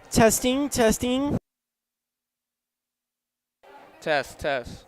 Testing, testing. Test, test.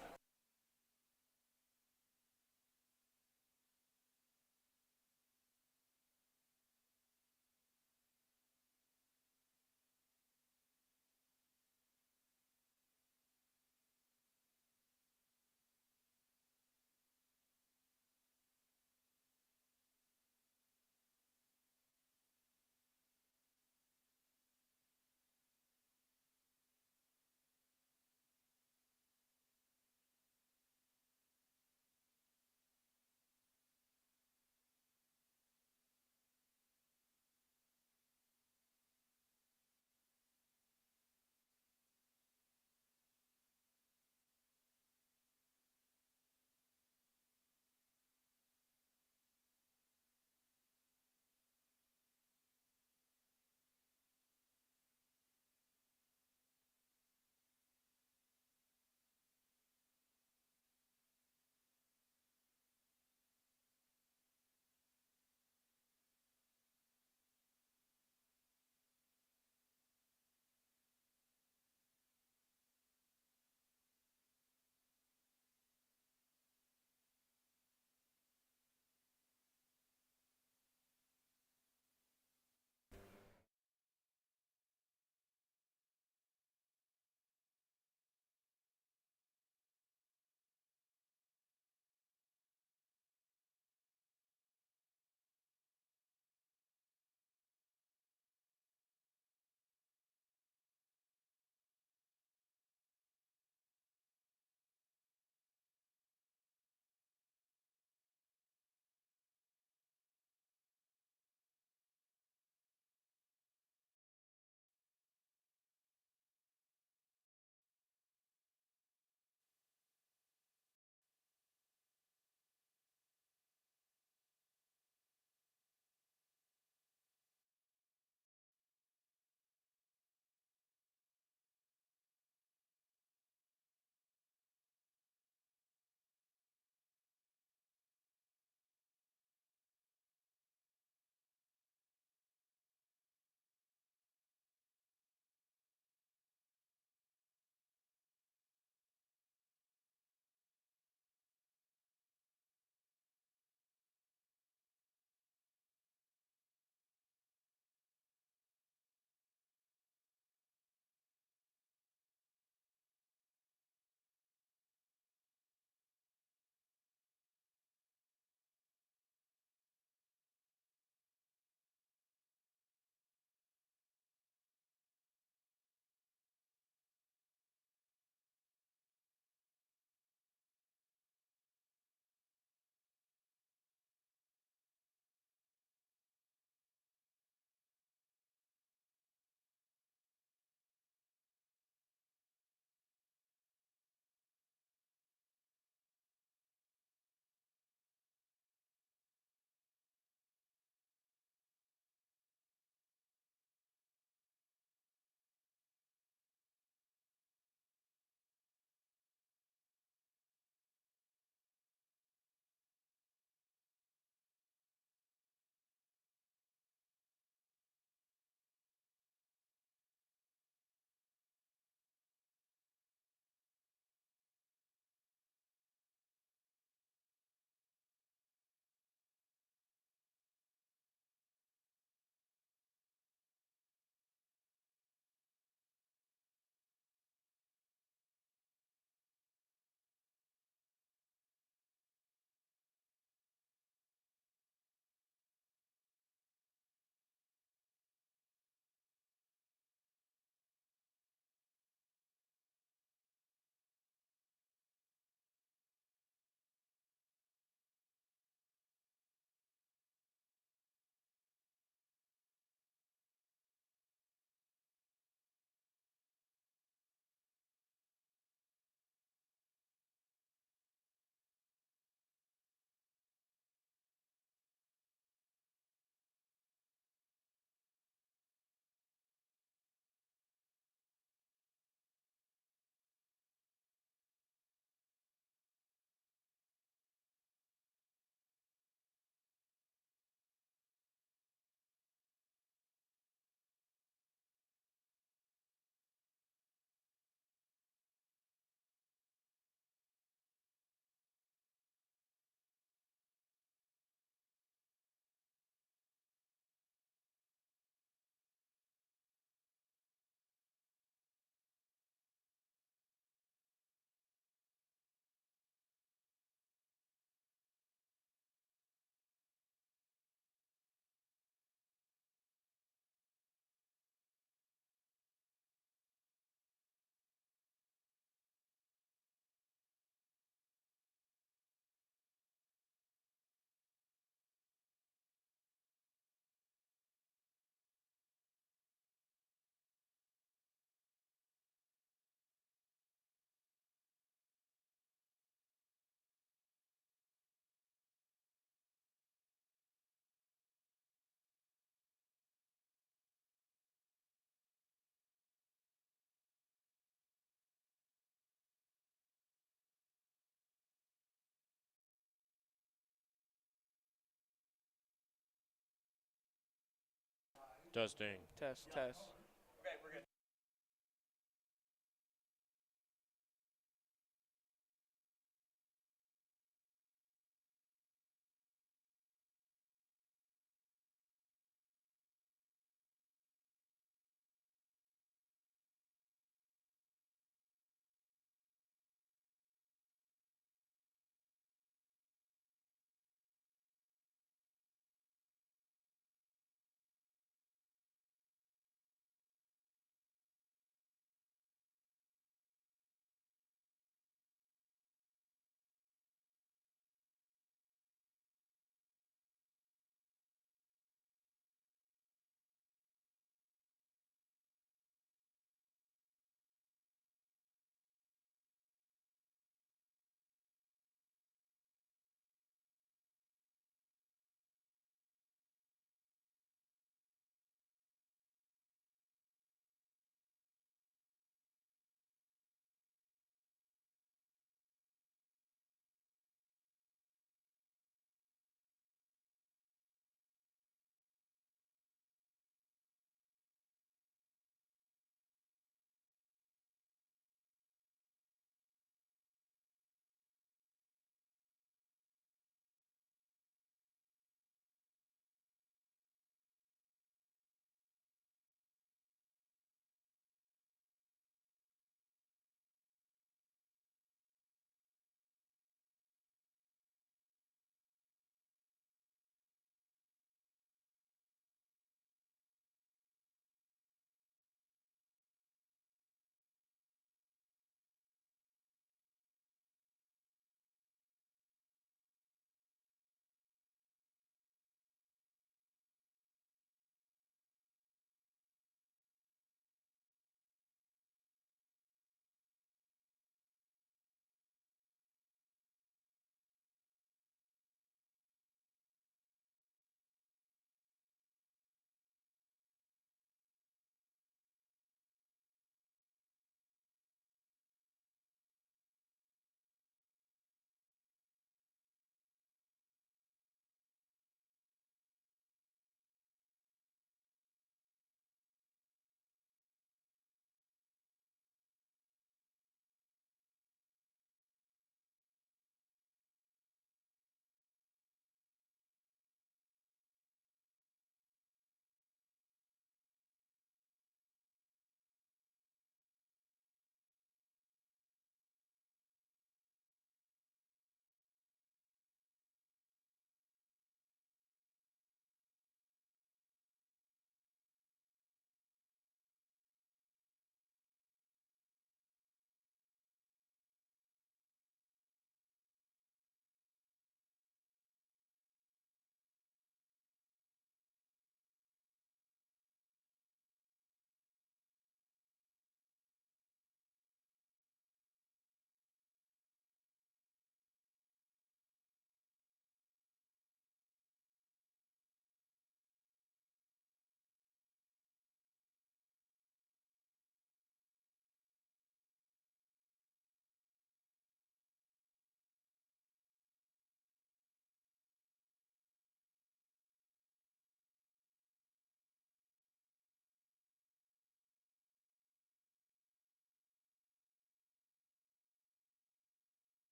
Testing. Test, test.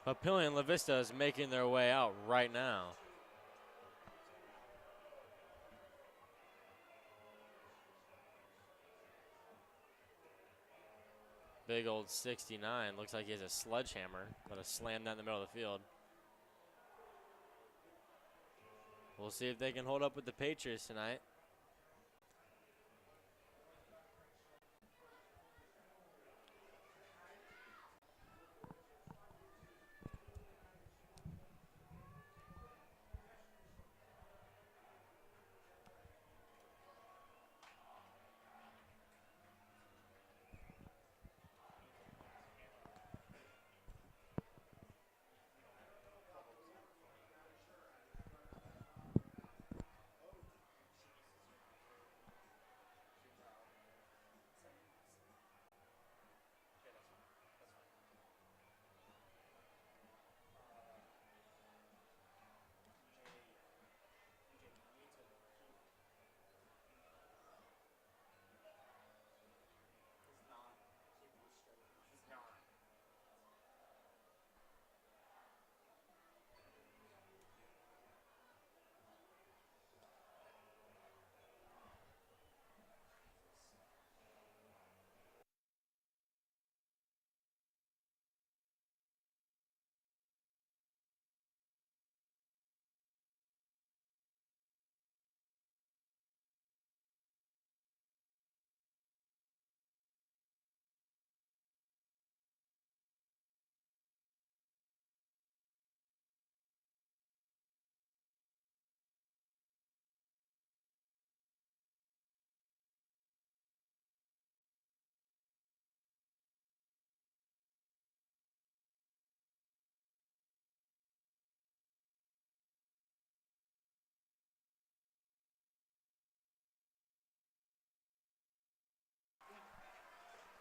Papillion La-Vista is making their way out right now. Big old 69. Looks like he has a sledgehammer, but a slam down the middle of the field. We'll see if they can hold up with the Patriots tonight.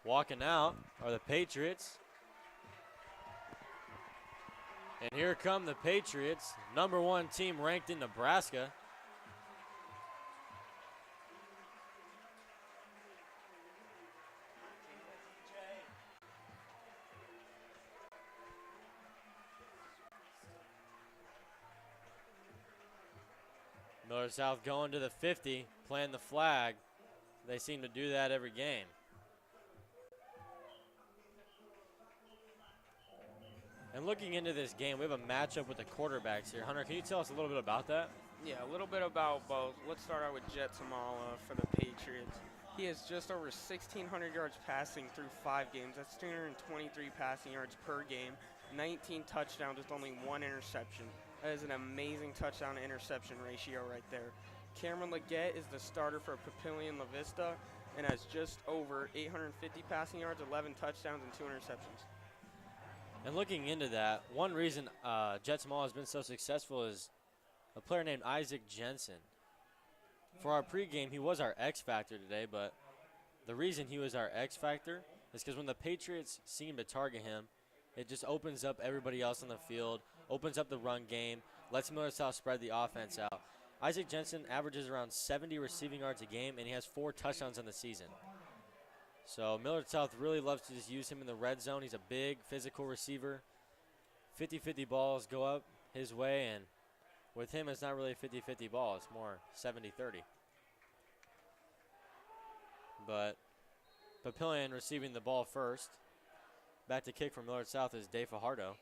Walking out are the Patriots. And here come the Patriots, #1 team ranked in Nebraska. Millard South going to the 50, playing the flag. They seem to do that every game. And looking into this game, we have a matchup with the quarterbacks here. Hunter, can you tell us a little bit about that? Yeah, a little bit about both. Let's start out with Jet Tamala for the Patriots. He has just over 1,600 yards passing through 5 games. That's 223 passing yards per game, 19 touchdowns with only 1 interception. That is an amazing touchdown to interception ratio right there. Cameron Leggett is the starter for Papillion La-Vista and has just over 850 passing yards, 11 touchdowns, and 2 interceptions. And looking into that, one reason Jet Tamala has been so successful is a player named Isaac Jensen. For our pregame, he was our X factor today, but the reason he was our X factor is because when the Patriots seem to target him, it just opens up everybody else on the field, opens up the run game, lets Millard South spread the offense out. Isaac Jensen averages around 70 receiving yards a game, and he has 4 touchdowns in the season. So Millard South really loves to just use him in the red zone. He's a big physical receiver. 50-50 balls go up his way, and with him, it's not really a 50-50 ball. It's more 70-30. But Papillion receiving the ball first. Back to kick from Millard South is Dave Fajardo.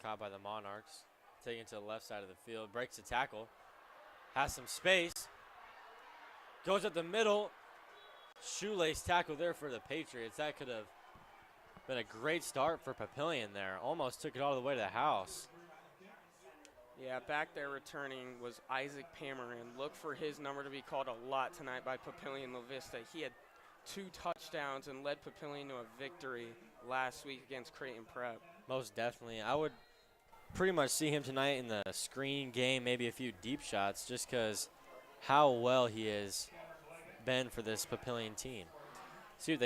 Caught by the Monarchs. Taken to the left side of the field. Breaks the tackle. Has some space. Goes up the middle. Shoelace tackle there for the Patriots. That could have been a great start for Papillion there. Almost took it all the way to the house. Yeah, back there returning was Isaac Pamarin. Look for his number to be called a lot tonight by Papillion La-Vista. He had 2 touchdowns and led Papillion to a victory last week against Creighton Prep. Most definitely. I would pretty much see him tonight in the screen game, maybe a few deep shots, just because how well he has been for this Papillion team. See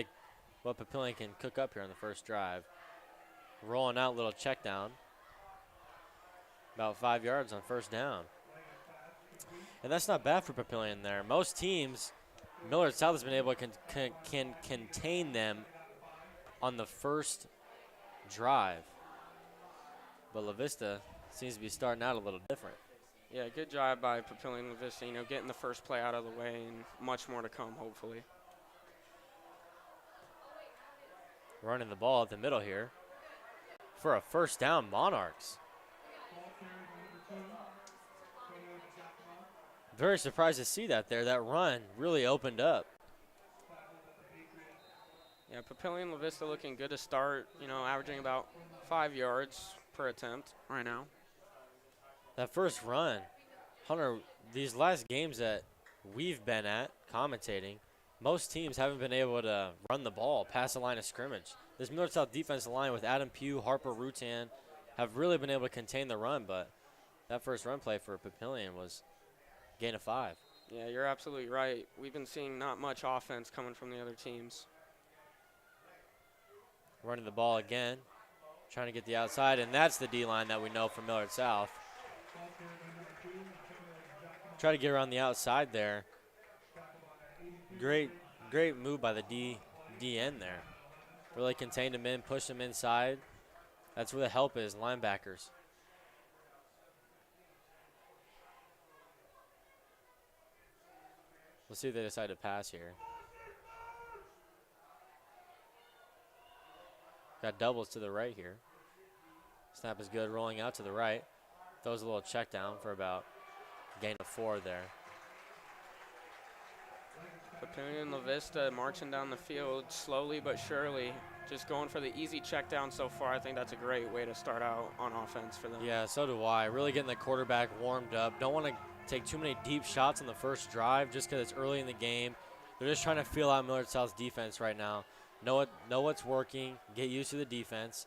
what Papillion can cook up here on the first drive. Rolling out, little check down. About 5 yards on first down. And that's not bad for Papillion there. Most teams, Millard South has been able to can contain them on the first drive. But La-Vista seems to be starting out a little different. Yeah, good job by Papillion La-Vista, you know, getting the first play out of the way, and much more to come, hopefully. Running the ball at the middle here for a first down, Monarchs. Very surprised to see that there. That run really opened up. Yeah, Papillion La-Vista looking good to start, you know, averaging about 5 yards per attempt right now. That first run, Hunter, these last games that we've been at commentating, most teams haven't been able to run the ball past the line of scrimmage. This Millard South defensive line with Adam Pugh, Harper, Rutan have really been able to contain the run, but that first run play for Papillion was gain of 5. Yeah, you're absolutely right. We've been seeing not much offense coming from the other teams. Running the ball again, trying to get the outside, and that's the D-line that we know from Millard South. Try to get around the outside there. Great move by the DN there. Really contained him in, pushed him inside. That's where the help is, linebackers. We'll see if they decide to pass here. Got doubles to the right here. Snap is good, rolling out to the right. Throws a little check down for about a gain of 4 there. Papillion La-Vista marching down the field slowly but surely. Just going for the easy check down so far. I think that's a great way to start out on offense for them. Yeah, so do I. Really getting the quarterback warmed up. Don't want to take too many deep shots on the first drive just because it's early in the game. They're just trying to feel out Millard South's defense right now. Know what's working. Get used to the defense.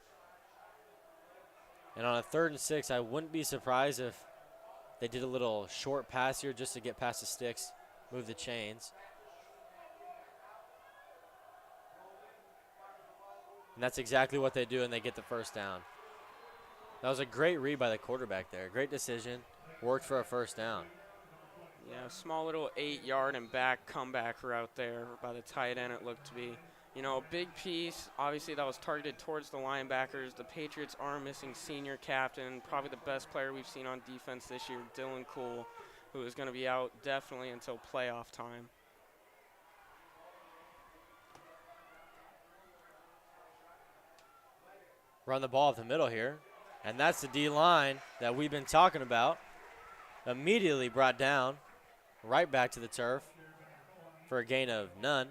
And on a 3rd and 6, I wouldn't be surprised if they did a little short pass here just to get past the sticks, move the chains. And that's exactly what they do, and they get the first down. That was a great read by the quarterback there. Great decision. Worked for a first down. Yeah, small little 8-yard and back comeback route there by the tight end, it looked to be. You know, a big piece, obviously that was targeted towards the linebackers. The Patriots are missing senior captain, probably the best player we've seen on defense this year, Dylan Cool, who is going to be out definitely until playoff time. Run the ball up the middle here. And that's the D-line that we've been talking about. Immediately brought down, right back to the turf for a gain of none.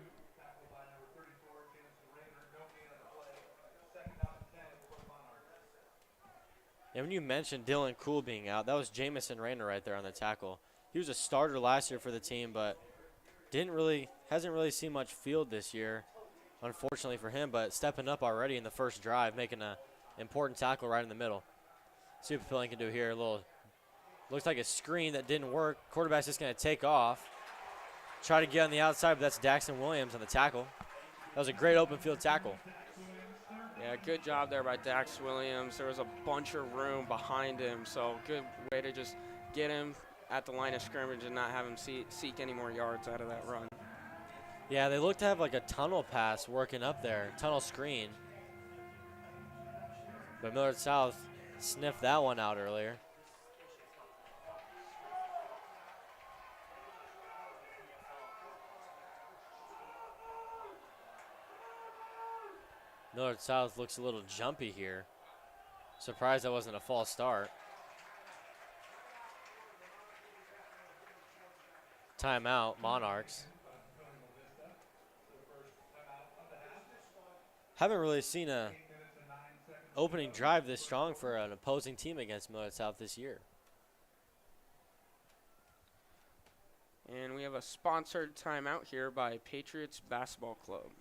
And when you mentioned Dylan Cool being out, that was Jamison Rayner right there on the tackle. He was a starter last year for the team, but hasn't really seen much field this year, unfortunately for him, but stepping up already in the first drive, making an important tackle right in the middle. See what Papillion can do here. Looks like a screen that didn't work. Quarterback's just going to take off. Try to get on the outside, but that's Daxton Williams on the tackle. That was a great open field tackle. Yeah, good job there by Dax Williams. There was a bunch of room behind him, so good way to just get him at the line of scrimmage and not have him seek any more yards out of that run. Yeah, they look to have like a tunnel pass working up there, tunnel screen. But Millard South sniffed that one out earlier. Millard South looks a little jumpy here. Surprised that wasn't a false start. Timeout, Monarchs. Haven't really seen a opening drive this strong for an opposing team against Millard South this year. And we have a sponsored timeout here by Patriots Basketball Club.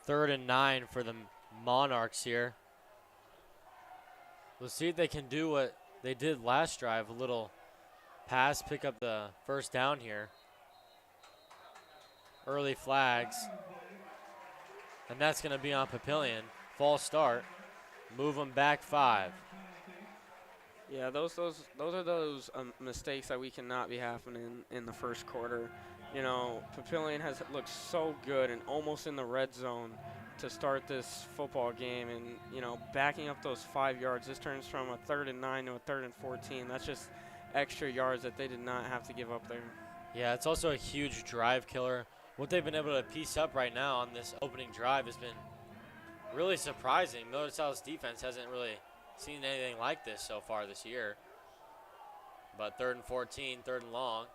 3rd and 9 for the Monarchs here. We'll see if they can do what they did last drive, a little pass, pick up the first down here. Early flags. And that's going to be on Papillion. False start. Move them back 5. Yeah, those are those mistakes that we cannot be happening in the first quarter. You know, Papillion has looked so good and almost in the red zone to start this football game, and you know, backing up those 5 yards. This turns from a 3rd and 9 to a 3rd and 14. That's just extra yards that they did not have to give up there. Yeah, it's also a huge drive killer. What they've been able to piece up right now on this opening drive has been really surprising. Millard South's defense hasn't really seen anything like this so far this year. But 3rd and 14, 3rd and long.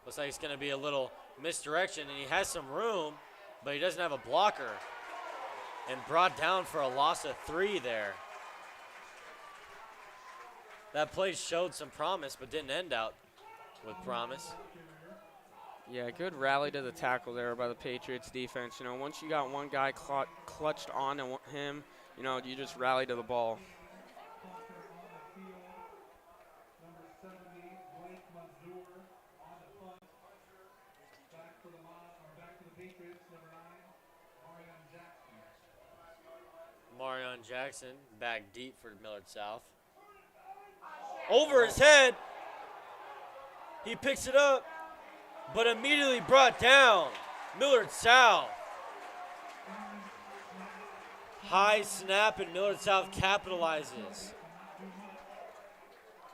Looks like it's going to be a little misdirection, and he has some room, but he doesn't have a blocker. And brought down for a loss of 3 there. That play showed some promise, but didn't end out with promise. Yeah, good rally to the tackle there by the Patriots defense. You know, once you got one guy clutched on to him, you know, you just rally to the ball. Marion Jackson back deep for Millard South. Over his head. He picks it up, but immediately brought down. Millard South. High snap, and Millard South capitalizes.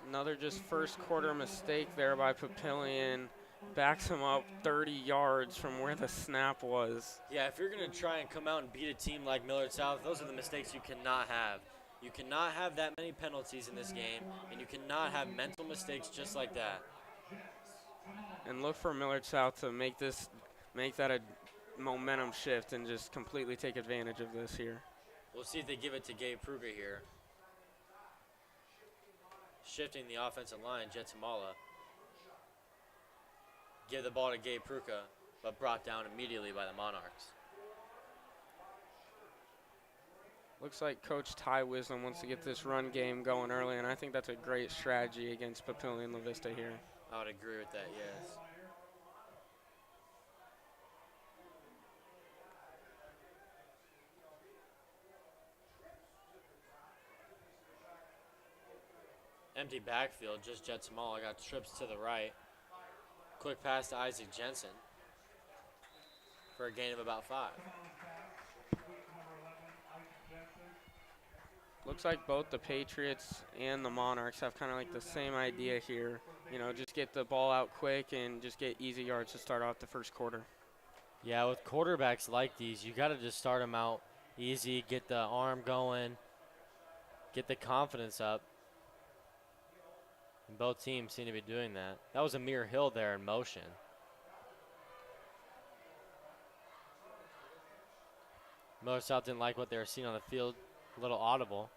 Another just first quarter mistake there by Papillion. Backs him up 30 yards from where the snap was. Yeah, if you're going to try and come out and beat a team like Millard South, those are the mistakes you cannot have. You cannot have that many penalties in this game, and you cannot have mental mistakes just like that. And look for Millard South to make that a momentum shift and just completely take advantage of this here. We'll see if they give it to Gabe Pruga here. Shifting the offensive line, Jetsamala. Give the ball to Gabe Pruga, but brought down immediately by the Monarchs. Looks like Coach Ty Wisdom wants to get this run game going early, and I think that's a great strategy against Papillion La-Vista here. I would agree with that, yes. Empty backfield, just Jetsamala got trips to the right. Quick pass to Isaac Jensen for a gain of about 5. Looks like both the Patriots and the Monarchs have kind of like the same idea here. You know, just get the ball out quick and just get easy yards to start off the first quarter. Yeah, with quarterbacks like these, you got to just start them out easy, get the arm going, get the confidence up. And both teams seem to be doing that. That was Amir Hill there in motion. Millard South didn't like what they were seeing on the field. A little audible.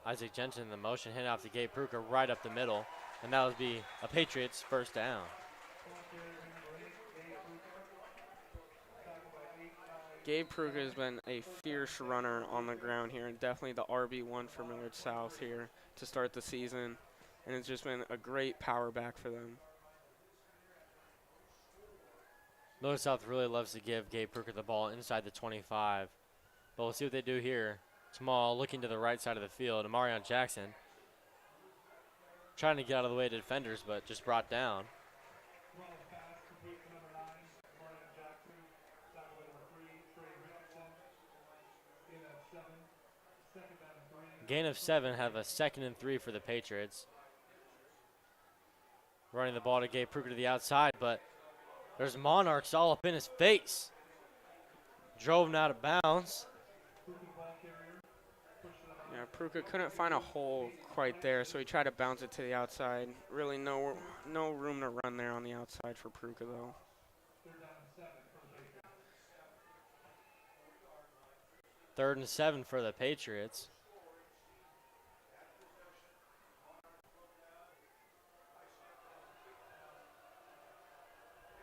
Isaac Jensen in the motion, hand off to Gabe Pruga right up the middle. And that would be a Patriots first down. Gabe Pruga has been a fierce runner on the ground here, and definitely the RB1 for Millard South here to start the season. And it's just been a great power back for them. Millard South really loves to give Gabe Pruga the ball inside the 25. But we'll see what they do here. Small looking to the right side of the field. And Marion Jackson trying to get out of the way of the defenders, but just brought down. Gain of 7, have a 2nd and 3 for the Patriots. Running the ball to Gabe Pruga to the outside, but there's Monarchs all up in his face. Drove him out of bounds. Yeah, Pruga couldn't find a hole quite there, so he tried to bounce it to the outside. Really no room to run there on the outside for Pruga, though. 3rd and 7 for the Patriots.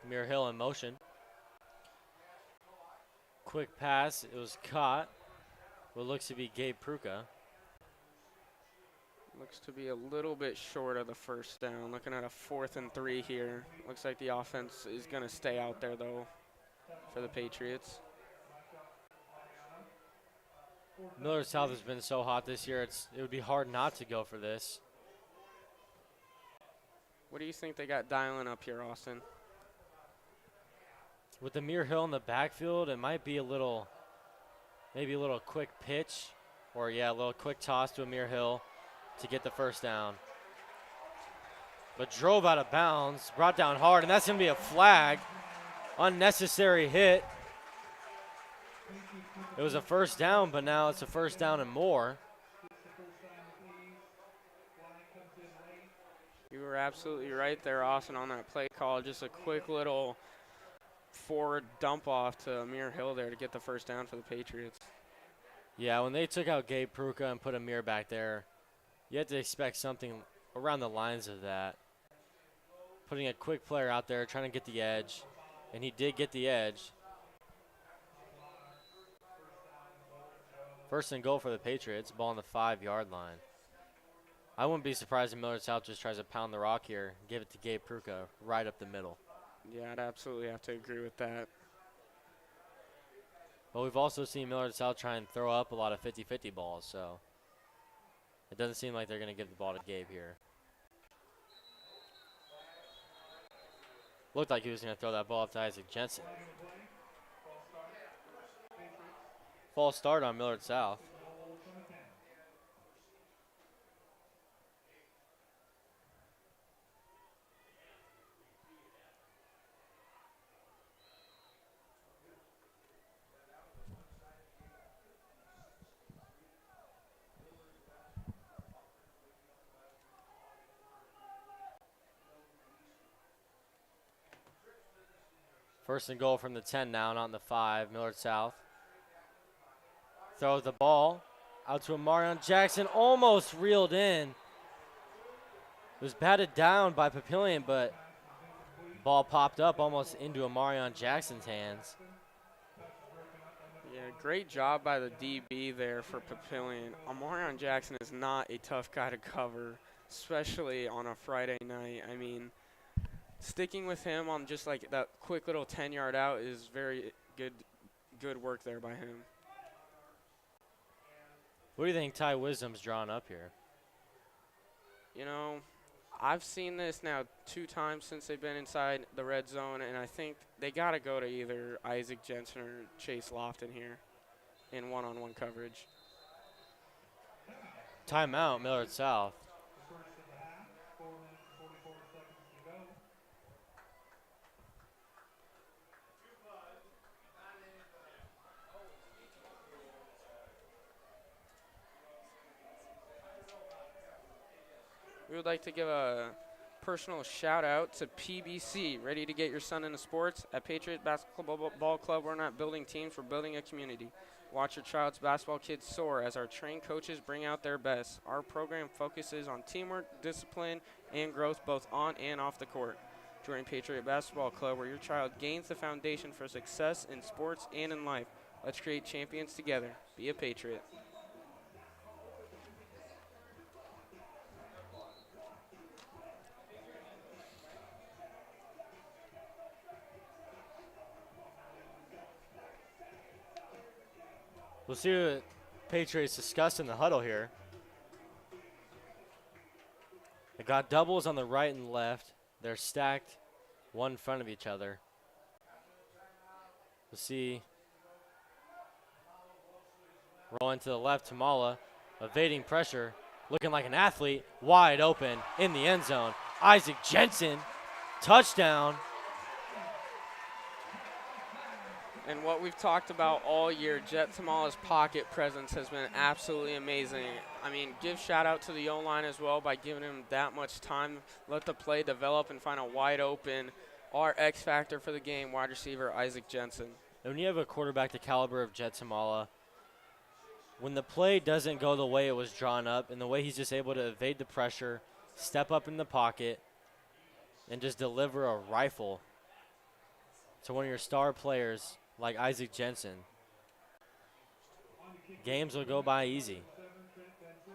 Amir Hill in motion. quick pass. It was caught. What looks to be Gabe Pruka. Looks to be a little bit short of the first down. Looking at a 4th and 3 here. Looks like the offense is going to stay out there, though, for the Patriots. Millard South has been so hot this year, it would be hard not to go for this. What do you think they got dialing up here, Austin? With Amir Hill in the backfield, it might be maybe a little quick pitch, or a little quick toss to Amir Hill to get the first down. But drove out of bounds, brought down hard, and that's going to be a flag. Unnecessary hit. It was a first down, but now it's a first down and more. You were absolutely right there, Austin, on that play call. Just a quick little forward dump off to Amir Hill there to get the first down for the Patriots. Yeah, when they took out Gabe Pruka and put Amir back there, you had to expect something around the lines of that. Putting a quick player out there, trying to get the edge, and he did get the edge. First and goal for the Patriots, ball on the 5-yard line. I wouldn't be surprised if Millard South just tries to pound the rock here, give it to Gabe Pruka right up the middle. Yeah, I'd absolutely have to agree with that. But we've also seen Millard South try and throw up a lot of 50-50 balls, so it doesn't seem like they're going to give the ball to Gabe here. Looked like he was going to throw that ball up to Isaac Jensen. False start on Millard South. First and goal from the 10 now, not the 5, Millard South. Throws the ball out to Amarion Jackson, almost reeled in. It was batted down by Papillion, but ball popped up almost into Amarion Jackson's hands. Yeah, great job by the DB there for Papillion. Amarion Jackson is not a tough guy to cover, especially on a Friday night. I mean, sticking with him on just like that quick little 10-yard out is very good work there by him. What do you think Ty Wisdom's drawn up here? You know, I've seen this now 2 times since they've been inside the red zone, and I think they got to go to either Isaac Jensen or Chase Lofton here in one-on-one coverage. Timeout, Millard South. We would like to give a personal shout out to PBC. Ready to get your son into sports? At Patriot Basketball Club, we're not building teams, we're building a community. Watch your child's basketball kids soar as our trained coaches bring out their best. Our program focuses on teamwork, discipline, and growth both on and off the court. Join Patriot Basketball Club, where your child gains the foundation for success in sports and in life. Let's create champions together. Be a Patriot. We'll see what Patriots discuss in the huddle here. They got doubles on the right and left. They're stacked one in front of each other. We'll see. Rolling to the left, Tamala, evading pressure, looking like an athlete, wide open in the end zone. Isaac Jensen, touchdown. And what we've talked about all year, Jet Tamala's pocket presence has been absolutely amazing. I mean, give shout out to the O-line as well by giving him that much time. Let the play develop and find a wide open, our X factor for the game, wide receiver Isaac Jensen. And when you have a quarterback the caliber of Jet Tamala, when the play doesn't go the way it was drawn up and the way he's just able to evade the pressure, step up in the pocket, and just deliver a rifle to one of your star players like Isaac Jensen, games will go by easy.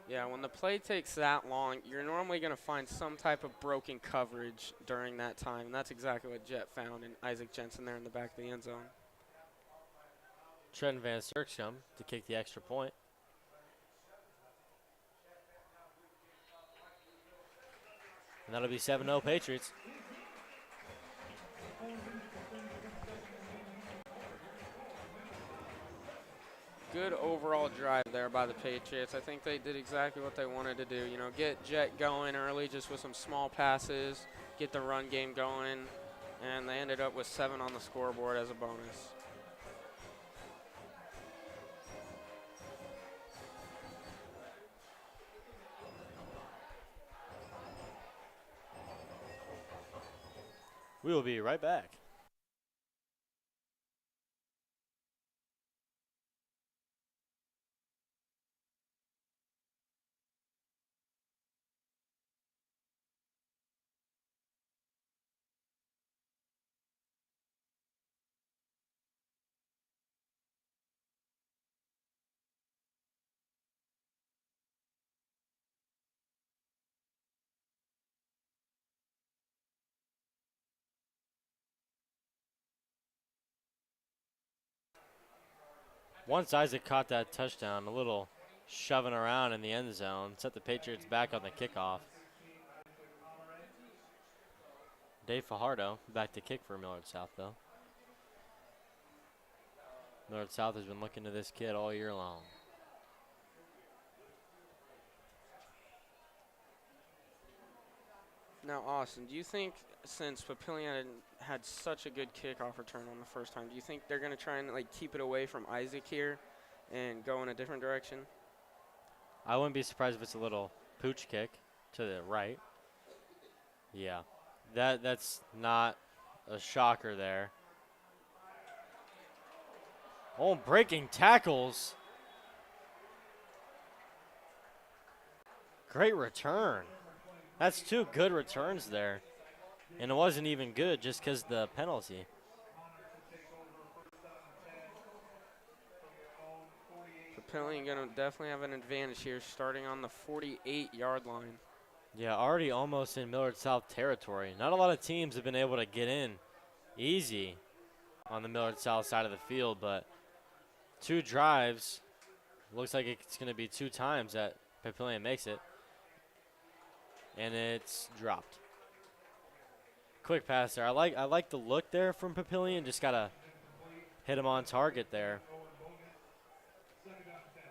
Yeah, when the play takes that long, you're normally going to find some type of broken coverage during that time, and that's exactly what Jet found in Isaac Jensen there in the back of the end zone. Trent Van Sturkschum to kick the extra point. And that'll be 7-0 Patriots. Good overall drive there by the Patriots. I think they did exactly what they wanted to do. You know, get Jet going early just with some small passes, get the run game going, and they ended up with 7 on the scoreboard as a bonus. We will be right back. Once Isaac caught that touchdown, a little shoving around in the end zone, set the Patriots back on the kickoff. Dave Fajardo back to kick for Millard South, though. Millard South has been looking to this kid all year long. Now, Austin, do you think since Papillion had such a good kickoff return on the first time, do you think they're going to try and keep it away from Isaac here and go in a different direction? I wouldn't be surprised if it's a little pooch kick to the right. Yeah, that's not a shocker there. Oh, breaking tackles. Great return. That's 2 good returns there. And it wasn't even good just because the penalty. Papillion going to definitely have an advantage here starting on the 48-yard line. Yeah, already almost in Millard South territory. Not a lot of teams have been able to get in easy on the Millard South side of the field, but 2 drives. Looks like it's going to be 2 times that Papillion makes it. And it's dropped. Quick pass there. I like the look there from Papillion. Just got to hit him on target there.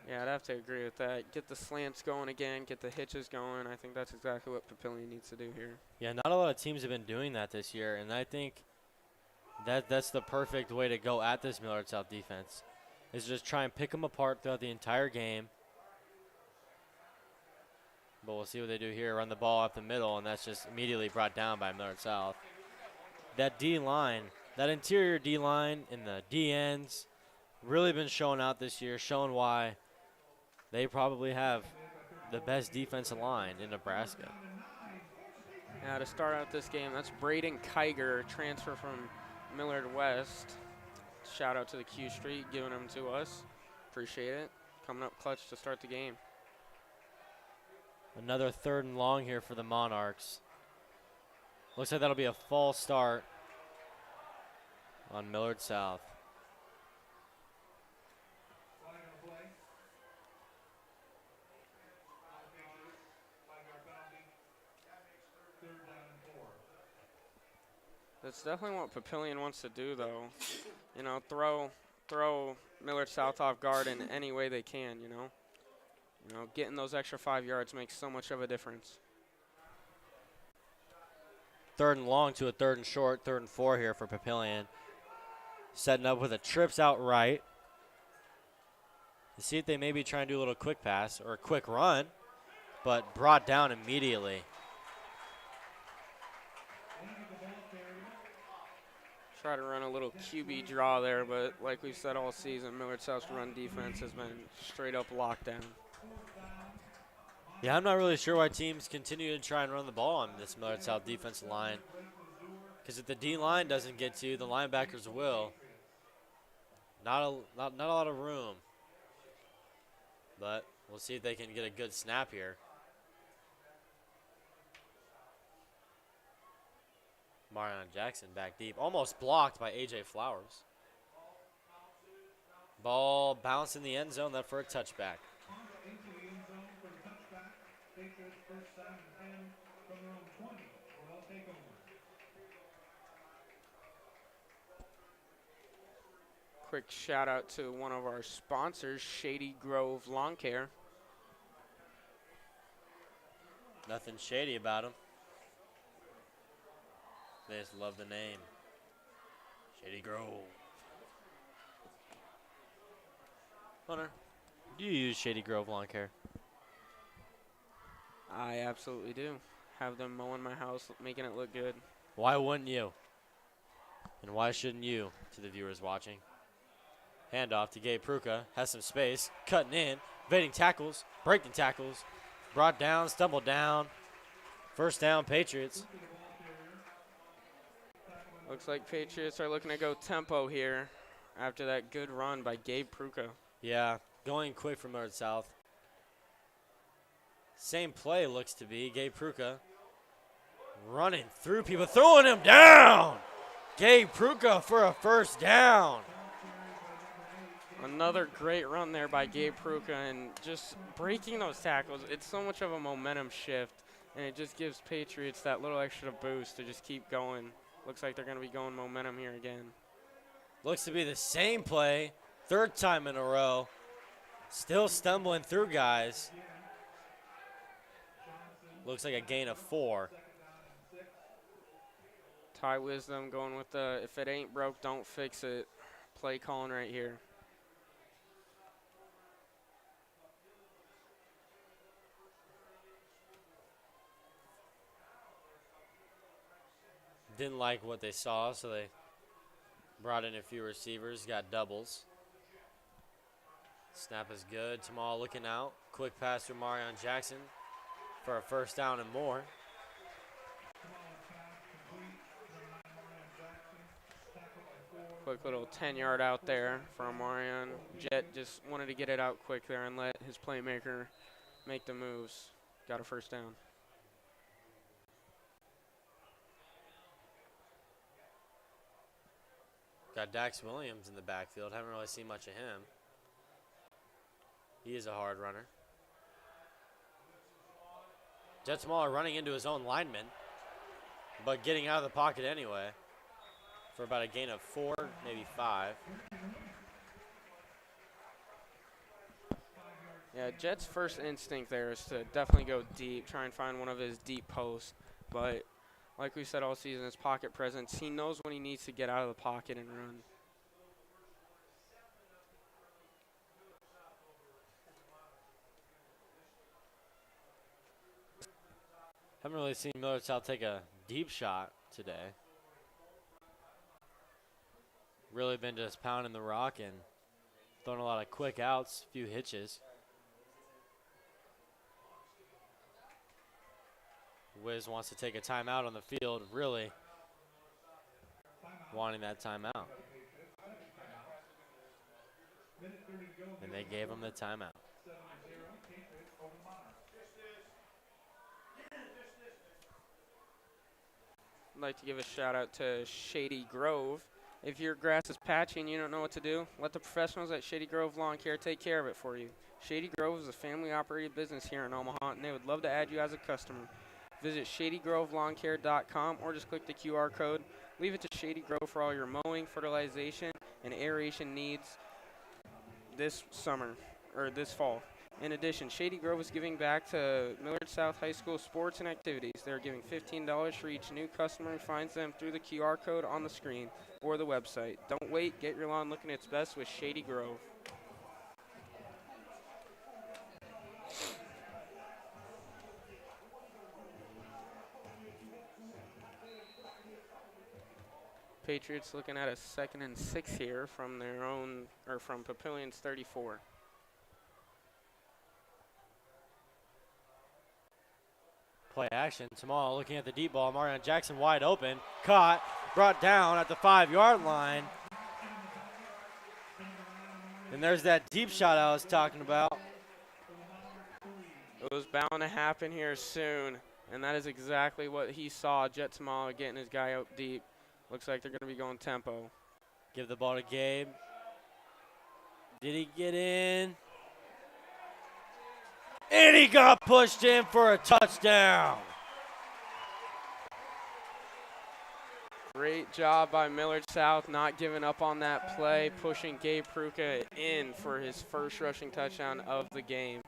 Yeah, I'd have to agree with that. Get the slants going again, get the hitches going. I think that's exactly what Papillion needs to do here. Yeah, not a lot of teams have been doing that this year, and I think that's the perfect way to go at this Millard South defense, is just try and pick them apart throughout the entire game. But we'll see what they do here. Run the ball up the middle, and that's just immediately brought down by Millard South. That D-line, that interior D-line and the D-ends really been showing out this year, showing why they probably have the best defensive line in Nebraska. Yeah, to start out this game, that's Braden Kiger, transfer from Millard West. Shout out to the Q Street, giving them to us. Appreciate it. Coming up clutch to start the game. Another 3rd and long here for the Monarchs. Looks like that'll be a false start on Millard South. That's definitely what Papillion wants to do, though. You know, throw Millard South off guard in any way they can, you know. You know, getting those extra 5 yards makes so much of a difference. 3rd and long to a 3rd and short, 3rd and 4 here for Papillion. Setting up with a trips out right. To see if they maybe try and do a little quick pass or a quick run, but brought down immediately. Try to run a little QB draw there, but like we've said all season, Millard South's run defense has been straight up lockdown. Yeah, I'm not really sure why teams continue to try and run the ball on this Millard South defensive line. Because if the D-line doesn't get to you, the linebackers will. Not a lot of room. but we'll see if they can get a good snap here. Marion Jackson back deep, almost blocked by A.J. Flowers. Ball bounced in the end zone, left for a touchback. Quick shout out to one of our sponsors, Shady Grove Lawn Care. Nothing shady about them. They just love the name. Shady Grove. Hunter, do you use Shady Grove Lawn Care? I absolutely do. Have them mowing my house, making it look good. Why wouldn't you? And why shouldn't you, to the viewers watching? Handoff to Gabe Pruka. Has some space. Cutting in. Evading tackles. Breaking tackles. Brought down. Stumbled down. First down, Patriots. Looks like Patriots are looking to go tempo here after that good run by Gabe Pruka. Yeah, going quick from Millard South. Same play looks to be. Gabe Pruka running through people. Throwing him down. Gabe Pruka for a first down. Another great run there by Gabe Pruka, and just breaking those tackles. It's so much of a momentum shift, and it just gives Patriots that little extra boost to just keep going. Looks like they're going to be going momentum here again. Looks to be the same play, third time in a row. Still stumbling through guys. Looks like a gain of 4. Ty Wisdom going with the if it ain't broke, don't fix it play calling right here. Didn't like what they saw, so they brought in a few receivers, got doubles. Snap is good. Tamal looking out. Quick pass to Marion Jackson for a first down and more. Quick little 10-yard out there from Marion. Jet just wanted to get it out quick there and let his playmaker make the moves. Got a first down. Got Dax Williams in the backfield. Haven't really seen much of him. He is a hard runner. Jet Small running into his own lineman, but getting out of the pocket anyway for about a gain of 4, maybe 5. Yeah, Jet's first instinct there is to definitely go deep, try and find one of his deep posts. But like we said all season, his pocket presence, he knows when he needs to get out of the pocket and run. Haven't really seen Millard South take a deep shot today. Really been just pounding the rock and throwing a lot of quick outs, a few hitches. Wiz wants to take a timeout on the field, really wanting that timeout. And they gave him the timeout. I'd like to give a shout out to Shady Grove. If your grass is patchy and you don't know what to do, let the professionals at Shady Grove Lawn Care take care of it for you. Shady Grove is a family-operated business here in Omaha, and they would love to add you as a customer. Visit ShadyGroveLawnCare.com or just click the QR code. Leave it to Shady Grove for all your mowing, fertilization, and aeration needs this summer, or this fall. In addition, Shady Grove is giving back to Millard South High School sports and activities. They're giving $15 for each new customer who finds them through the QR code on the screen or the website. Don't wait. Get your lawn looking its best with Shady Grove. Patriots looking at a 2nd and 6 here from their own, or from Papillion's 34. Play action. Tamal looking at the deep ball. Marion Jackson wide open. Caught. Brought down at the 5-yard line. And there's that deep shot I was talking about. was bound to happen here soon, and that is exactly what he saw. Jet Tamala getting his guy out deep. Looks like they're going to be going tempo. Give the ball to Gabe. Did he get in? And he got pushed in for a touchdown. Great job by Millard South, not giving up on that play, pushing Gabe Pruka in for his first rushing touchdown of the game.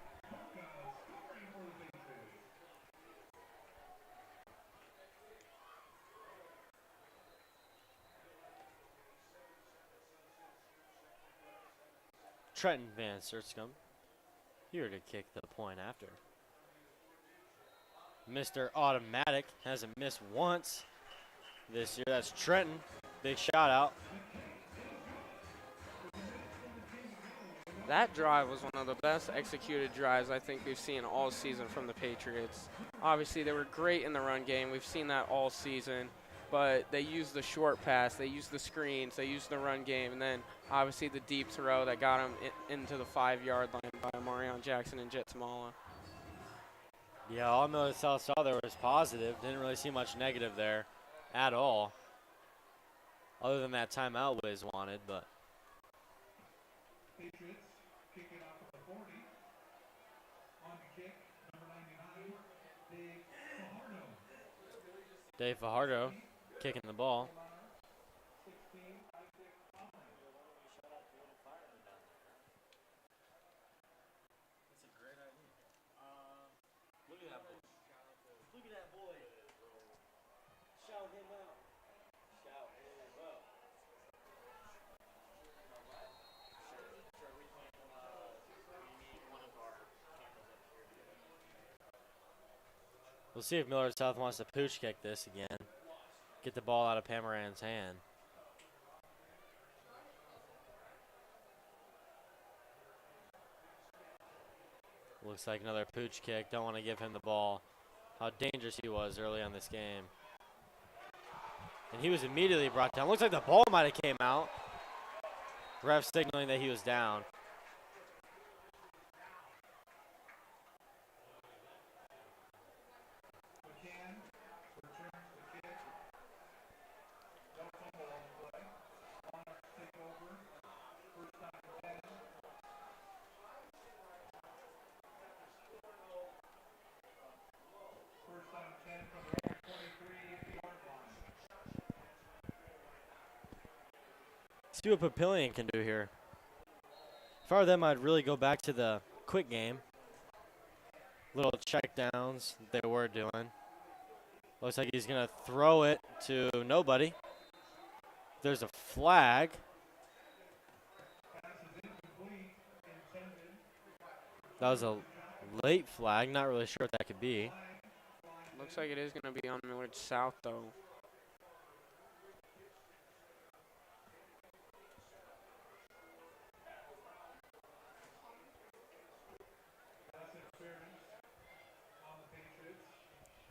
Trenton Van Sertscombe here to kick the point after. Mr. Automatic hasn't missed once this year. That's Trenton. Big shout out. That drive was one of the best executed drives I think we've seen all season from the Patriots. Obviously, they were great in the run game. We've seen that all season. But they used the short pass, they used the screens, they used the run game, and then obviously the deep throw that got him into the 5-yard line by Marion Jackson and Jet Tamala. Yeah, all Millard South saw there was positive. Didn't really see much negative there at all. Other than that timeout Wiz wanted, but. Patriots kicking off at the 40. On the kick, number 99, Dave Fajardo kicking the ball. We'll see if Millard South wants to pooch kick this again. Get the ball out of Pamaran's hand. Looks like another pooch kick. Don't want to give him the ball. How dangerous he was early on this game. And he was immediately brought down. Looks like the ball might have came out. Ref signaling that he was down. See what Papillion can do here. If I were them, I'd really go back to the quick game. Little check downs they were doing. Looks like he's going to throw it to nobody. There's a flag. That was a late flag. Not really sure what that could be. Looks like it is going to be on Millard South, though.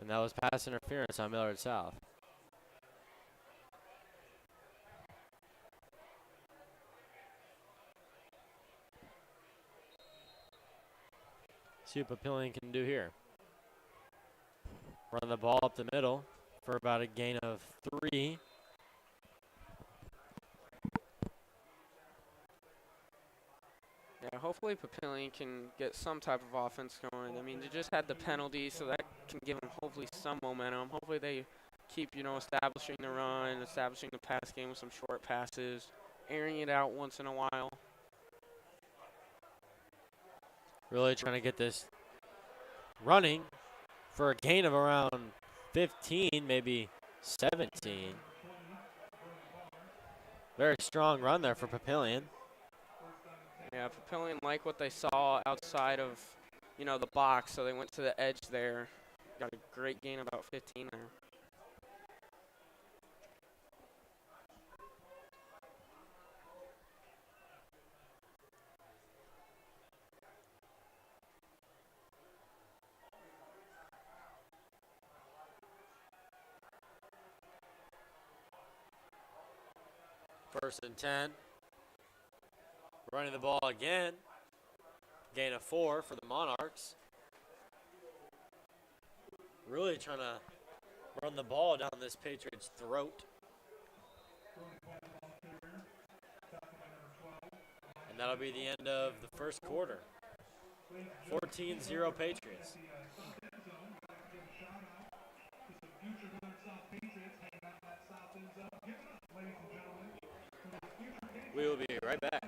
And that was pass interference on Millard South. See what Papillion can do here. Run the ball up the middle for about a gain of 3. Yeah, hopefully Papillion can get some type of offense going. I mean, they just had the penalty, so that can give them hopefully some momentum. Hopefully they keep, establishing the run, establishing the pass game with some short passes, airing it out once in a while. Really trying to get this running for a gain of around 15, maybe 17. Very strong run there for Papillion. Yeah, Papillion like what they saw outside of, the box, so they went to the edge there. Got a great gain, about 15 there. First and 10. Running the ball again. Gain of 4 for the Monarchs. really trying to run the ball down this Patriots' throat. And that'll be the end of the first quarter. 14-0 Patriots. We will be right back.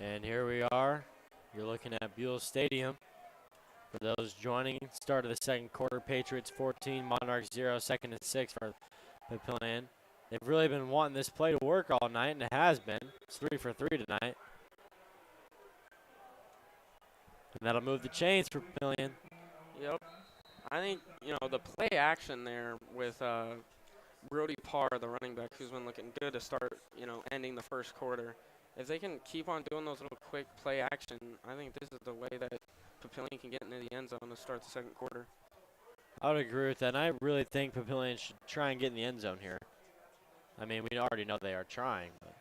And here we are. You're looking at Buell Stadium. For those joining, start of the second quarter, Patriots 14, Monarchs 0, second and 6 for Papillion. They've really been wanting this play to work all night, and it has been. It's 3 for 3 tonight. And that'll move the chains for Papillion. Yep. I think, the play action there with Brody Parr, the running back, who's been looking good to start, ending the first quarter. If they can keep on doing those little quick play action, I think this is the way that Papillion can get into the end zone to start the second quarter. I would agree with that, and I really think Papillion should try and get in the end zone here. I mean, we already know they are trying, but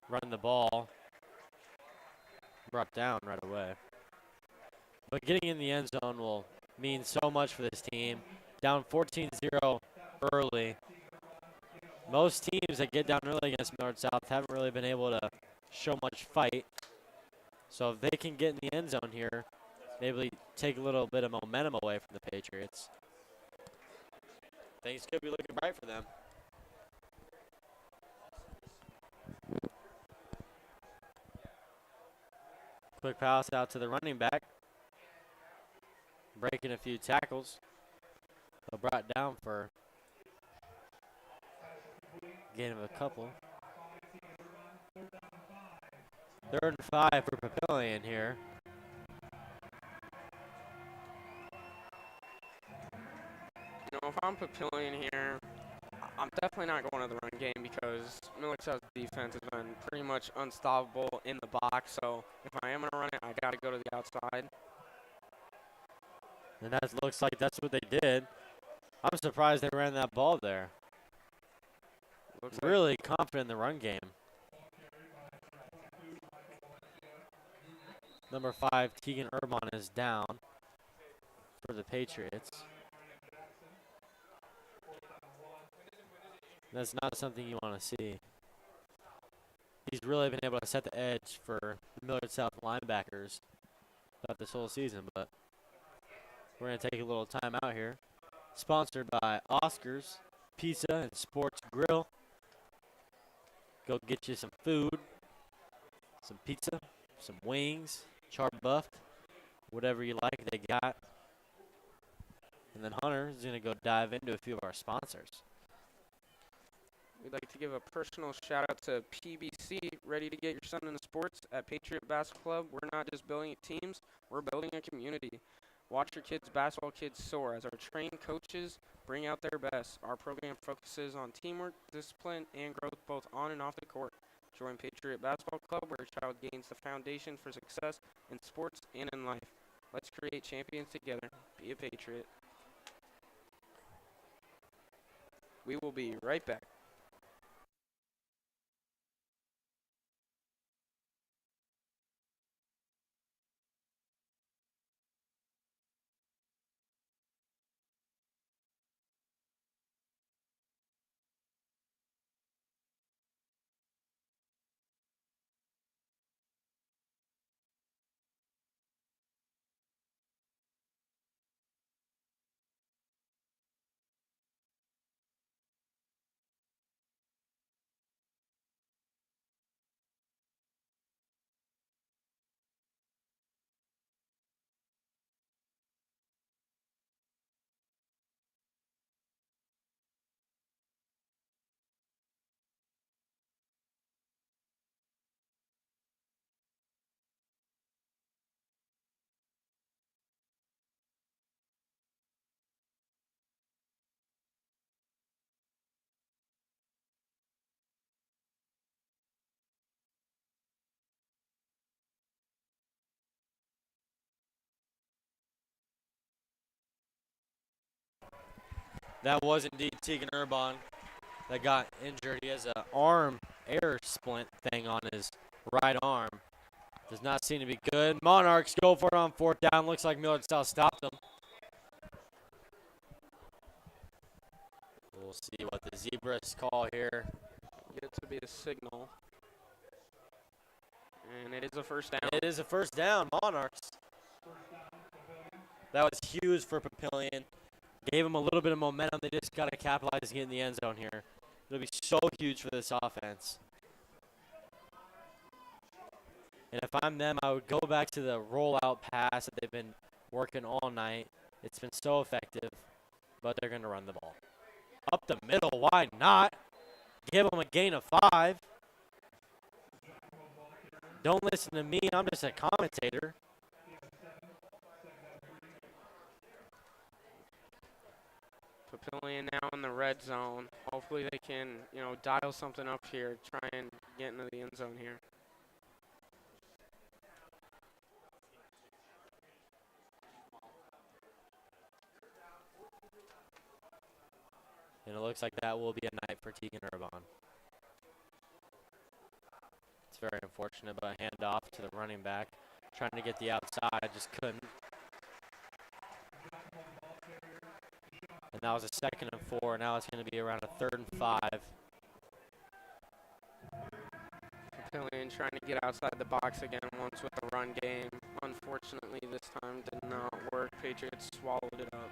running the ball brought down right away. But getting in the end zone will mean so much for this team. Down 14-0 early. Most teams that get down early against Millard South haven't really been able to show much fight. So if they can get in the end zone here, maybe take a little bit of momentum away from the Patriots. Things could be looking bright for them. Quick pass out to the running back. Breaking a few tackles. So brought down for gain of a couple. 3rd and 5 for Papillion here. If I'm Papillion here, I'm definitely not going to the run game because Millard South's defense has been pretty much unstoppable in the box. So if I am going to run it, I got to go to the outside. And that looks like that's what they did. I'm surprised they ran that ball there. Looks really confident in the run game. Number 5, Keegan Urbon, is down for the Patriots. That's not something you want to see. He's really been able to set the edge for the Millard South linebackers throughout this whole season, but we're going to take a little time out here. Sponsored by Oscar's Pizza and Sports Grill. Go get you some food, some pizza, some wings, char-buffed, whatever you like, they got. And then Hunter is going to go dive into a few of our sponsors. We'd like to give a personal shout out to PBC, ready to get your son into sports at Patriot Basketball Club. We're not just building teams, we're building a community. Watch your kids' basketball kids soar as our trained coaches bring out their best. Our program focuses on teamwork, discipline, and growth both on and off the court. Join Patriot Basketball Club where your child gains the foundation for success in sports and in life. Let's create champions together. Be a Patriot. We will be right back. That was indeed Tegan Urbon that got injured. He has an arm air splint thing on his right arm. Does not seem to be good. Monarchs go for it on 4th down. Looks like Millard South stopped them. We'll see what the Zebras call here. Get to be a signal. And it is a first down. It is a first down, Monarchs. That was huge for Papillion. Gave them a little bit of momentum. They just got to capitalize and get in the end zone here. It'll be so huge for this offense. And if I'm them, I would go back to the rollout pass that they've been working all night. It's been so effective, but they're going to run the ball. Up the middle, why not? Give them a gain of 5. Don't listen to me, I'm just a commentator. Papillion now in the red zone. Hopefully they can, dial something up here, try and get into the end zone here. And it looks like that will be a night for Tegan Urbon. It's very unfortunate, but a handoff to the running back. Trying to get the outside, just couldn't. And that was a 2nd and 4. Now it's going to be around a 3rd and 5. Papillion trying to get outside the box again once with the run game. Unfortunately, this time did not work. Patriots swallowed it up.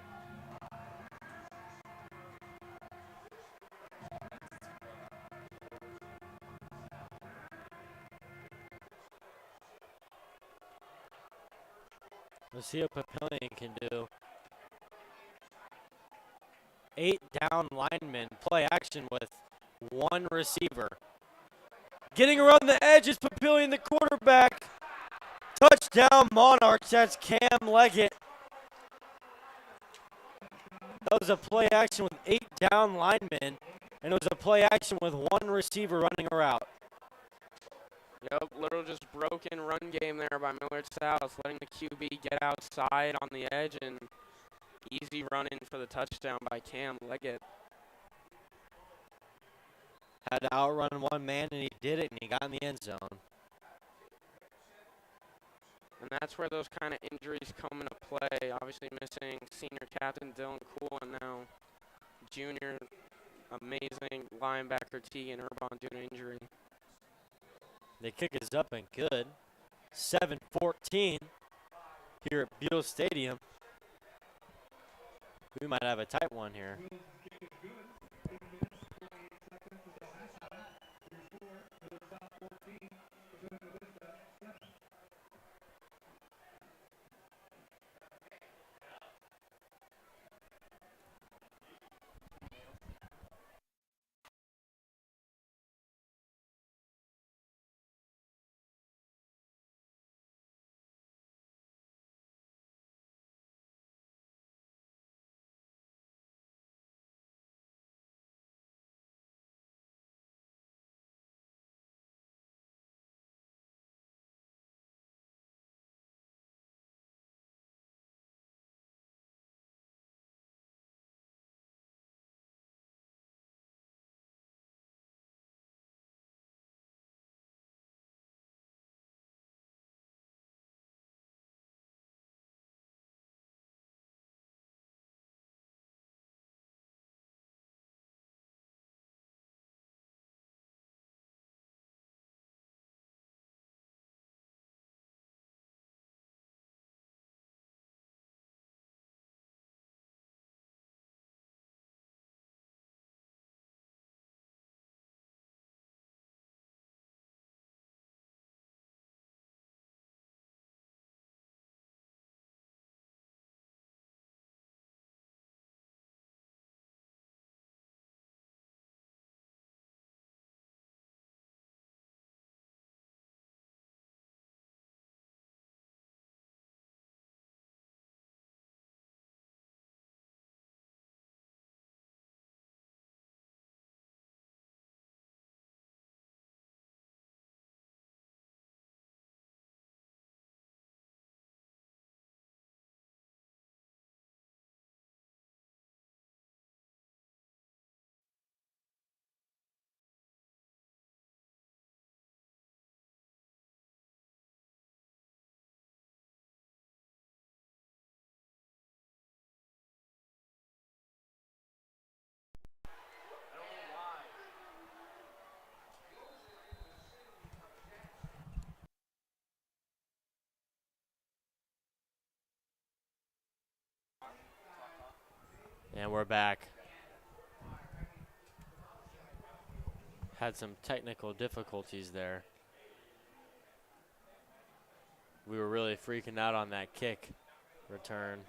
Let's see what Papillion can do. 8 down linemen, play action with 1 receiver. Getting around the edge is Papillion, the quarterback. Touchdown, Monarchs. That's Cam Leggett. That was a play action with 8 down linemen, and it was a play action with 1 receiver running a route. Yep, little just broken run game there by Millard South, letting the QB get outside on the edge and easy running for the touchdown by Cam Leggett. Had to outrun 1 man, and he did it, and he got in the end zone. And that's where those kind of injuries come into play. Obviously missing senior captain Dylan Cool and now junior amazing linebacker Tegan Urbon due to injury. The kick is up and good. 7-14 here at Buell Stadium. We might have a tight one here. And we're back. Had some technical difficulties there. We were really freaking out on that kick return.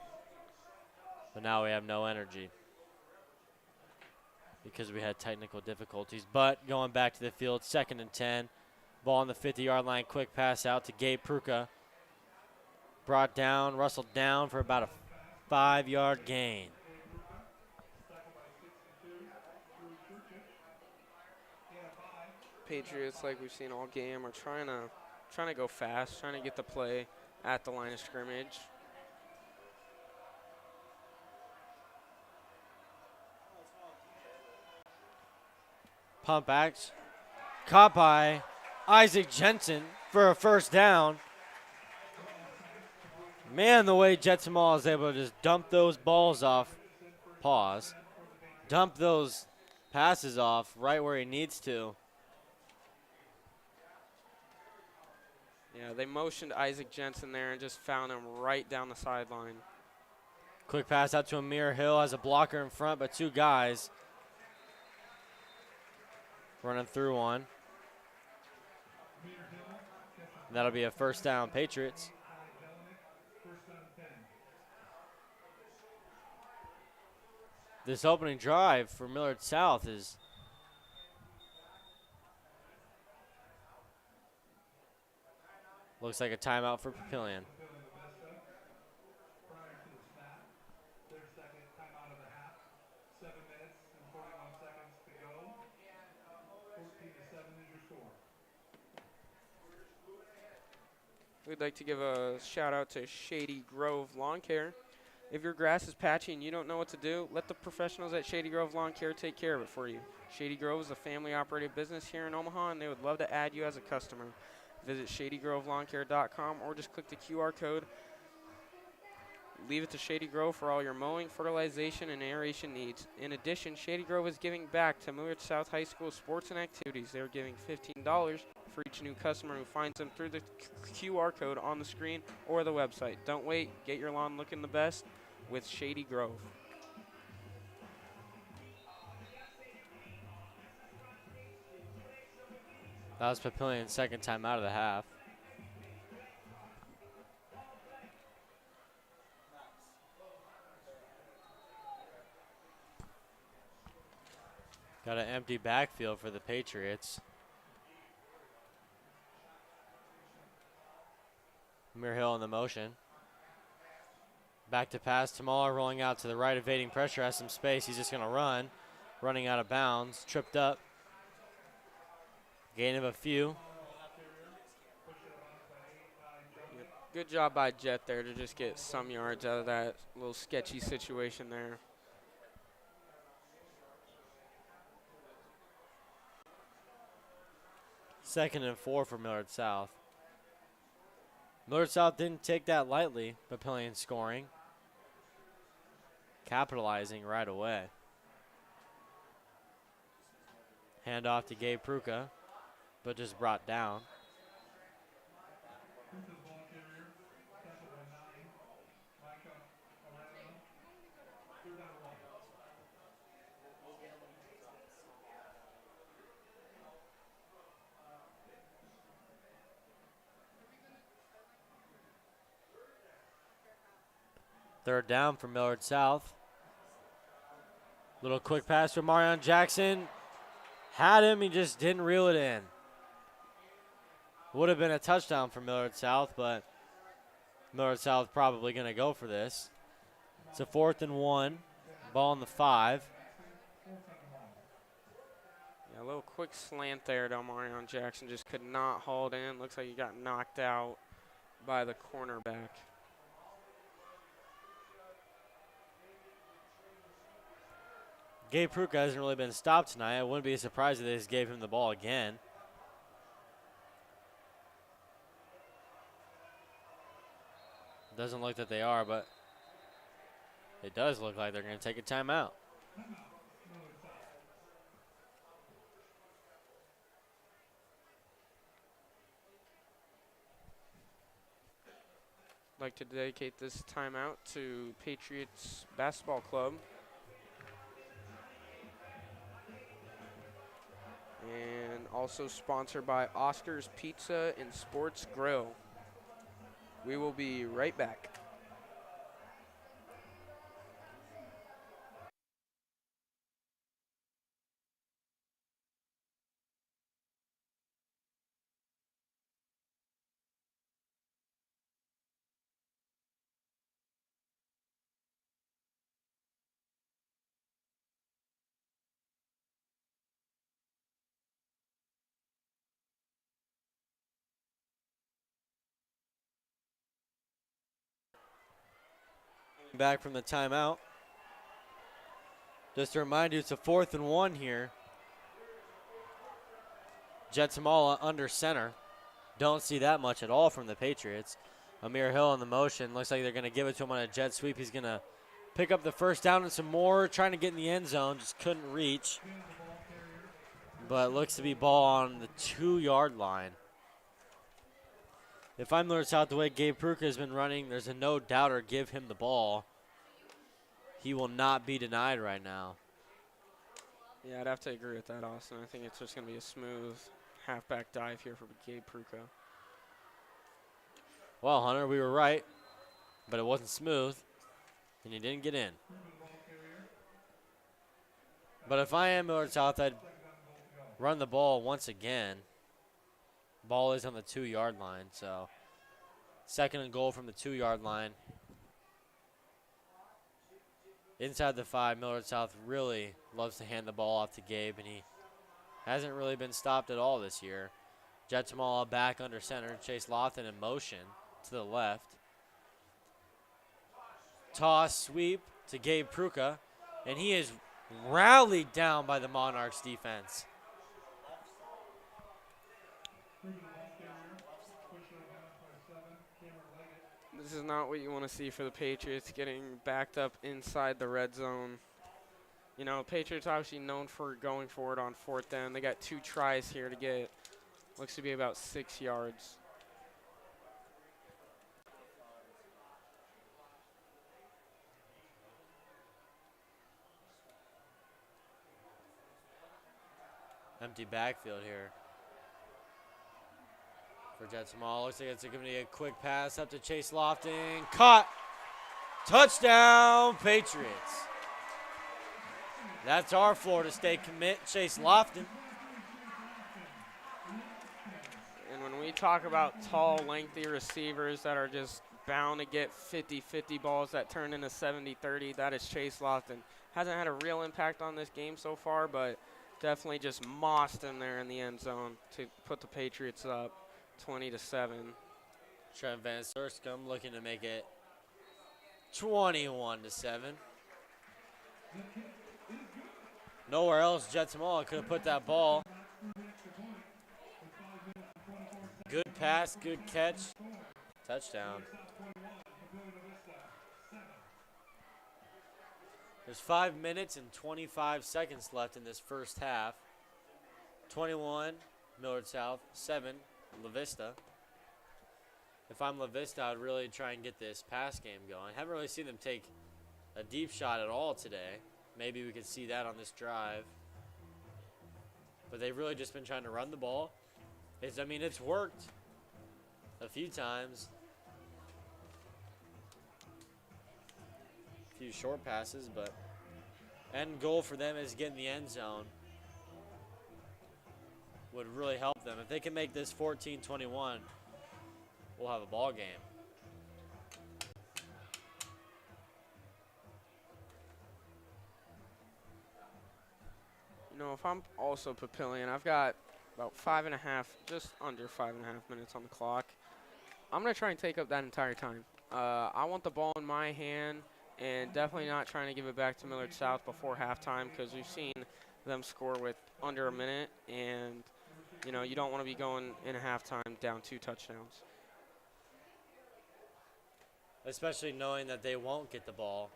But now we have no energy because we had technical difficulties. But going back to the field, 2nd and 10. Ball on the 50-yard line, quick pass out to Gabe Pruka. Brought down, rustled down for about a 5-yard gain. Patriots, like we've seen all game, are trying to go fast, trying to get the play at the line of scrimmage. Pump backs, caught by Isaac Jensen for a first down. Man, the way Jetsamal is able to just dump those balls off, dump those passes off right where he needs to. Yeah, they motioned Isaac Jensen there and just found him right down the sideline. Quick pass out to Amir Hill, has a blocker in front, but 2 guys running through one. That'll be a first down, Patriots. This opening drive for Millard South is looks like a timeout for Papillion. We'd like to give a shout out to Shady Grove Lawn Care. If your grass is patchy and you don't know what to do, let the professionals at Shady Grove Lawn Care take care of it for you. Shady Grove is a family-operated business here in Omaha, and they would love to add you as a customer. Visit ShadyGroveLawnCare.com or just click the QR code. Leave it to Shady Grove for all your mowing, fertilization, and aeration needs. In addition, Shady Grove is giving back to Millard South High School sports and activities. They are giving $15 for each new customer who finds them through the QR code on the screen or the website. Don't wait. Get your lawn looking the best with Shady Grove. That was Papillion's second time out of the half. Got an empty backfield for the Patriots. Amir Hill in the motion. Back to pass. Tamala rolling out to the right, evading pressure, has some space. He's just going to run. Running out of bounds. Tripped up. Gain of a few. Good job by Jet there to just get some yards out of that little sketchy situation there. Second and 4 for Millard South. Millard South didn't take that lightly. Papillion scoring. Capitalizing right away. Handoff to Gabe Pruka, but just brought down. Third down for Millard South. Little quick pass from Marion Jackson. Had him, he just didn't reel it in. Would have been a touchdown for Millard South, but Millard South probably going to go for this. It's a 4th and 1. Ball on the 5. Yeah, a little quick slant there to Marion Jackson. Just could not haul it in. Looks like he got knocked out by the cornerback. Gabe Pruka hasn't really been stopped tonight. I wouldn't be surprised if they just gave him the ball again. Doesn't look that they are, but it does look like they're going to take a timeout. I'd like to dedicate this timeout to Patriots Basketball Club. Also sponsored by Oscar's Pizza and Sports Grill. We will be right back. Back from the timeout. Just to remind you, it's a 4th and 1 here. Jetsamala under center. Don't see that much at all from the Patriots. Amir Hill on the motion. Looks like they're going to give it to him on a jet sweep. He's going to pick up the first down and some more. Trying to get in the end zone. Just couldn't reach. But looks to be ball on the 2-yard line. If I'm Millard South, the way Gabe Pruka has been running, there's a no doubter give him the ball. He will not be denied right now. Yeah, I'd have to agree with that, Austin. I think it's just going to be a smooth halfback dive here for Gabe Pruka. Well, Hunter, we were right, but it wasn't smooth, and he didn't get in. But if I am Millard South, I'd run the ball once again. Ball is on the 2-yard line, so 2nd and goal from the 2-yard line. Inside the 5, Millard South really loves to hand the ball off to Gabe, and he hasn't really been stopped at all this year. Jetsamala back under center. Chase Lofton in motion to the left. Toss, sweep to Gabe Pruka, and he is rallied down by the Monarchs defense. This is not what you want to see for the Patriots, getting backed up inside the red zone. You know, Patriots obviously known for going forward on 4th down. They got 2 tries here to get, looks to be about 6 yards. Empty backfield here for Jetsamala. Looks like it's going to be a quick pass up to Chase Lofton. Caught. Touchdown, Patriots. That's our Florida State commit, Chase Lofton. And when we talk about tall, lengthy receivers that are just bound to get 50-50 balls that turn into 70-30, that is Chase Lofton. Hasn't had a real impact on this game so far, but definitely just mossed him there in the end zone to put the Patriots up 20-7. Trent Van Surskum looking to make it 21-7. Nowhere else Jetsamala could have put that ball. Good pass, good catch. Touchdown. There's 5 minutes and 25 seconds left in this first half. 21, Millard South, 7, La-Vista. If I'm La-Vista, I'd really try and get this pass game going. Haven't really seen them take a deep shot at all today. Maybe we could see that on this drive. But they've really just been trying to run the ball. It's worked a few times. A few short passes, but end goal for them is getting the end zone. Would really help them. If they can make this 14-21, we'll have a ball game. You know, if I'm also Papillion, I've got about just under 5.5 minutes on the clock. I'm going to try and take up that entire time. I want the ball in my hand and definitely not trying to give it back to Millard South before halftime because we've seen them score with under a minute, and, you know, you don't want to be going in a halftime down 2 touchdowns. Especially knowing that they won't get the ball.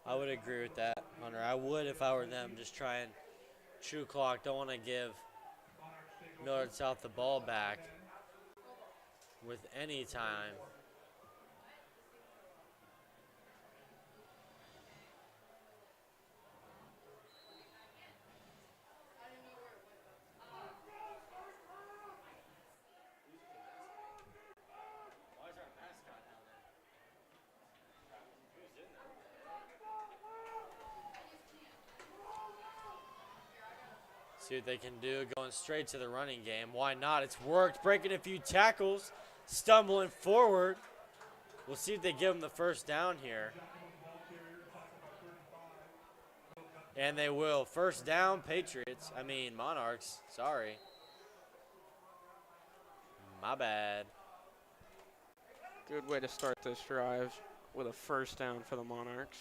I would agree with that, Hunter. I would if I were them. Just try and chew clock. Don't want to give Millard South the ball back with any time. See what they can do, going straight to the running game. Why not? It's worked, breaking a few tackles, stumbling forward. We'll see if they give them the first down here. And they will. First down, Patriots. Monarchs. Sorry. My bad. Good way to start this drive with a first down for the Monarchs.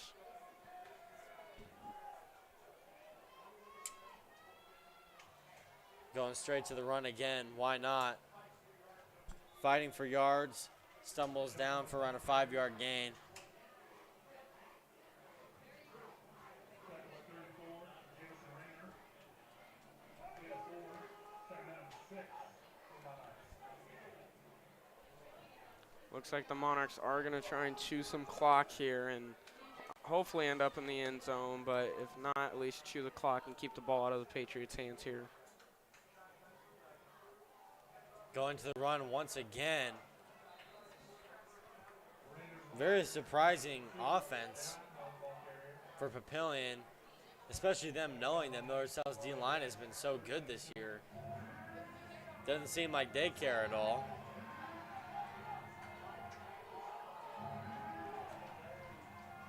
Going straight to the run again. Why not? Fighting for yards. Stumbles down for around a 5-yard gain. Looks like the Monarchs are going to try and chew some clock here and hopefully end up in the end zone, but if not, at least chew the clock and keep the ball out of the Patriots' hands here. Going to the run once again. Very surprising offense for Papillion, especially them knowing that Millard South's D-line has been so good this year. Doesn't seem like they care at all.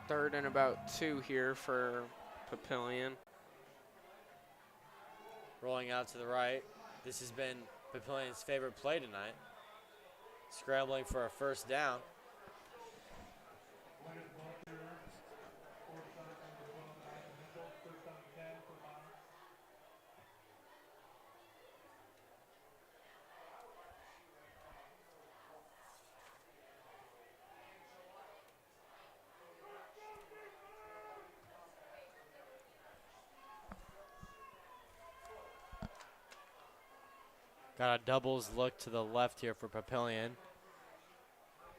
Third and about 2 here for Papillion. Rolling out to the right. This has been Papillion's favorite play tonight. Scrambling for a first down. Got a doubles look to the left here for Papillion.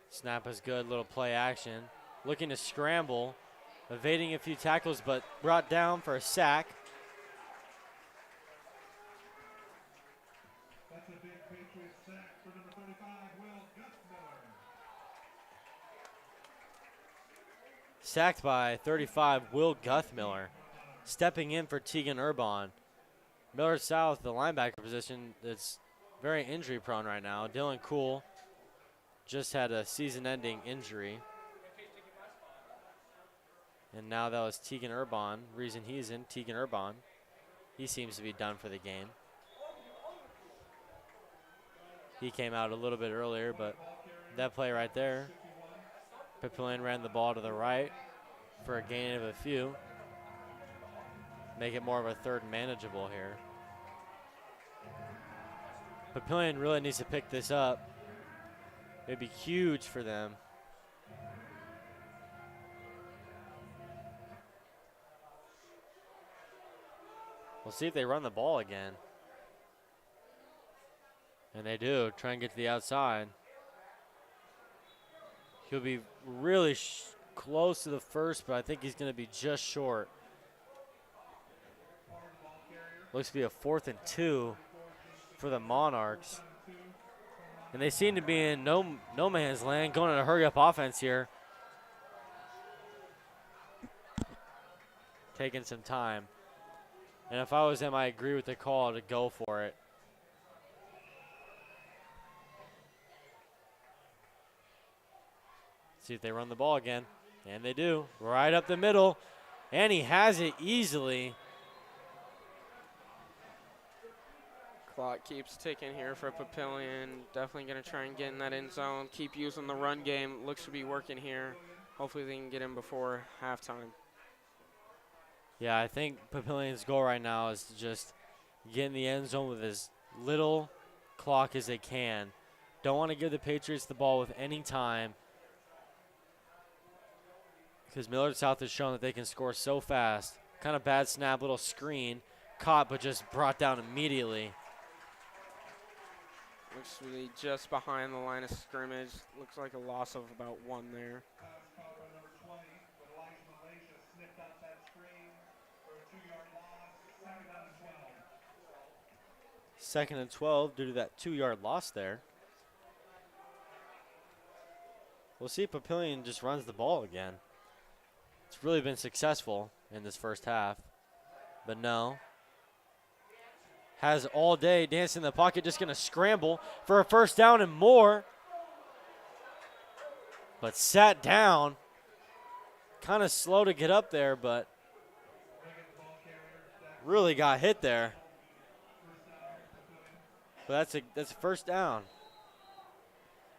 Snap is good, little play action. Looking to scramble, evading a few tackles, but brought down for a sack. That's a big Patriots sack for number 35, Will Guthmiller. Sacked by 35, Will Guthmiller. Stepping in for Tegan Urbon. Millard South, the linebacker position, that's very injury prone right now. Dylan Cool just had a season-ending injury. And now that was Tegan Urbon. Reason he's in, Tegan Urbon. He seems to be done for the game. He came out a little bit earlier, but that play right there, Papillion ran the ball to the right for a gain of a few. Make it more of a third manageable here. Papillion really needs to pick this up. It'd be huge for them. We'll see if they run the ball again. And they do. Try and get to the outside. He'll be really close to the first, but I think he's going to be just short. Looks to be a 4th and 2 for the Monarchs. And they seem to be in no man's land, going on a hurry-up offense here. Taking some time. And if I was him, I agree with the call to go for it. See if they run the ball again. And they do. Right up the middle. And he has it easily. Clock keeps ticking here for Papillion. Definitely going to try and get in that end zone. Keep using the run game. Looks to be working here. Hopefully they can get in before halftime. Yeah, I think Papillion's goal right now is to just get in the end zone with as little clock as they can. Don't want to give the Patriots the ball with any time, because Millard South has shown that they can score so fast. Kind of bad snap, little screen. Caught, but just brought down immediately. Looks to be just behind the line of scrimmage. Looks like a loss of about 1 there. Second and 12 due to that 2-yard loss there. We'll see if Papillion just runs the ball again. It's really been successful in this first half, but no. has all day dancing in the pocket, just going to scramble for a first down and more. But sat down. Kind of slow to get up there, but really got hit there. But that's a first down.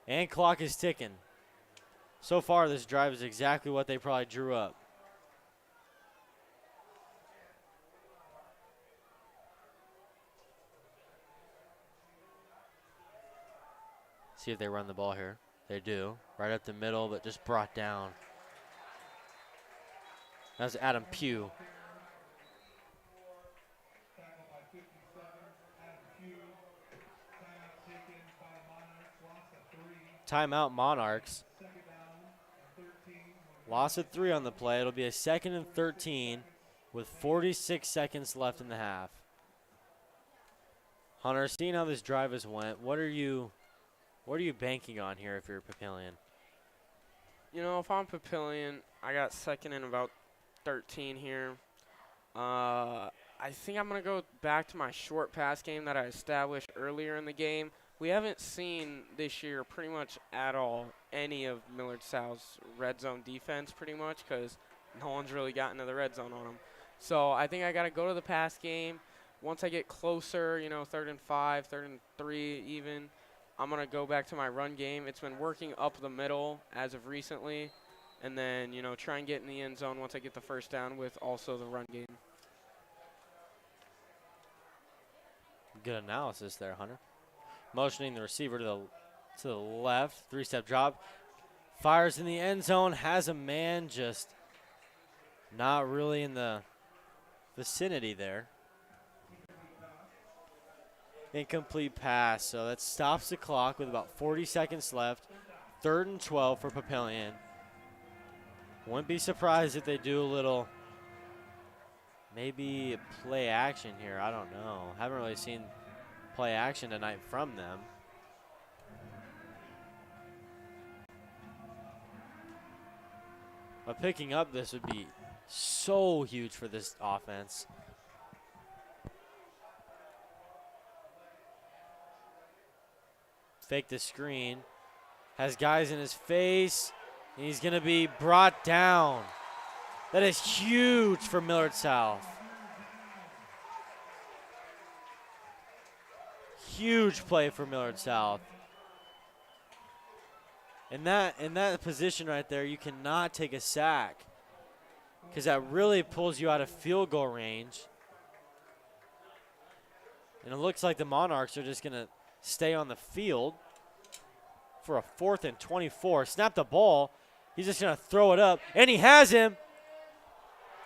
And clock is ticking. So far, this drive is exactly what they probably drew up. See if they run the ball here. They do. Right up the middle, but just brought down. That's Adam Pugh. Timeout Monarchs. Loss of 3 on the play. It'll be a 2nd and 13 with 46 seconds left in the half. Hunter, seeing how this drive has went, what are you banking on here if you're Papillion? You know, if I'm Papillion, I got 2nd and about 13 here. I think I'm going to go back to my short pass game that I established earlier in the game. We haven't seen this year pretty much at all any of Millard South's red zone defense pretty much because no one's really gotten to the red zone on them. So I think I got to go to the pass game. Once I get closer, you know, 3rd and 5, 3rd and 3 even, I'm going to go back to my run game. It's been working up the middle as of recently. And then, you know, try and get in the end zone once I get the first down with also the run game. Good analysis there, Hunter. Motioning the receiver to the left, 3-step drop. Fires in the end zone, has a man just not really in the vicinity there. Incomplete pass, so that stops the clock with about 40 seconds left. 3rd and 12 for Papillion. Wouldn't be surprised if they do a little, maybe play action here. I don't know. Haven't really seen play action tonight from them. But picking up this would be so huge for this offense. Fake the screen. Has guys in his face. And he's going to be brought down. That is huge for Millard South. Huge play for Millard South. In that position right there, you cannot take a sack because that really pulls you out of field goal range. And it looks like the Monarchs are just going to stay on the field for a 4th and 24. Snap the ball. He's just going to throw it up, and he has him.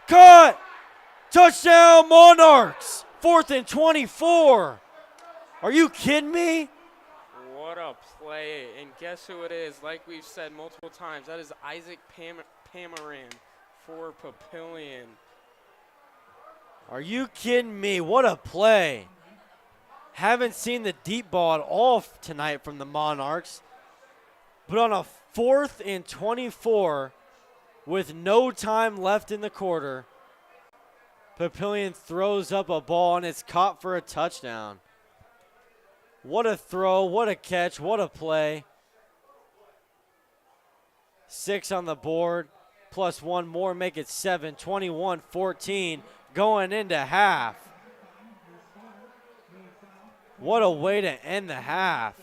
Cut! Touchdown, Monarchs! 4th and 24. Are you kidding me? What a play. And guess who it is? Like we've said multiple times, that is Isaac Pamaran for Papillion. Are you kidding me? What a play. Haven't seen the deep ball at all tonight from the Monarchs. But on a 4th and 24 with no time left in the quarter, Papillion throws up a ball and it's caught for a touchdown. What a throw, what a catch, what a play. 6 on the board, plus 1 more, make it 7, 21-14 going into half. What a way to end the half.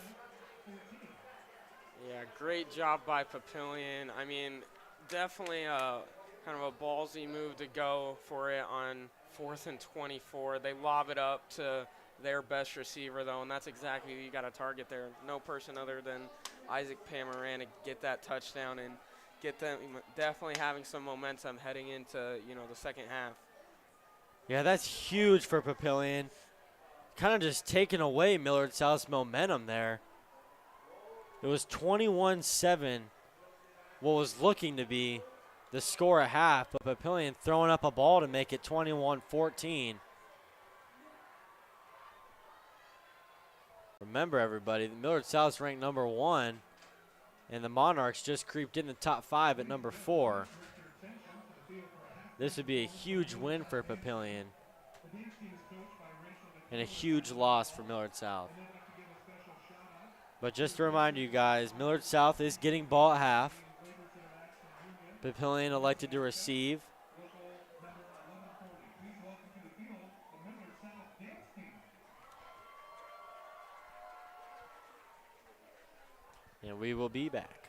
Yeah, great job by Papillion. I mean, definitely a kind of a ballsy move to go for it on 4th and 24. They lob it up to their best receiver, though, and that's exactly who you got to target there. No person other than Isaac Pamaran to get that touchdown and get them definitely having some momentum heading into, you know, the second half. Yeah, that's huge for Papillion. Kind of just taking away Millard South's momentum there. It was 21-7, what was looking to be the score at half, but Papillion throwing up a ball to make it 21-14. Remember, everybody, Millard South's ranked number 1, and the Monarchs just creeped in the top 5 at number 4. This would be a huge win for Papillion. and a huge loss for Millard South. But just to remind you guys, Millard South is getting ball at half. Papillion elected to receive. And we will be back.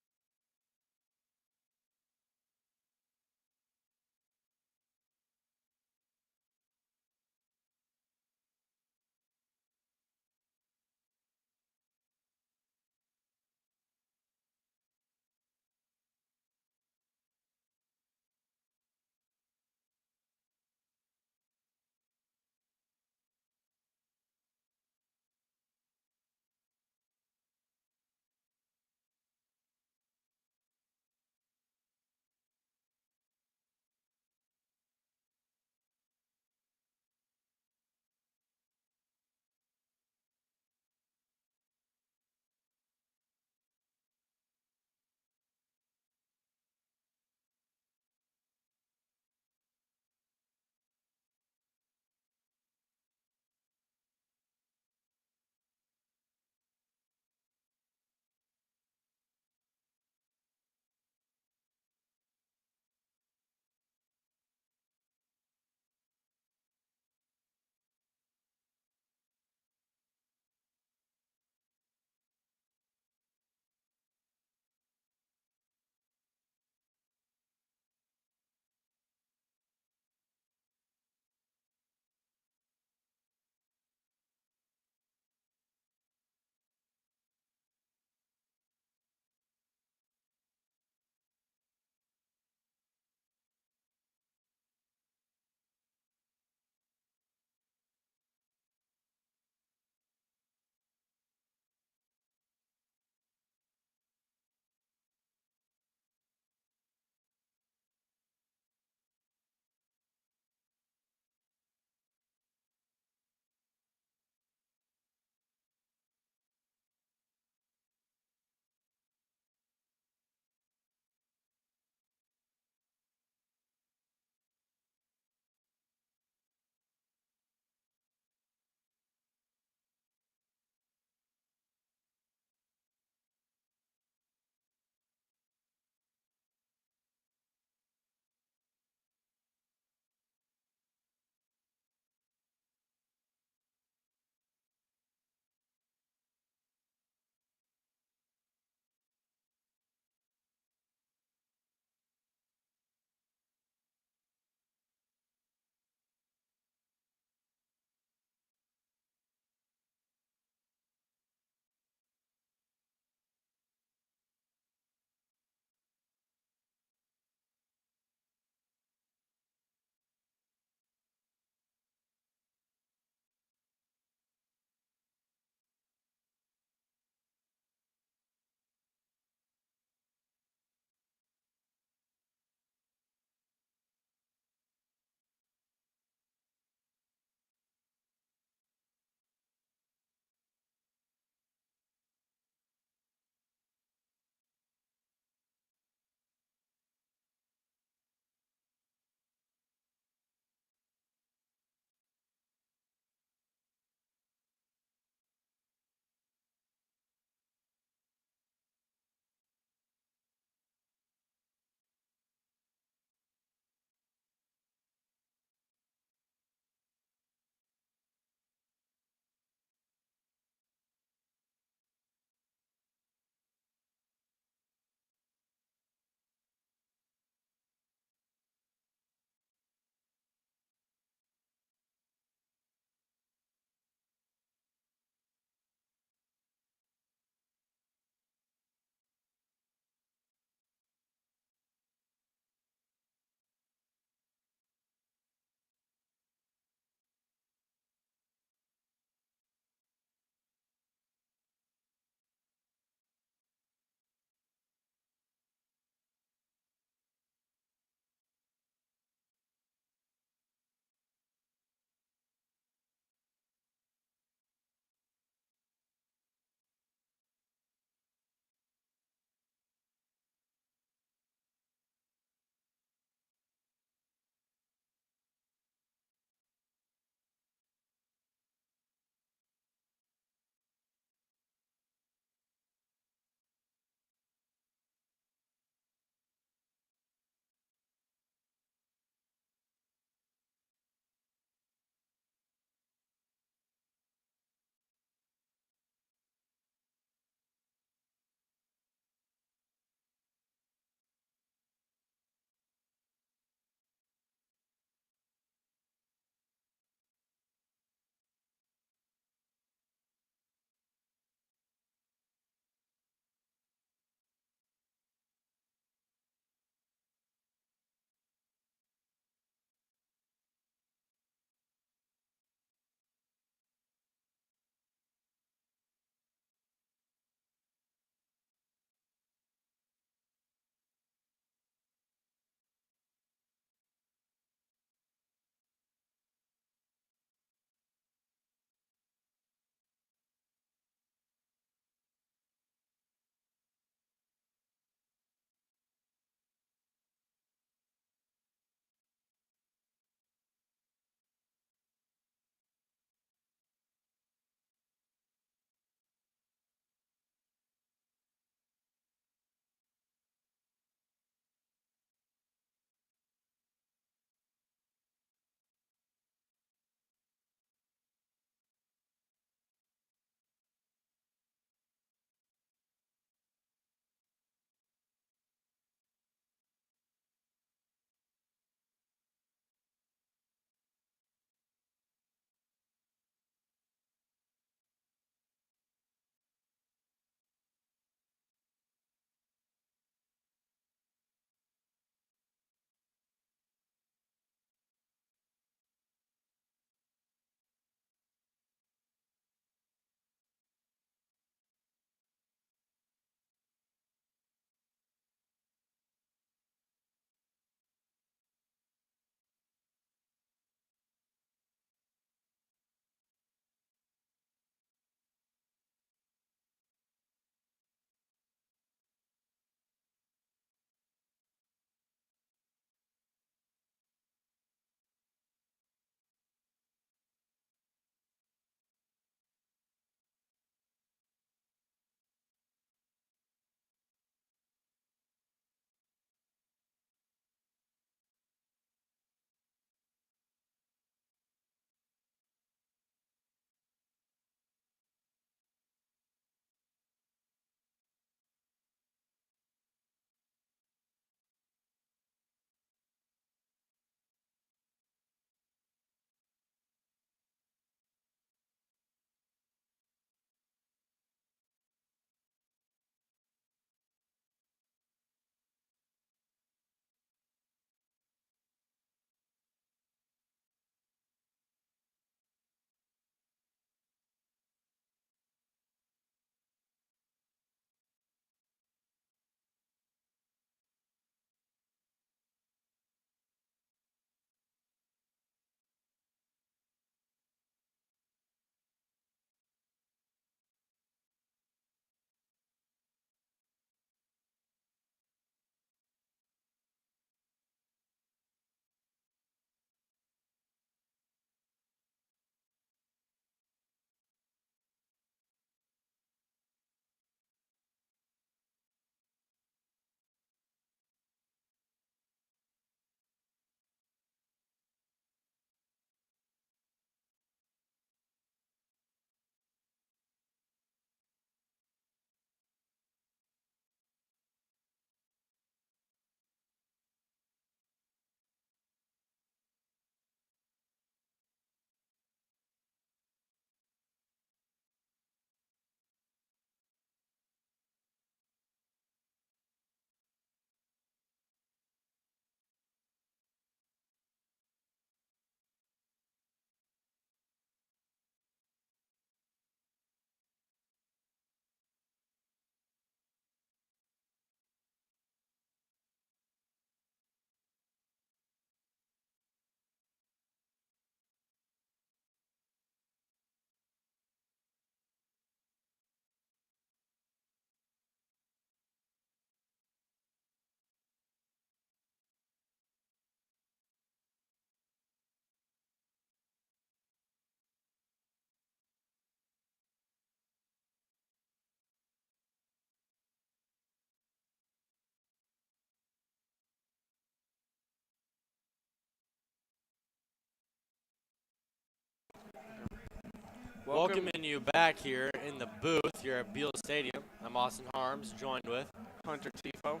Welcoming you back here in the booth here at Buell Stadium. I'm Austin Harms, joined with Hunter Thyfault.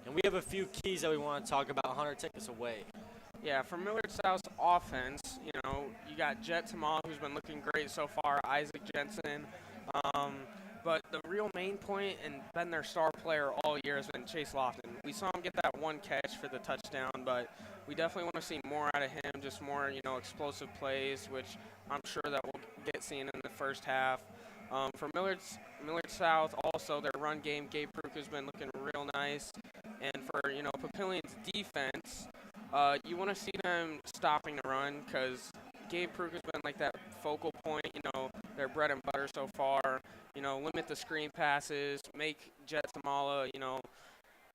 And we have a few keys that we want to talk about. Hunter, take us away. Yeah, for Millard South's offense, you got Jet Tamal, who's been looking great so far, Isaac Jensen. But the real main point and been their star player all year has been Chase Lofton. We saw him get that one catch for the touchdown, but we definitely want to see more out of him, just more, explosive plays, which I'm sure that we'll get seen in the first half. For Millard South, also their run game, Gabe Pruk has been looking real nice. And for, Papillion's defense, you want to see them stopping the run because Gabe Pruk has been like that focal point, their bread and butter so far. Limit the screen passes, make Jet Tamala,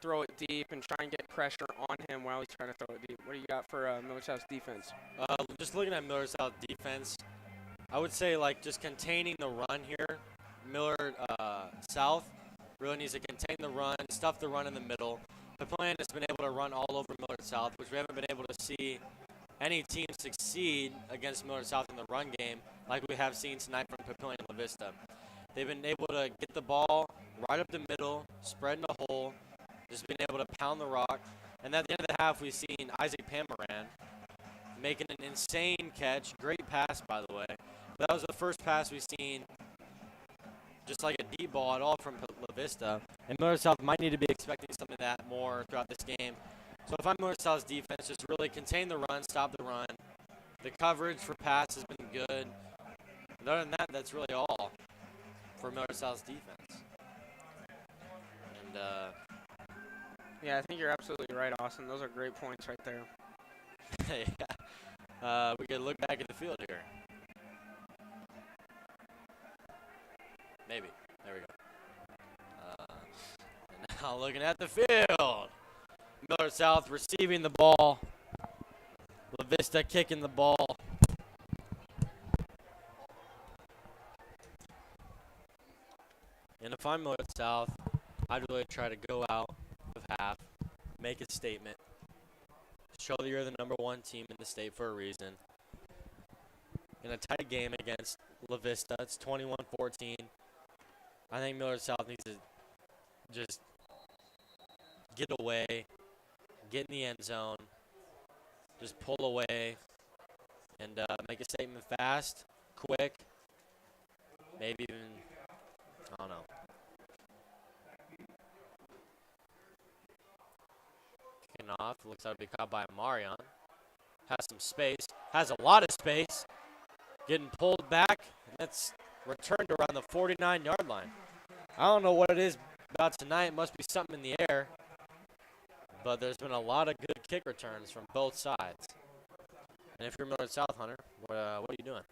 throw it deep and try and get pressure on him while he's trying to throw it deep. What do you got for Millard South's defense? Just looking at Millard South defense, I would say just containing the run here. Millard South really needs to contain the run, stuff the run in the middle. Papillion has been able to run all over Millard South, which we haven't been able to see any team succeed against Millard South in the run game like we have seen tonight from Papillion La-Vista. They've been able to get the ball right up the middle, spread in the hole, just been able to pound the rock. And at the end of the half, we've seen Isaac Pamaran making an insane catch. Great pass, by the way. But that was the first pass we've seen just like a deep ball at all from La Vista. And Millard South might need to be expecting some of that more throughout this game. So if I'm Millard South's defense, just really contain the run, stop the run. The coverage for pass has been good. And other than that, that's really all for Millard South's defense. And yeah, I think you're absolutely right, Austin. Those are great points right there. yeah. We could look back at the field here. Maybe. There we go. And now looking at the field. Millard South receiving the ball. La-Vista kicking the ball. And if I'm Millard South, I'd really try to go out of half, make a statement, show that you're the number one team in the state for a reason. In a tight game against La-Vista, it's 21-14. I think Millard South needs to just get away, get in the end zone, just pull away, and make a statement fast, quick, maybe even, I don't know. Kicking off, looks like it'll be caught by Marion. Has some space, has a lot of space, getting pulled back, and that's returned around the 49-yard line. I don't know what it is about tonight. It must be something in the air. But there's been a lot of good kick returns from both sides. And if you're Millard South, Hunter, what are you doing?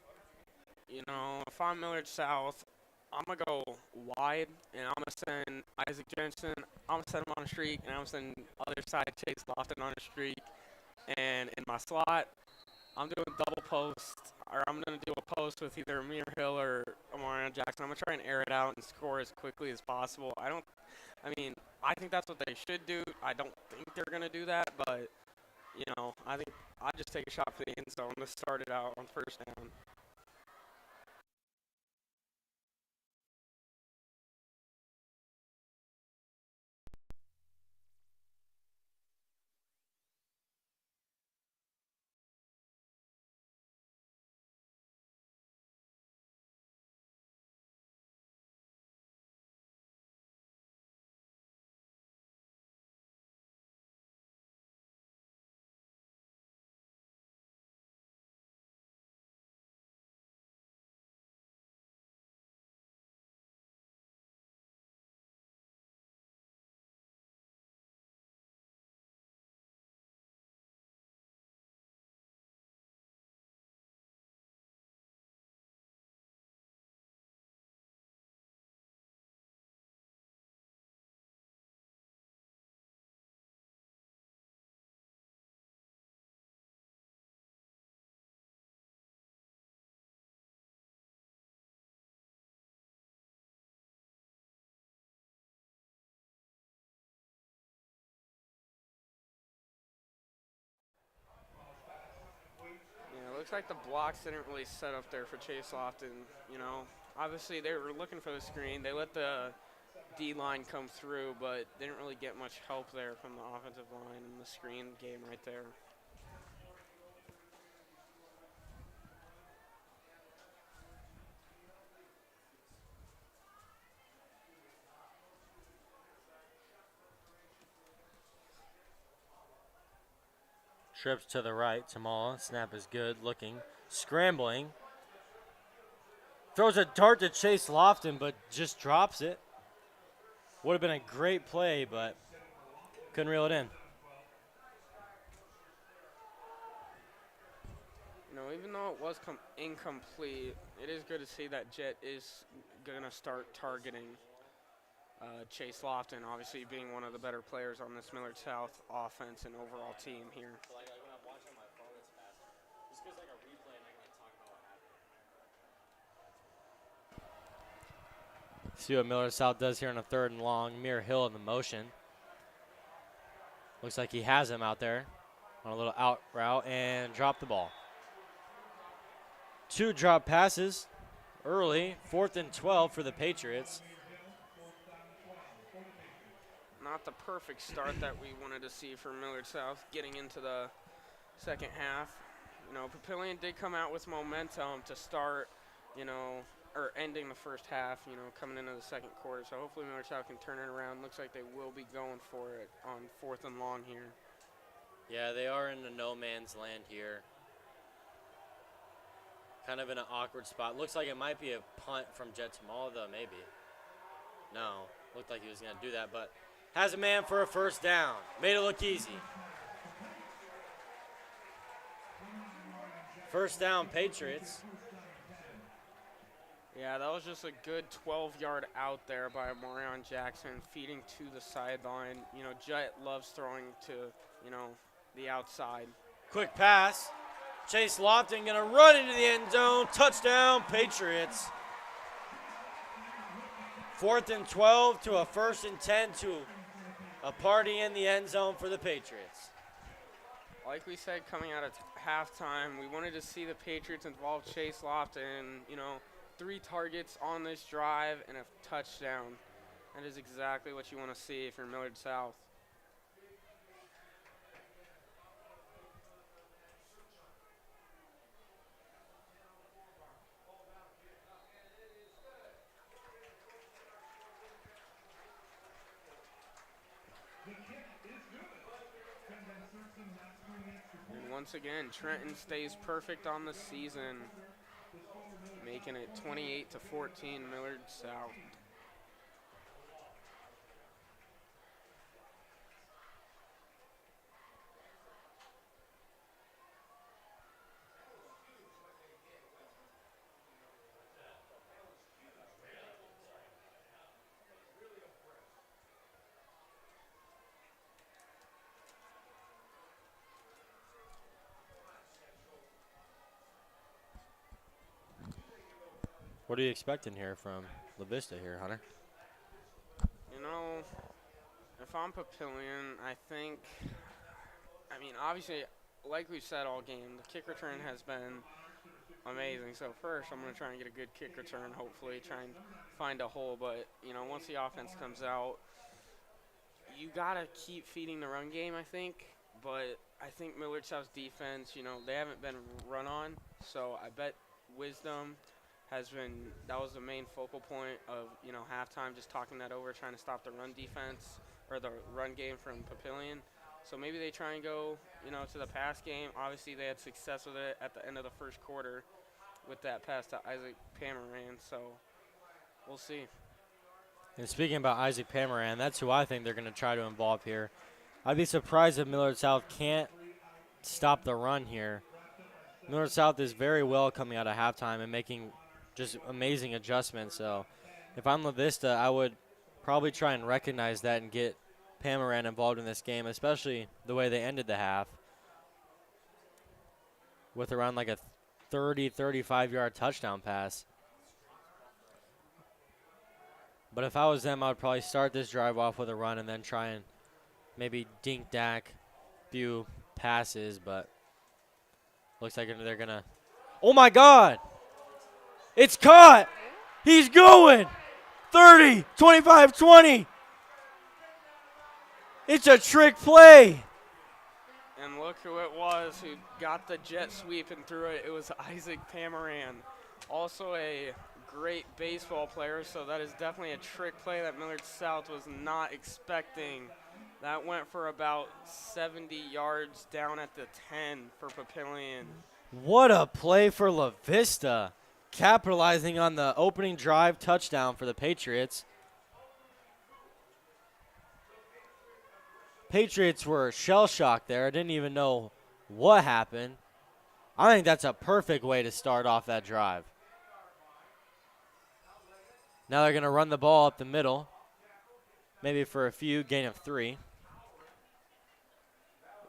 If I'm Millard South, I'm going to go wide, and I'm going to send Isaac Jensen. I'm going to send him on a streak, and I'm going to send other side Chase Lofton on a streak. And in my slot, I'm doing double post, or I'm going to do a post with either Amir Hill or Omarion Jackson. I'm going to try and air it out and score as quickly as possible. I think that's what they should do. I don't think they're going to do that, but, I think I'd just take a shot for the end zone to start it out on first down. looks like the blocks didn't really set up there for Chase Lofton. You know, obviously they were looking for the screen. They let the D-line come through, but didn't really get much help there from the offensive line in the screen game right there. Trips to the right. Tamala. Snap is good. Looking. Scrambling. Throws a dart to Chase Lofton, but just drops it. Would have been a great play, but couldn't reel it in. You know, even though it was incomplete, it is good to see that Jet is going to start targeting Chase Lofton, obviously being one of the better players on this Millard South offense and overall team here. See what Millard South does here on a 3rd and long. Mir Hill in the motion. Looks like he has him out there on a little out route and dropped the ball. 2 drop passes early. 4th and 12 for the Patriots. Not the perfect start that we wanted to see for Millard South getting into the second half. You know, Papillion did come out with momentum to start, you know, or ending the first half, you know, coming into the second quarter. So hopefully Millard South can turn it around. Looks like they will be going for it on 4th and long here. Yeah, they are in a no man's land here. Kind of in an awkward spot. Looks like it might be a punt from Jet Tamala, though, maybe. No, looked like he was going to do that, but has a man for a 1st down. Made it look easy. 1st down, Patriots. Yeah, that was just a good 12-yard out there by Marion Jackson, feeding to the sideline. You know, Jet loves throwing to, you know, the outside. Quick pass. Chase Lofton going to run into the end zone. Touchdown, Patriots. 4th and 12 to a 1st and 10 to a party in the end zone for the Patriots. Like we said coming out of halftime, we wanted to see the Patriots involve Chase Lofton. You know, 3 targets on this drive and a touchdown. That is exactly what you want to see if you're Millard South. And once again, Trenton stays perfect on the season, making it 28-14 Millard South. What are you expecting here from La-Vista here, Hunter? You know, if I'm Papillion, I mean, obviously, like we've said all game, the kick return has been amazing. So first, I'm going to try and get a good kick return, hopefully, try and find a hole. But, you know, once the offense comes out, you got to keep feeding the run game, I think. But I think Millard South's defense, you know, they haven't been run on. So I bet Wisdom that was the main focal point of, you know, halftime, just talking that over, trying to stop the run defense or the run game from Papillion. So maybe they try and go, you know, to the pass game. Obviously, they had success with it at the end of the first quarter with that pass to Isaac Pamaran. So we'll see. And speaking about Isaac Pamaran, that's who I think they're going to try to involve here. I'd be surprised if Millard South can't stop the run here. Millard South is very well coming out of halftime and making just amazing adjustments. So if I'm La-Vista, I would probably try and recognize that and get Pamaran involved in this game, especially the way they ended the half with around like a 30, 35-yard touchdown pass. But if I was them, I would probably start this drive off with a run and then try and maybe dink-dack few passes, but Looks like they're going to. Oh, my God. It's caught. He's going. 30, 25, 20. It's a trick play. And look who it was who got the jet sweep and threw it. It was Isaac Pamaran, also a great baseball player, so that is definitely a trick play that Millard South was not expecting. That went for about 70 yards down at the 10 for Papillion. What a play for La-Vista, capitalizing on the opening drive touchdown for the Patriots. Patriots were shell-shocked there. Didn't even know what happened. I think that's a perfect way to start off that drive. Now they're going to run the ball up the middle, maybe for a few, gain of 3.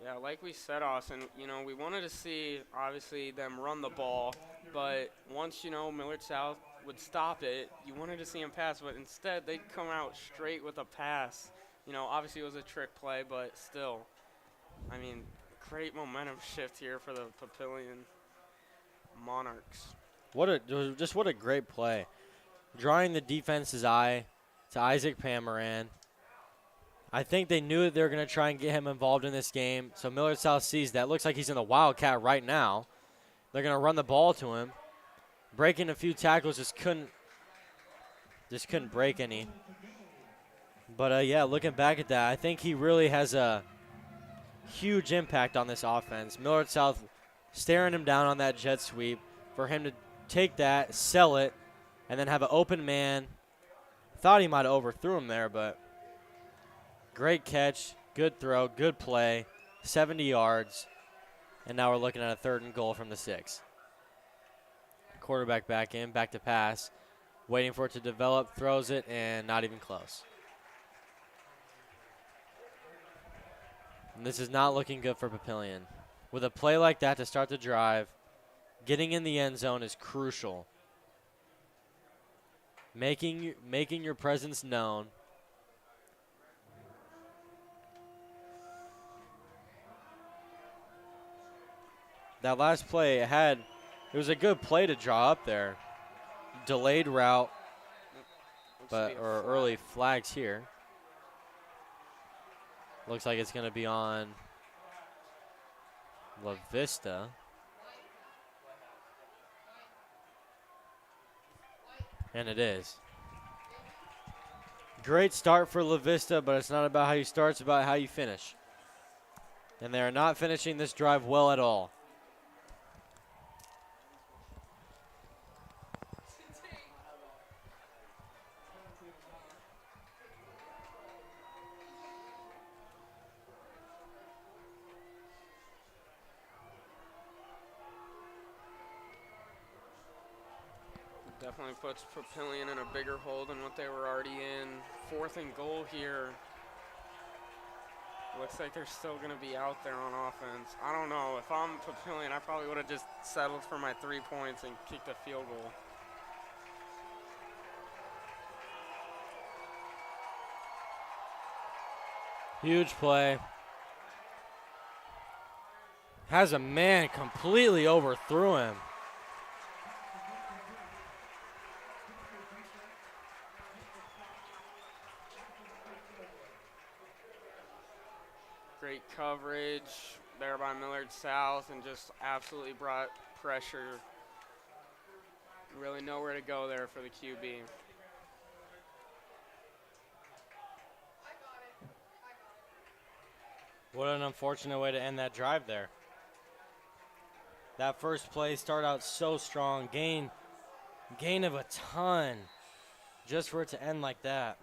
Yeah, like we said, Austin, we wanted to see, obviously, them run the ball, but once, Millard South would stop it, you wanted to see them pass, but instead they'd come out straight with a pass. Obviously it was a trick play, but still, great momentum shift here for the Papillion Monarchs. What a great play. Drawing the defense's eye to Isaac Pamaran. I think they knew that they were going to try and get him involved in this game, so Millard South sees that. Looks like he's in the Wildcat right now. They're going to run the ball to him. Breaking a few tackles, just couldn't break any. But, yeah, looking back at that, I think he really has a huge impact on this offense. Millard South staring him down on that jet sweep for him to take that, sell it, and then have an open man. Thought he might have overthrew him there, but great catch, good throw, good play, 70 yards. And now we're looking at a 3rd and goal from the 6. Quarterback back in, back to pass. Waiting for it to develop, throws it, and not even close. And this is not looking good for Papillion. With a play like that to start the drive, getting in the end zone is crucial. Making your presence known. That last play, it was a good play to draw up there. Delayed route, or early flags here. Looks like it's going to be on La-Vista. And it is. Great start for La-Vista, but it's not about how you start, it's about how you finish. And they are not finishing this drive well at all. Definitely puts Papillion in a bigger hole than what they were already in. 4th and goal here. Looks like they're still going to be out there on offense. I don't know. If I'm Papillion, I probably would have just settled for my 3 points and kicked a field goal. Huge play. Has a man completely overthrew him. Great coverage there by Millard South and just absolutely brought pressure. Really nowhere to go there for the QB. What an unfortunate way to end that drive there. That first play started out so strong. Gain of a ton just for it to end like that.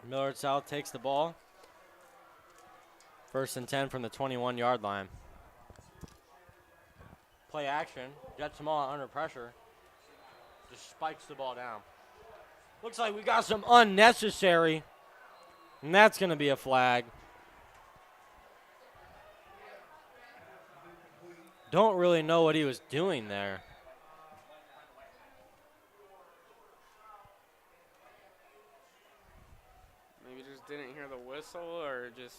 Millard South takes the ball. 1st and 10 from the 21-yard line. Play action. Jet Small under pressure. Just spikes the ball down. Looks like we got some unnecessary. And that's going to be a flag. Don't really know what he was doing there. Maybe just didn't hear the whistle or just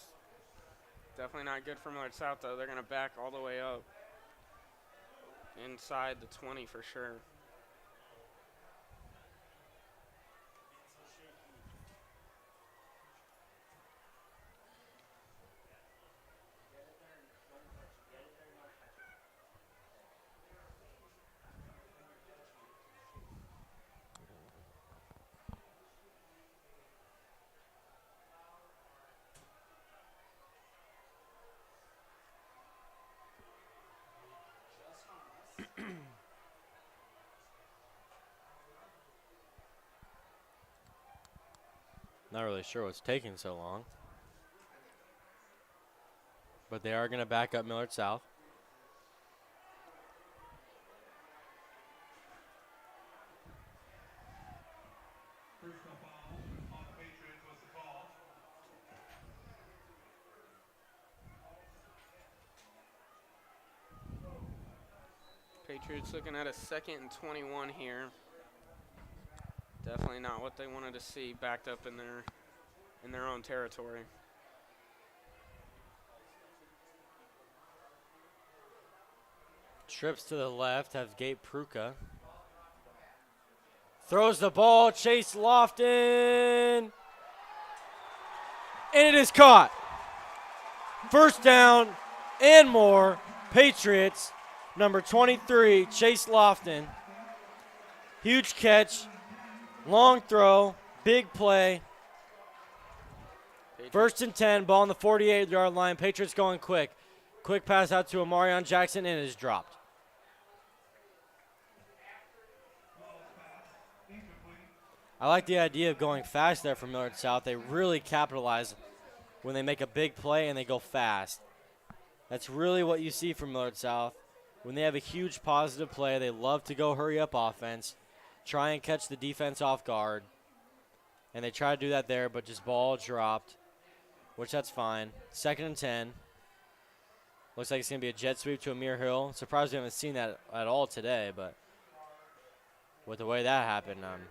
definitely not good for Millard South, though. They're going to back all the way up. inside the 20 for sure. Not really sure what's taking so long. But they are going to back up Millard South. Personal foul on the Patriots was the call. Patriots looking at a 2nd and 21 here. Definitely not what they wanted to see, backed up in their own territory. Trips to the left, have Gabe Pruka. Throws the ball, Chase Lofton. And it is caught. First down and more. Patriots, number 23, Chase Lofton. Huge catch, long throw, big play. First and 10, ball on the 48-yard line. Patriots going quick. Quick pass out to Amarion Jackson, and it is dropped. I like the idea of going fast there for Millard South. They really capitalize when they make a big play and they go fast. That's really what you see from Millard South. When they have a huge positive play, they love to go hurry up offense, try and catch the defense off guard. And they try to do that there, but just ball dropped, which that's fine. 2nd and 10. Looks like it's going to be a jet sweep to Amir Hill. Surprised we haven't seen that at all today, but with the way that happened, I'm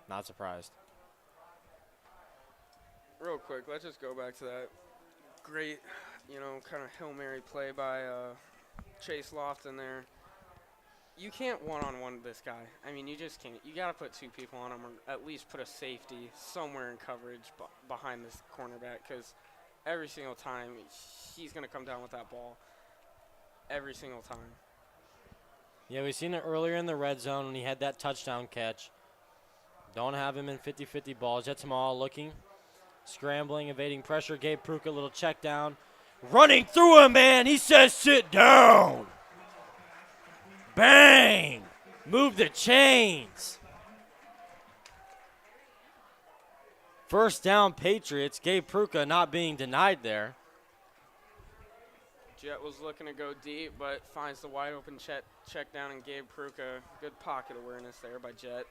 not surprised. Real quick, let's just go back to that great, kind of Hail Mary play by Chase Lofton there. You can't one-on-one this guy. I mean, you just can't. You got to put 2 people on him, or at least put a safety somewhere in coverage behind this cornerback, because every single time he's going to come down with that ball. Every single time. Yeah, we've seen it earlier in the red zone when he had that touchdown catch. Don't have him in 50-50 balls. Jets Jamal looking, scrambling, evading pressure. Gabe Pruka, little check down. Running through him, man. He says, sit down. Bang. Move the chains. First down, Patriots. Gabe Pruka not being denied there. Jet was looking to go deep, but finds the wide open check down, and Gabe Pruka. Good pocket awareness there by Jet.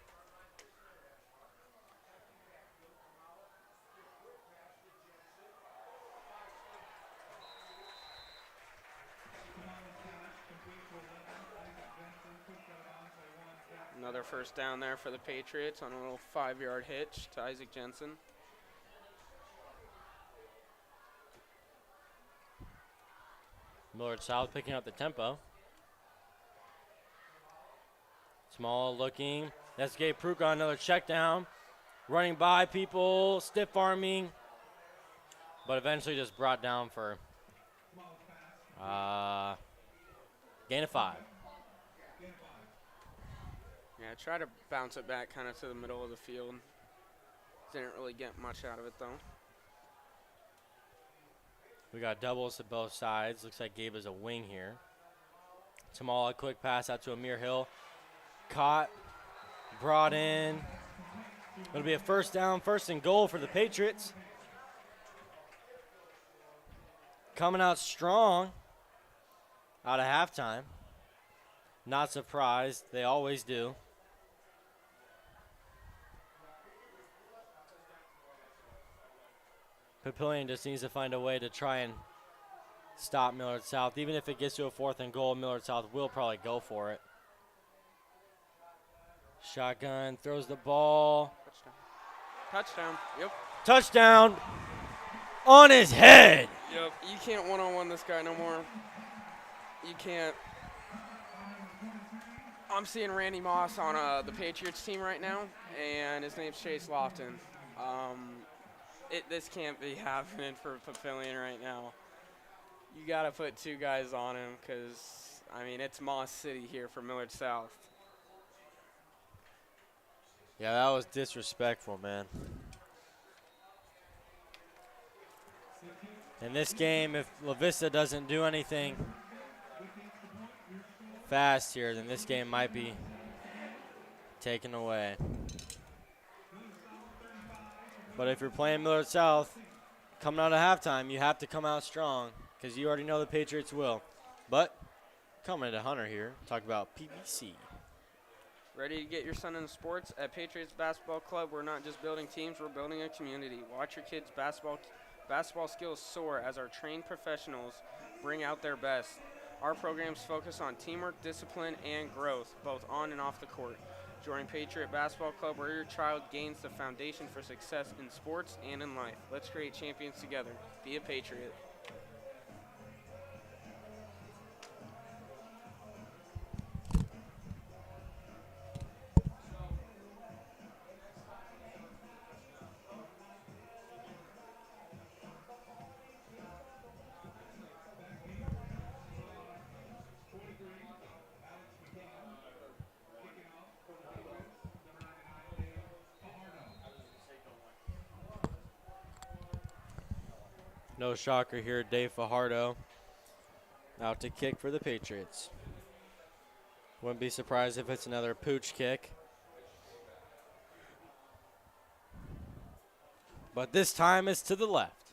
Another first down there for the Patriots on a little 5-yard hitch to Isaac Jensen. Millard South picking up the tempo. Small looking. That's Gabe Pruka, another check down. Running by people, stiff arming. But eventually just brought down for gain of 5. Yeah, try to bounce it back kind of to the middle of the field. Didn't really get much out of it, though. We got doubles to both sides. Looks like Gabe is a wing here. Tamala, quick pass out to Amir Hill. Caught, brought in. It'll be a first down, 1st and goal for the Patriots. Coming out strong out of halftime. Not surprised. They always do. Papillion just needs to find a way to try and stop Millard South. Even if it gets to a 4th and goal, Millard South will probably go for it. Shotgun, throws the ball. Touchdown. Yep. Touchdown on his head. Yep. You can't one-on-one this guy no more. You can't. I'm seeing Randy Moss on the Patriots team right now, and his name's Chase Lofton. This can't be happening for Papillion right now. You got to put 2 guys on him because, I mean, it's Moss City here for Millard South. Yeah, that was disrespectful, man. In this game, if La-Vista doesn't do anything fast here, then this game might be taken away. But if you're playing Millard South, coming out of halftime, you have to come out strong because you already know the Patriots will. But coming to Hunter here, talk about PBC. Ready to get your son into sports? At Patriots Basketball Club, we're not just building teams, we're building a community. Watch your kids' basketball skills soar as our trained professionals bring out their best. Our programs focus on teamwork, discipline, and growth, both on and off the court. Join Patriot Basketball Club where your child gains the foundation for success in sports and in life. Let's create champions together. Be a Patriot. No shocker here, Dave Fajardo out to kick for the Patriots. Wouldn't be surprised if it's another pooch kick. But this time it's to the left.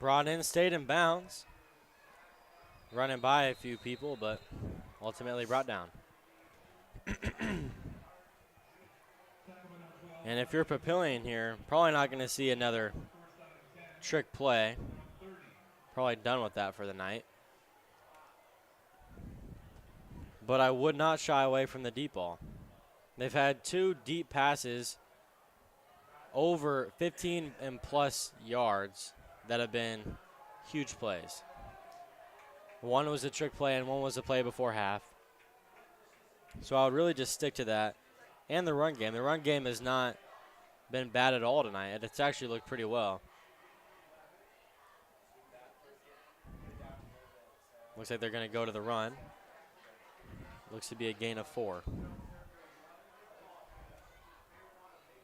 Brought in, stayed in bounds. Running by a few people, but ultimately brought down. And if you're Papillion here, probably not going to see another trick play. Probably done with that for the night. But I would not shy away from the deep ball. They've had 2 deep passes over 15 and plus yards that have been huge plays. One was a trick play and one was a play before half. So I would really just stick to that. And the run game. The run game has not been bad at all tonight. It's actually looked pretty well. Looks like they're going to go to the run. Looks to be a gain of 4.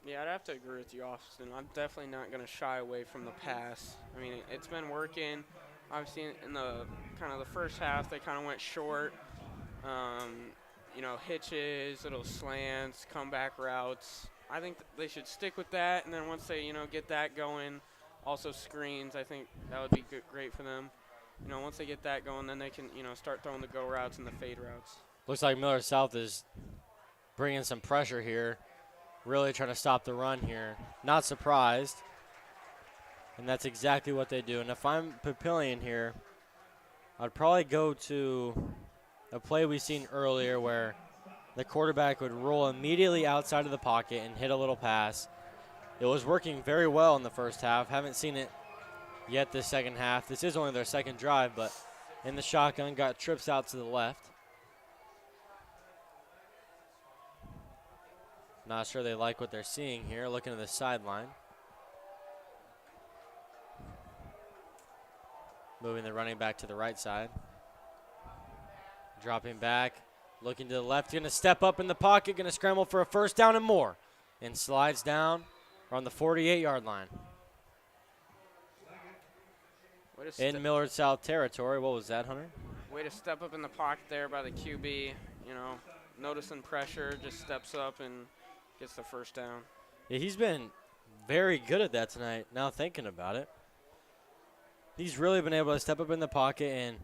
Yeah, I'd have to agree with you, Austin. I'm definitely not going to shy away from the pass. I mean, it's been working. I've seen in the kind of the first half, they kind of went short. You know, hitches, little slants, comeback routes. I think they should stick with that, and then once they, get that going, also screens, I think that would be great for them. Once they get that going, then they can, start throwing the go routes and the fade routes. Looks like Millard South is bringing some pressure here, really trying to stop the run here. Not surprised, and that's exactly what they do. And if I'm Papillion here, I'd probably go to a play we've seen earlier where the quarterback would roll immediately outside of the pocket and hit a little pass. It was working very well in the first half. Haven't seen it yet this second half. This is only their second drive, but in the shotgun, got trips out to the left. Not sure they like what they're seeing here. Looking at the sideline. Moving the running back to the right side. Dropping back. Looking to the left. Going to step up in the pocket. Going to scramble for a first down and more. And slides down on the 48-yard line. In Millard South territory. What was that, Hunter? Way to step up in the pocket there by the QB. Noticing pressure, just steps up and gets the first down. Yeah, he's been very good at that tonight, now thinking about it. He's really been able to step up in the pocket and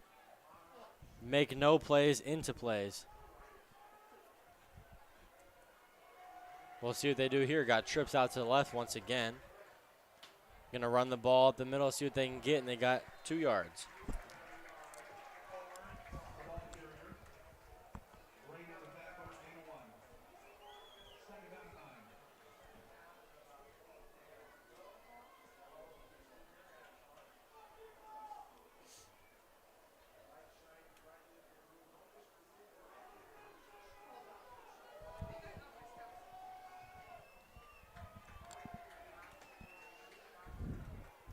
make no plays into plays. We'll see what they do here. Got trips out to the left once again. Going to run the ball up the middle, see what they can get, and they got 2 yards.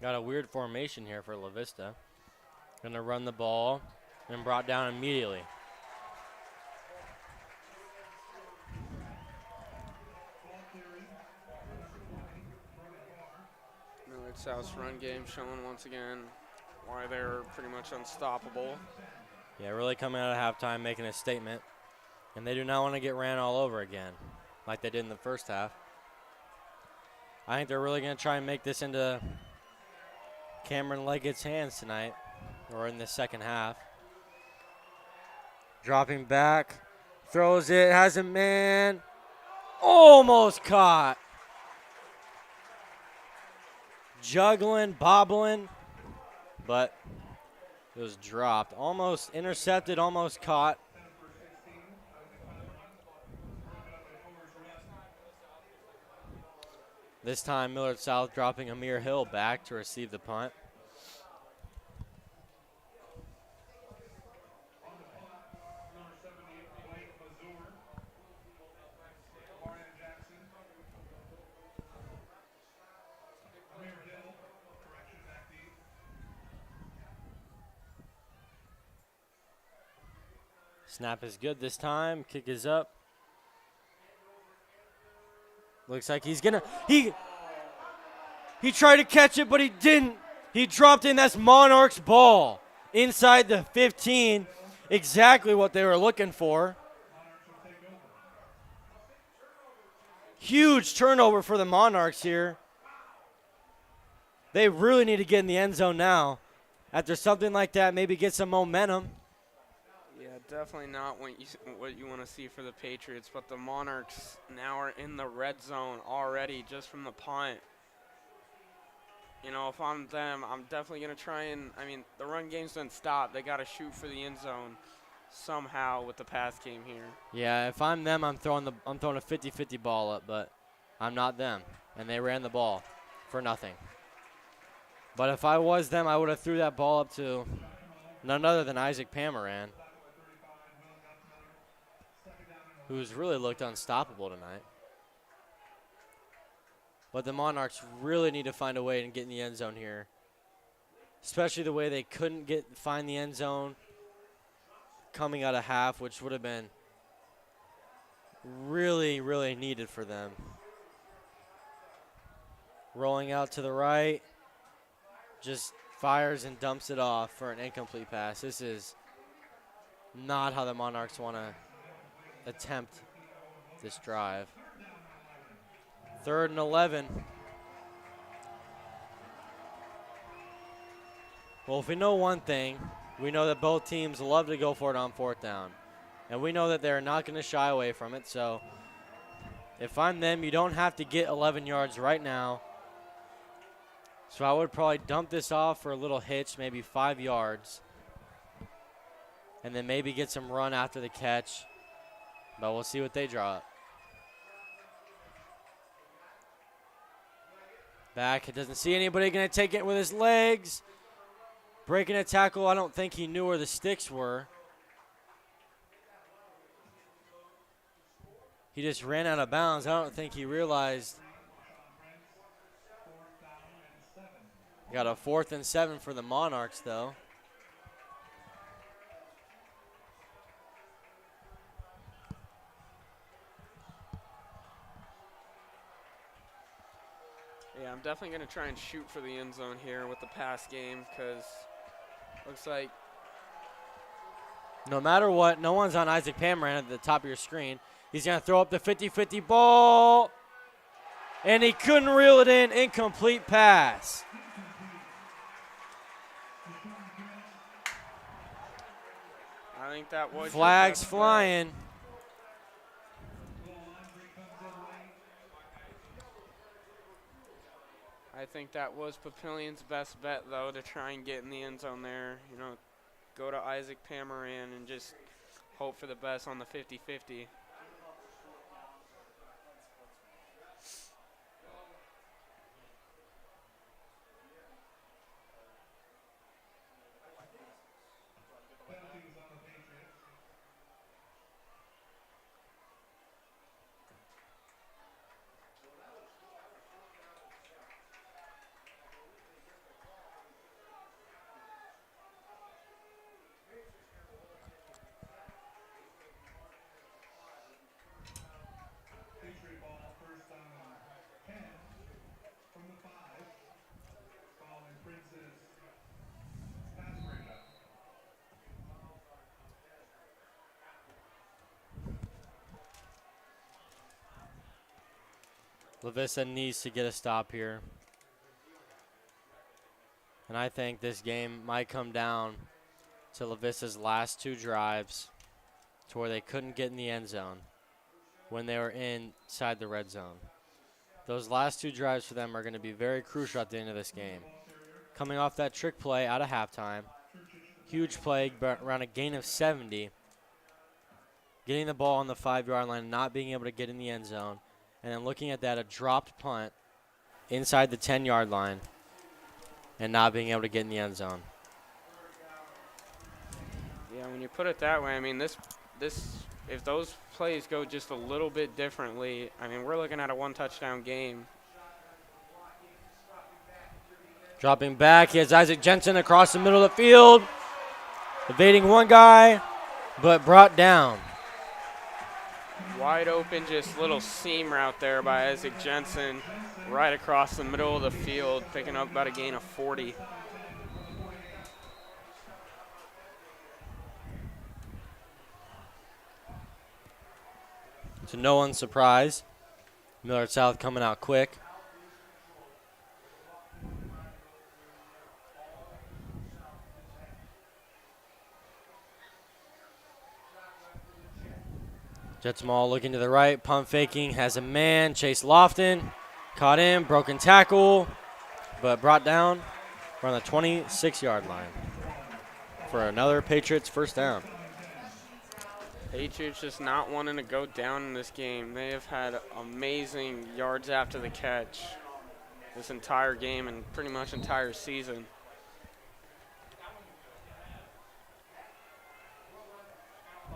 Got a weird formation here for La-Vista. Going to run the ball and brought down immediately. Millard South's run game showing once again why they're pretty much unstoppable. Yeah, really coming out of halftime, making a statement. And they do not want to get ran all over again like they did in the first half. I think they're really going to try and make this into Cameron Leggett's hands tonight, or in the second half. Dropping back, throws it, has a man, almost caught. Juggling, bobbling, but it was dropped. Almost intercepted, almost caught. This time, Millard South dropping Amir Hill back to receive the punt. Snap is good this time. Kick is up. Looks like he's gonna, he tried to catch it, but he didn't. He dropped in. That's Monarchs ball inside the 15. Exactly what they were looking for. Huge turnover for the Monarchs here. They really need to get in the end zone now. After something like that, maybe get some momentum. Yeah, definitely not what you want to see for the Patriots, but the Monarchs now are in the red zone already just from the punt. You know, if I'm them, I'm definitely going to try and, I mean, the run game's done stop. They got to shoot for the end zone somehow with the pass game here. Yeah, if I'm them, I'm throwing a 50-50 ball up, but I'm not them. And they ran the ball for nothing. But if I was them, I would have threw that ball up to none other than Isaac Pamaran, who's really looked unstoppable tonight. But the Monarchs really need to find a way and get in the end zone here, especially the way they couldn't find the end zone coming out of half, which would have been really, really needed for them. Rolling out to the right, just fires and dumps it off for an incomplete pass. This is not how the Monarchs want to attempt this drive. 3rd and 11. Well, if we know one thing, we know that both teams love to go for it on 4th down. And we know that they're not going to shy away from it. So if I'm them, you don't have to get 11 yards right now. So I would probably dump this off for a little hitch, maybe 5 yards. And then maybe get some run after the catch. But we'll see what they draw up. Back, it doesn't see anybody going to take it with his legs. Breaking a tackle, I don't think he knew where the sticks were. He just ran out of bounds. I don't think he realized. Got a 4th and 7 for the Monarchs, though. Yeah, I'm definitely going to try and shoot for the end zone here with the pass game because looks like no matter what, no one's on Isaac Pamaran at the top of your screen. He's going to throw up the 50-50 ball, and he couldn't reel it in. Incomplete pass. I think that was flags flying. I think that was Papillion's best bet, though, to try and get in the end zone there. You know, go to Isaac Pamaran and just hope for the best on the 50-50. La-Vista needs to get a stop here. And I think this game might come down to La-Vista's last 2 drives to where they couldn't get in the end zone when they were inside the red zone. Those last 2 drives for them are going to be very crucial at the end of this game. Coming off that trick play out of halftime, huge play, around a gain of 70, getting the ball on the 5-yard line, not being able to get in the end zone, and then looking at that, a dropped punt inside the 10-yard line and not being able to get in the end zone. Yeah, when you put it that way, I mean, this if those plays go just a little bit differently, I mean, we're looking at a 1-touchdown game. Dropping back, he has Isaac Jensen across the middle of the field, evading one guy, but brought down. Wide open, just little seam route there by Isaac Jensen, right across the middle of the field, picking up about a gain of 40. To no one's surprise, Millard South coming out quick. Jets Mall looking to the right, pump faking, has a man, Chase Lofton, caught in, broken tackle, but brought down around the 26-yard line for another Patriots first down. Patriots just not wanting to go down in this game. They have had amazing yards after the catch this entire game and pretty much entire season.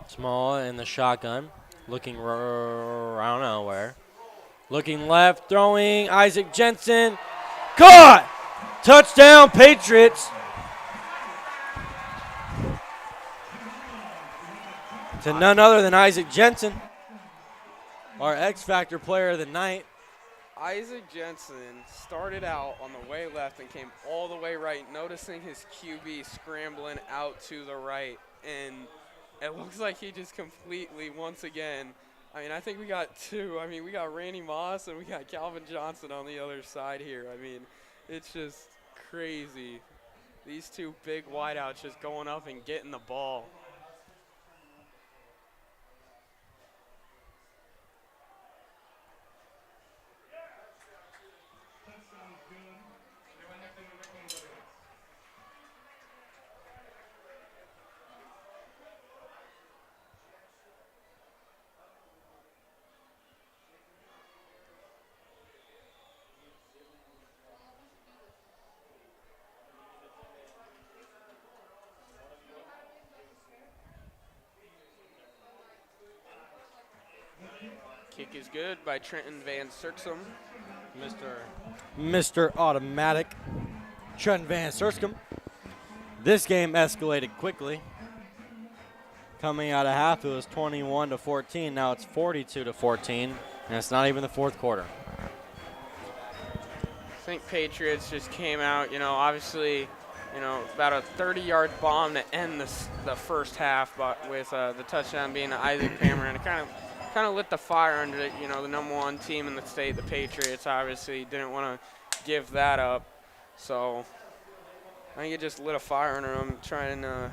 Small in the shotgun, looking I don't know where. Looking left, throwing, Isaac Jensen, caught! Touchdown, Patriots! To none other than Isaac Jensen, our X-Factor player of the night. Isaac Jensen started out on the way left and came all the way right, noticing his QB scrambling out to the right. And it looks like he just completely, once again, I mean, I think we got 2. I mean, we got Randy Moss and we got Calvin Johnson on the other side here. I mean, it's just crazy. These 2 big wideouts just going up and getting the ball. Kick is good by Trenton Van Serksum. Mr. Automatic, Trent Van Serscombe. This game escalated quickly. Coming out of half, it was 21-14. Now it's 42-14, and it's not even the fourth quarter. I think Patriots just came out, obviously, about a 30-yard bomb to end the first half, but with the touchdown being to Isaac Pammer, and it kind of lit the fire under it. The #1 team in the state, the Patriots, obviously didn't want to give that up. So I think it just lit a fire under them, trying to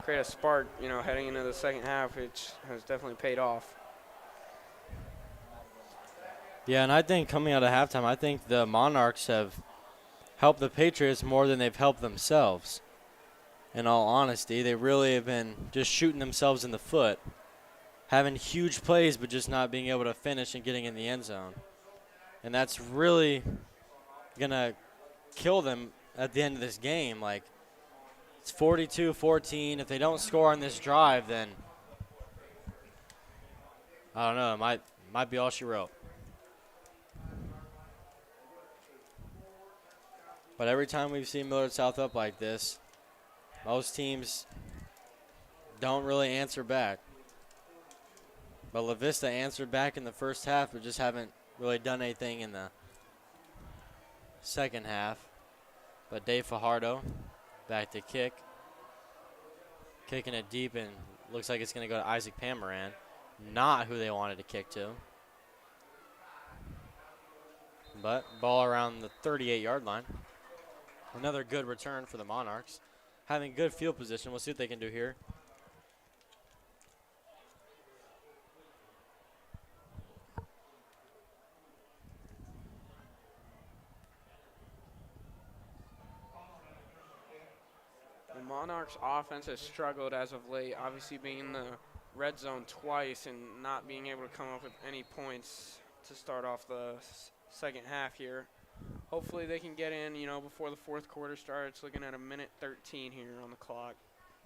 create a spark, heading into the second half, which has definitely paid off. Yeah, and I think coming out of halftime, I think the Monarchs have helped the Patriots more than they've helped themselves. In all honesty, they really have been just shooting themselves in the foot, having huge plays but just not being able to finish and getting in the end zone. And that's really going to kill them at the end of this game. Like, it's 42-14. If they don't score on this drive, then I don't know. It might be all she wrote. But every time we've seen Millard South up like this, most teams don't really answer back. But La-Vista answered back in the first half, but just haven't really done anything in the second half. But Dave Fajardo back to kick. Kicking it deep, and looks like it's going to go to Isaac Pamaran. Not who they wanted to kick to. But ball around the 38-yard line. Another good return for the Monarchs. Having good field position. We'll see what they can do here. The Monarchs offense has struggled as of late, obviously being in the red zone twice and not being able to come up with any points to start off the second half here. Hopefully they can get in, before the fourth quarter starts. Looking at a minute 13 here on the clock.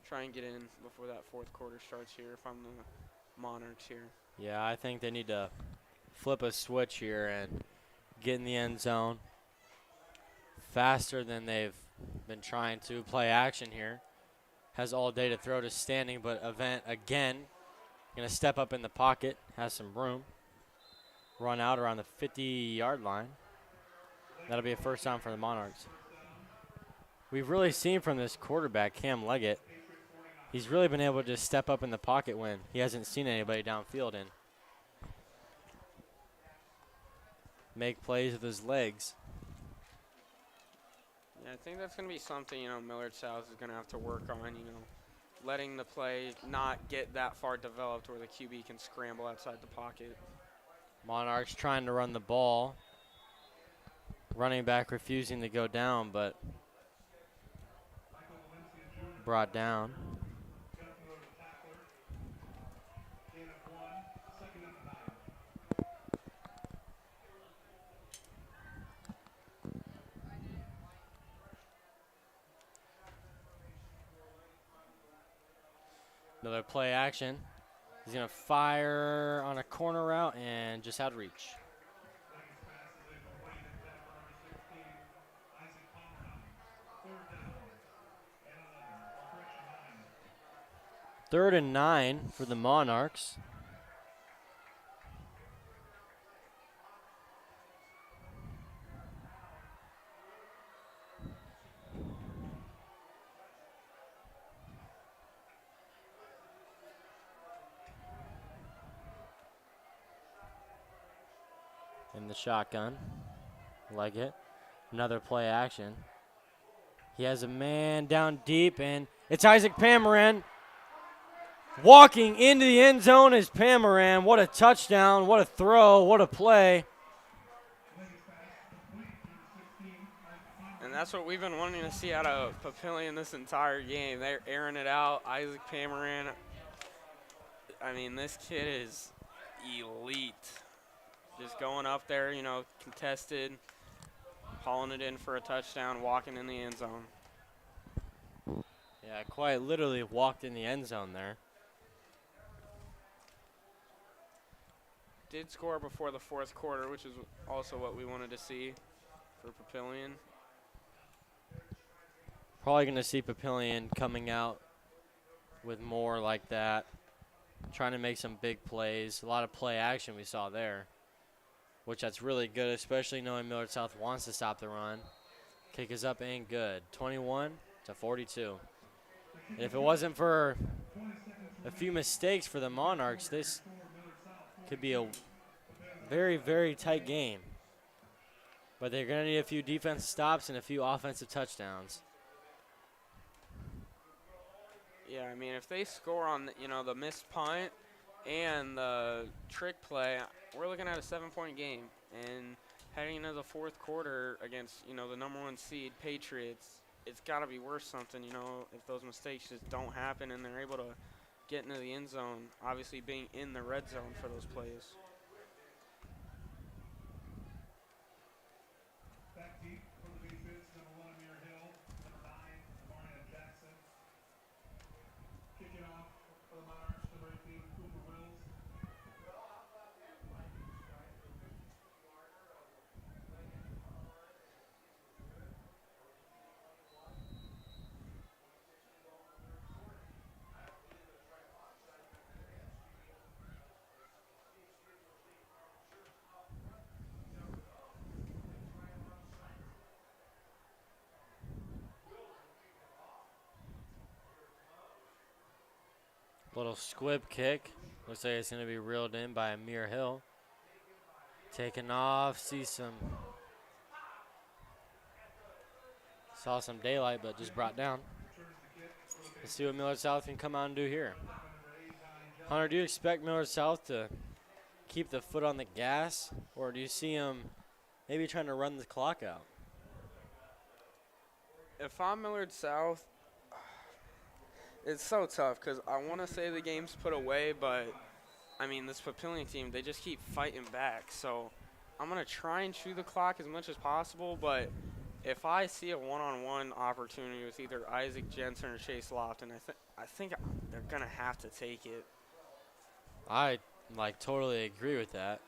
Try and get in before that fourth quarter starts here if I'm the Monarchs here. Yeah, I think they need to flip a switch here and get in the end zone faster than they've been trying to. Play action here. Has all day to throw to Standing, but Event again going to step up in the pocket. Has some room. Run out around the 50-yard line. That'll be a first down for the Monarchs. We've really seen from this quarterback, Cam Leggett, he's really been able to just step up in the pocket when he hasn't seen anybody downfield and make plays with his legs. Yeah, I think that's going to be something, Millard South is going to have to work on, letting the play not get that far developed where the QB can scramble outside the pocket. Monarchs trying to run the ball. Running back refusing to go down, but brought down. Another play action. He's going to fire on a corner route and just out of reach. Third and 9 for the Monarchs. In the shotgun. Like it. Another play action. He has a man down deep, and it's Isaac Pamaran. Walking into the end zone is Pamaran. What a touchdown, what a throw, what a play. And that's what we've been wanting to see out of Papillion this entire game. They're airing it out. Isaac Pamaran. I mean, this kid is elite. Just going up there, contested, hauling it in for a touchdown, walking in the end zone. Yeah, quite literally walked in the end zone there. Did score before the fourth quarter, which is also what we wanted to see for Papillion. Probably going to see Papillion coming out with more like that, trying to make some big plays. A lot of play action we saw there, which that's really good, especially knowing Millard South wants to stop the run. Kick is up and good, 21-42. And if it wasn't for a few mistakes for the Monarchs, this could be a very, very tight game. But they're going to need a few defensive stops and a few offensive touchdowns. Yeah, I mean, if they score on, the missed punt and the trick play, we're looking at a 7-point game. And heading into the fourth quarter against, the #1 seed Patriots, it's got to be worth something, if those mistakes just don't happen and they're able to get into the end zone, obviously being in the red zone for those plays. Back deep for the defense, #1 Amir Hill, #9 Mariah Jackson. Kicking off for the Monarchs, #18 Cooper Wills. Little squib kick. Looks like it's going to be reeled in by Amir Hill. Taking off. See some Saw some daylight, but just brought down. Let's see what Millard South can come out and do here. Hunter, do you expect Millard South to keep the foot on the gas, or do you see them maybe trying to run the clock out? If I'm Millard South, it's so tough because I want to say the game's put away, but, I mean, this Papillion team, they just keep fighting back. So I'm going to try and chew the clock as much as possible, but if I see a one-on-one opportunity with either Isaac Jensen or Chase Lofton, I think they're going to have to take it. I, totally agree with that.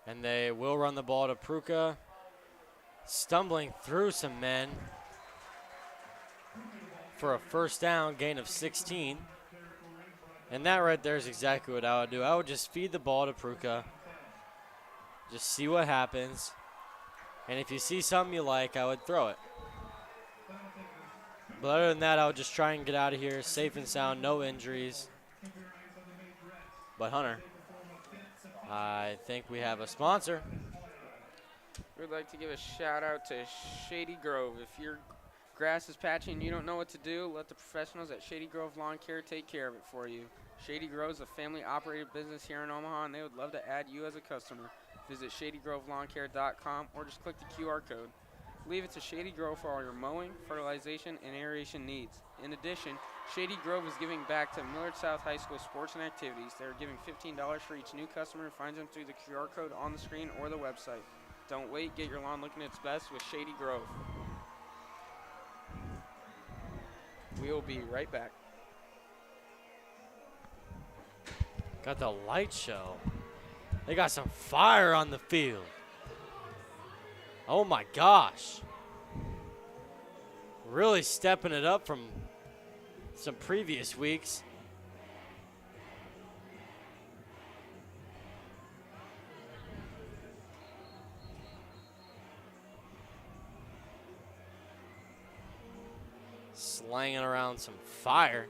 And they will run the ball to Pruka, stumbling through some men for a first down, gain of 16. And that right there is exactly what I would do. I would just feed the ball to Pruka, just see what happens. And if you see something you like, I would throw it. But other than that, I would just try and get out of here, safe and sound, no injuries. But Hunter, I think we have a sponsor. We'd like to give a shout out to Shady Grove. If your grass is patchy and you don't know what to do, let the professionals at Shady Grove Lawn Care take care of it for you. Shady Grove is a family-operated business here in Omaha, and they would love to add you as a customer. Visit ShadyGroveLawnCare.com or just click the QR code. Leave it to Shady Grove for all your mowing, fertilization, and aeration needs. In addition, Shady Grove is giving back to Millard South High School sports and activities. They are giving $15 for each new customer who finds them through the QR code on the screen or the website. Don't wait, get your lawn looking its best with Shady Grove. We'll be right back. Got the light show. They got some fire on the field. Oh my gosh. Really stepping it up from some previous weeks. Slanging around some fire.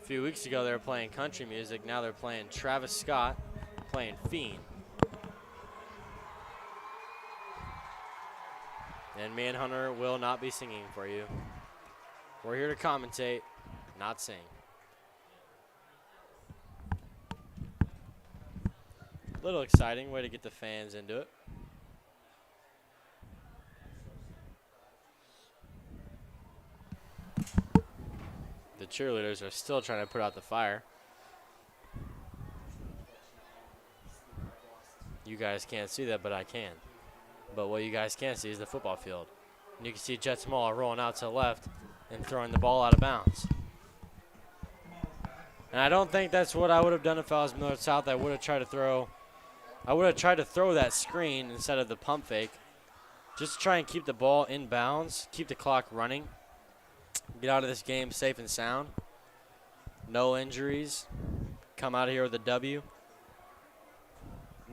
A few weeks ago they were playing country music. Now they're playing Travis Scott, playing Fiend. And me and Hunter will not be singing for you. We're here to commentate, not sing. A little exciting way to get the fans into it. The cheerleaders are still trying to put out the fire. You guys can't see that, but I can. But what you guys can't see is the football field. And you can see Jet Small rolling out to the left and throwing the ball out of bounds. And I don't think that's what I would have done if I was Millard South. I would have tried to throw that screen instead of the pump fake. Just to try and keep the ball in bounds, keep the clock running. Get out of this game safe and sound. No injuries. Come out of here with a W.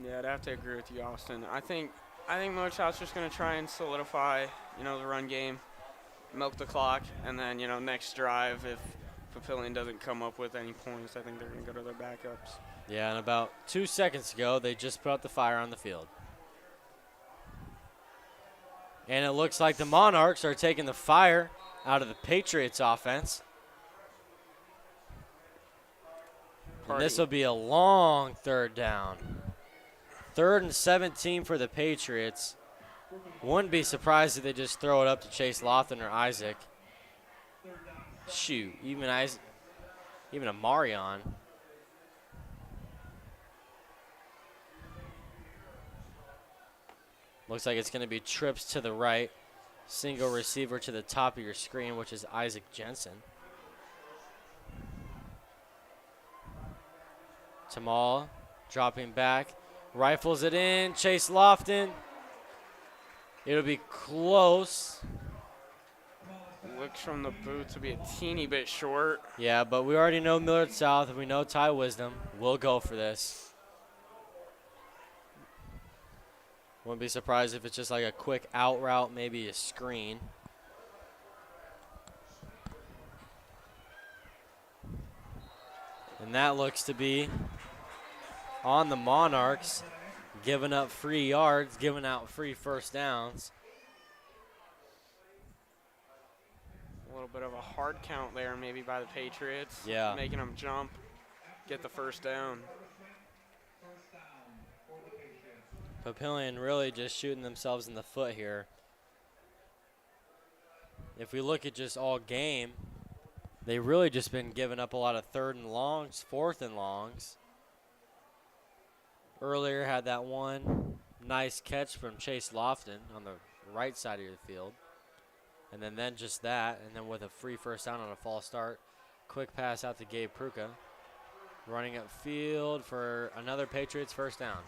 Yeah, I'd have to agree with you, Austin. I think Millard South's just going to try and solidify, the run game, milk the clock, and then, next drive, if Papillion doesn't come up with any points, I think they're going to go to their backups. Yeah, and about 2 seconds ago, they just put out the fire on the field. And it looks like the Monarchs are taking the fire out of the Patriots offense. And this will be a long third down. 3rd and 17 for the Patriots. Wouldn't be surprised if they just throw it up to Chase Lofton or Isaac. Shoot, even a Marion. Looks like it's going to be trips to the right. Single receiver to the top of your screen, which is Isaac Jensen. Tamal dropping back. Rifles it in. Chase Lofton. It'll be close. Looks from the boot to be a teeny bit short. Yeah, but we already know Millard South. We know Ty Wisdom. We'll go for this. Wouldn't be surprised if it's just like a quick out route, maybe a screen. And that looks to be on the Monarchs. giving up free yards, giving out free first downs. A little bit of a hard count there maybe by the Patriots. Yeah. Making them jump, get the first down. Papillion really just shooting themselves in the foot here. If we look at just all game, they've really just been giving up a lot of 3rd and longs, 4th and longs. Earlier had that one nice catch from Chase Lofton on the right side of your field. And then just that, and then with a free first down on a false start. Quick pass out to Gabe Pruka. Running up field for another Patriots first down.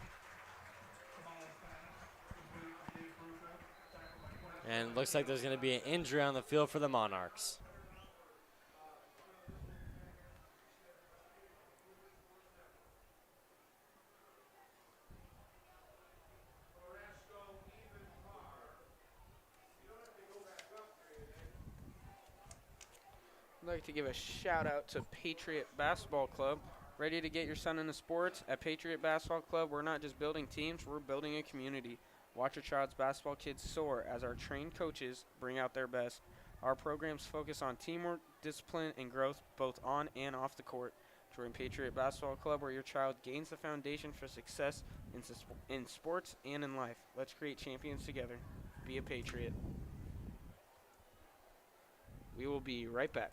And looks like there's going to be an injury on the field for the Monarchs. I'd like to give a shout out to Patriot Basketball Club. Ready to get your son into sports? At Patriot Basketball Club, we're not just building teams, we're building a community. Watch your child's basketball kids soar as our trained coaches bring out their best. Our programs focus on teamwork, discipline, and growth both on and off the court. Join Patriot Basketball Club where your child gains the foundation for success in sports and in life. Let's create champions together. Be a Patriot. We will be right back.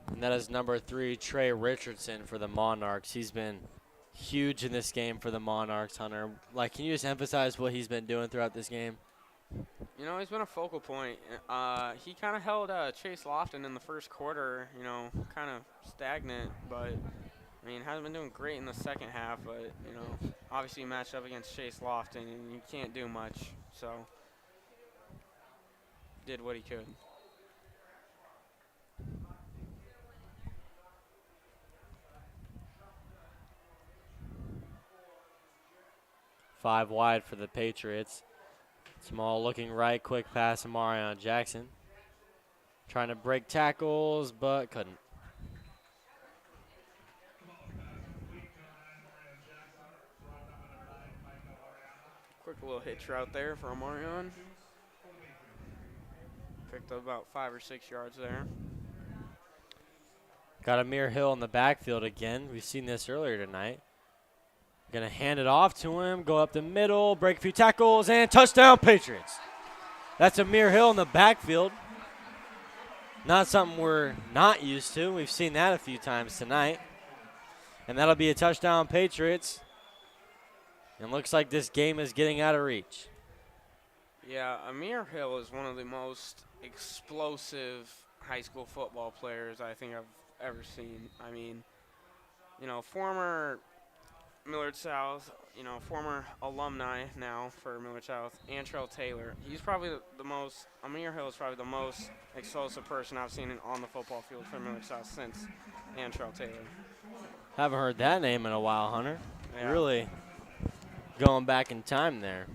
And that is number 3, Trey Richardson for the Monarchs. He's been huge in this game for the Monarchs, Hunter. Like, can you just emphasize what he's been doing throughout this game? You know, he's been a focal point. He kind of held Chase Lofton in the first quarter, you know, kind of stagnant, but, I mean, hasn't been doing great in the second half, but, you know, obviously matched up against Chase Lofton, and you can't do much, so did what he could. Five wide for the Patriots. Small looking right, quick pass to Marion Jackson. Trying to break tackles, but couldn't. Quick little hitch route there for Marion. Picked up about 5 or 6 yards there. Got Amir Hill in the backfield again. We've seen this earlier tonight. Going to hand it off to him, go up the middle, break a few tackles, and touchdown Patriots. That's Amir Hill in the backfield. Not something we're not used to. We've seen that a few times tonight. And that'll be a touchdown Patriots. And looks like this game is getting out of reach. Yeah, Amir Hill is one of the most explosive high school football players I think I've ever seen. I mean, you know, former Millard South you know, former alumni now for Millard South, Antrell Taylor. He's probably the most, Amir Hill is probably the most explosive person I've seen on the football field for Millard South since Antrell Taylor. Haven't heard that name in a while, Hunter. Yeah. Really going back in time there.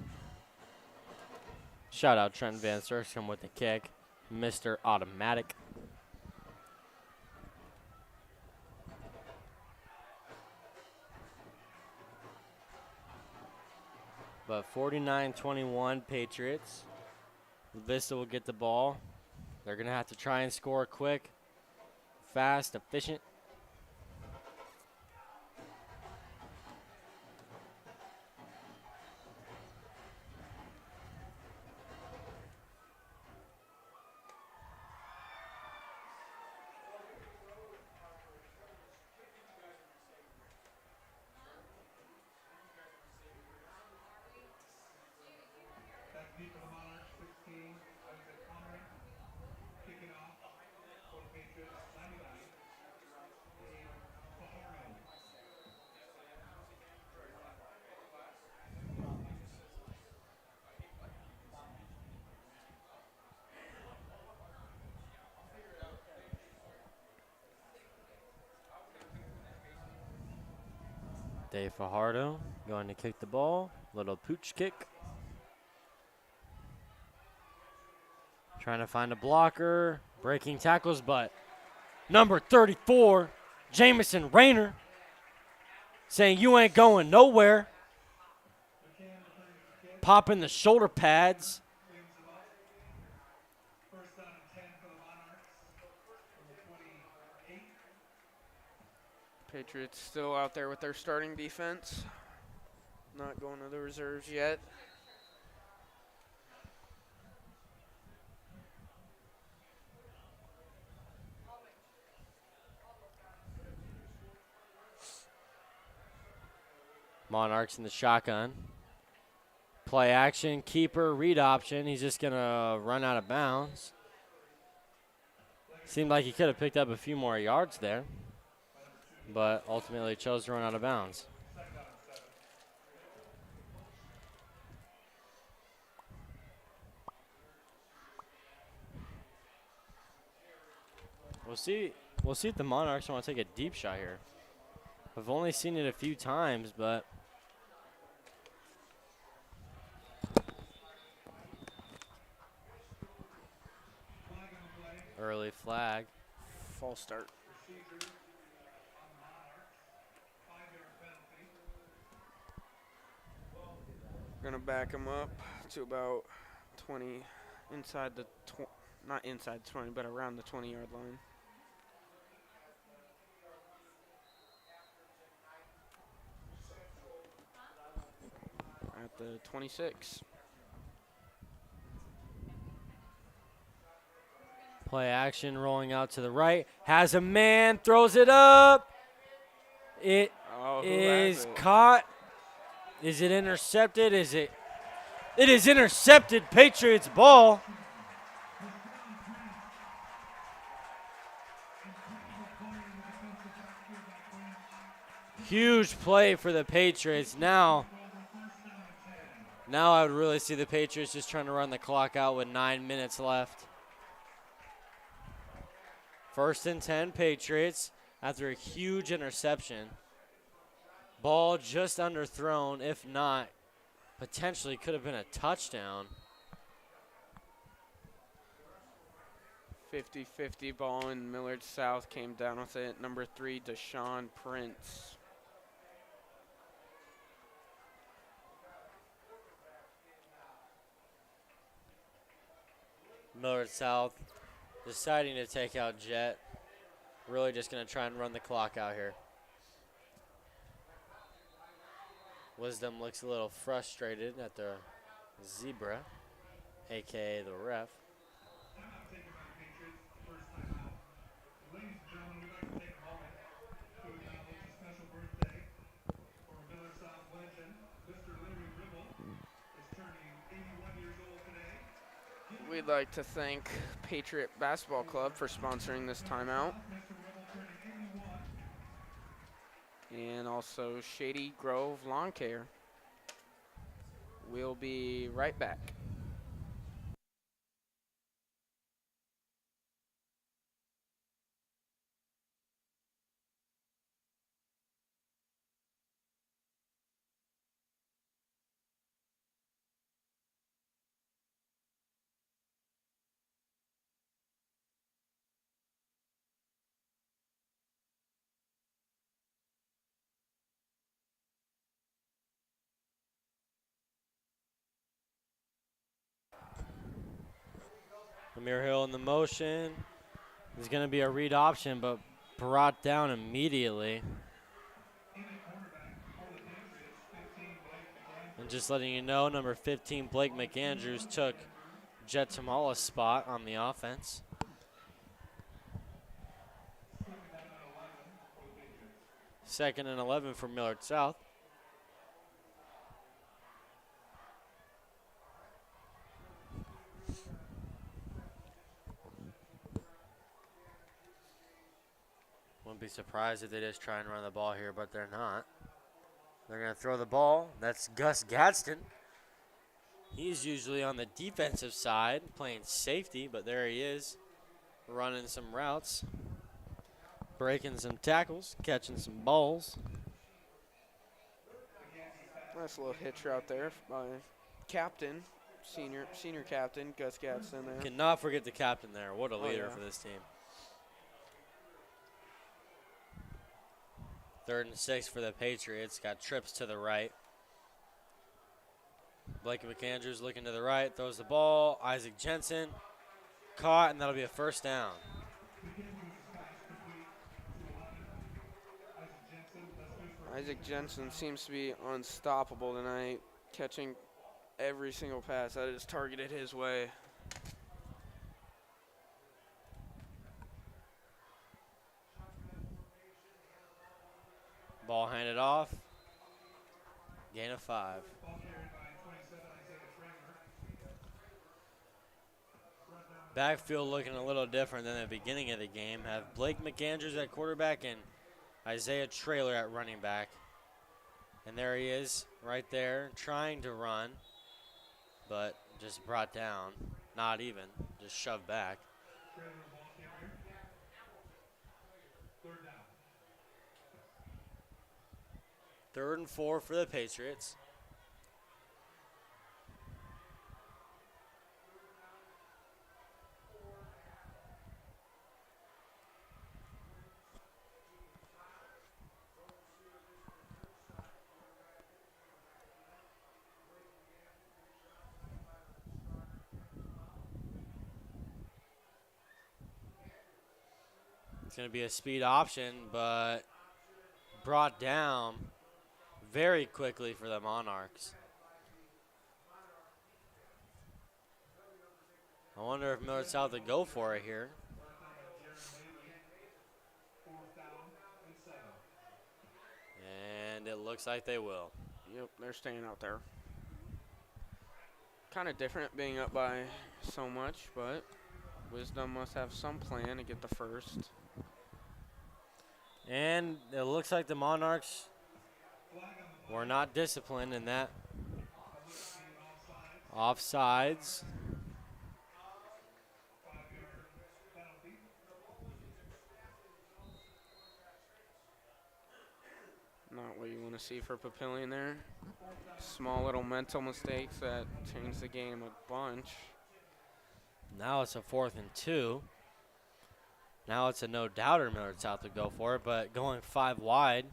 Shout out Trent Van Surskum with the kick. Mr. Automatic. But 49-21 Patriots. La-Vista will get the ball. They're going to have to try and score quick, fast, efficient. Back deep for the Monarchs, 16. Isaac Connery. Kicking off for the Patriots, 99. Dave Fajardo. Dave Fajardo going to kick the ball. Little pooch kick. Trying to find a blocker. Breaking tackles, but number 34, Jamison Rayner, saying you ain't going nowhere. Popping the shoulder pads. First down and 10 for the Monarchs from the 28. Patriots still out there with their starting defense. Not going to the reserves yet. Monarchs in the shotgun. Play action, keeper, read option. He's just going to run out of bounds. Seemed like he could have picked up a few more yards there, but ultimately chose to run out of bounds. We'll see if the Monarchs want to take a deep shot here. I've only seen it a few times, but early flag. False start. Gonna back him up to about 20, inside the, not inside 20, but around the 20-yard line. At the 26. Play action, rolling out to the right. Has a man, throws it up. It is caught. Is it intercepted? It is intercepted. Patriots ball. Huge play for the Patriots. Now I would really see the Patriots just trying to run the clock out with 9 minutes left. 1st and 10 Patriots after a huge interception. Ball just underthrown. If not, potentially could have been a touchdown. 50-50 ball in Millard South came down with it. Number 3, Deshaun Prince. Millard South deciding to take out Jet. Really just going to try and run the clock out here. Wisdom looks a little frustrated at the zebra, a.k.a. the ref. Timeout taken by the Patriots, first timeout. Ladies and gentlemen, we'd like to take a moment to acknowledge a special birthday for Millard South legend. Mr. Larry Ribble is turning 81 years old today. We'd like to thank Patriot Basketball Club for sponsoring this timeout. Mr. Ribble turning 81. And also Shady Grove Lawn Care. We'll be right back. Amir Hill in the motion. There's going to be a read option, but brought down immediately. And just letting you know, number 15, Blake McAndrews, took Jet Tamala's spot on the offense. Second and 11 for Millard South. Wouldn't be surprised if they just try and run the ball here, but they're not. They're going to throw the ball. That's Gus Gadsden. He's usually on the defensive side, playing safety, but there he is, running some routes, breaking some tackles, catching some balls. Nice little hitch route there by captain, senior captain, Gus Gadsden there. Cannot forget the captain there. What a leader yeah. for this team. 3rd and 6 for the Patriots. Got trips to the right. Blake McAndrews looking to the right, throws the ball. Isaac Jensen caught, and that'll be a first down. Isaac Jensen seems to be unstoppable tonight, catching every single pass that is targeted his way. Ball handed off. Gain of 5. Backfield looking a little different than the beginning of the game. Have Blake McAndrews at quarterback and Isaiah Traylor at running back. And there he is right there trying to run, but just brought down. Not even, just shoved back. 3rd and 4 for the Patriots. It's going to be a speed option, but brought down very quickly for the Monarchs. I wonder if Millard South would go for it here. And it looks like they will. Yep, they're staying out there. Kind of different being up by so much, but Wisdom must have some plan to get the first. And it looks like the Monarchs were not disciplined in that. Offsides. Not what you want to see for Papillion there. Small little mental mistakes that change the game a bunch. Now it's a 4th and 2. Now it's a no-doubter Millard South would go for it, but going 5 wide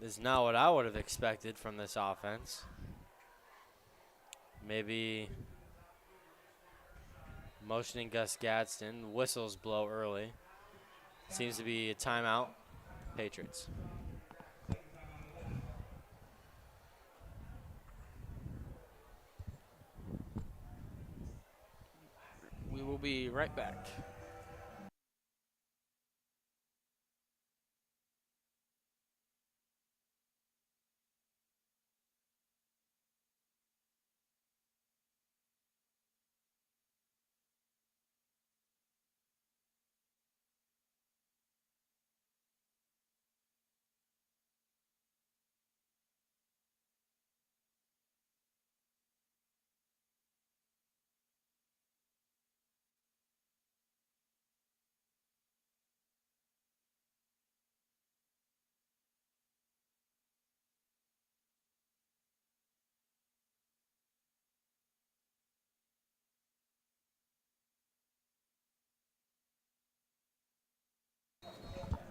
is not what I would have expected from this offense. Maybe motioning Gus Gadsden. Whistles blow early. Seems to be a timeout. Patriots. We will be right back.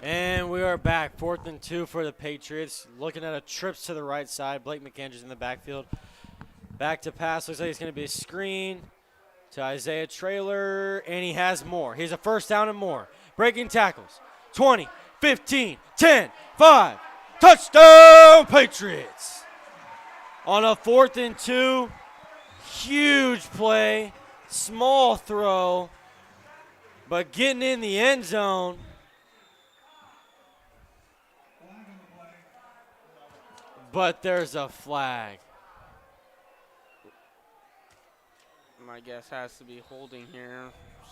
And we are back. 4th and 2 for the Patriots. Looking at a trips to the right side. Blake McAndrews in the backfield. Back to pass. Looks like it's going to be a screen to Isaiah Traylor. And he has more. He's a first down and more. Breaking tackles. 20, 15, 10, 5. Touchdown, Patriots. On a 4th and 2. Huge play. Small throw. But getting in the end zone. But there's a flag. My guess has to be holding here,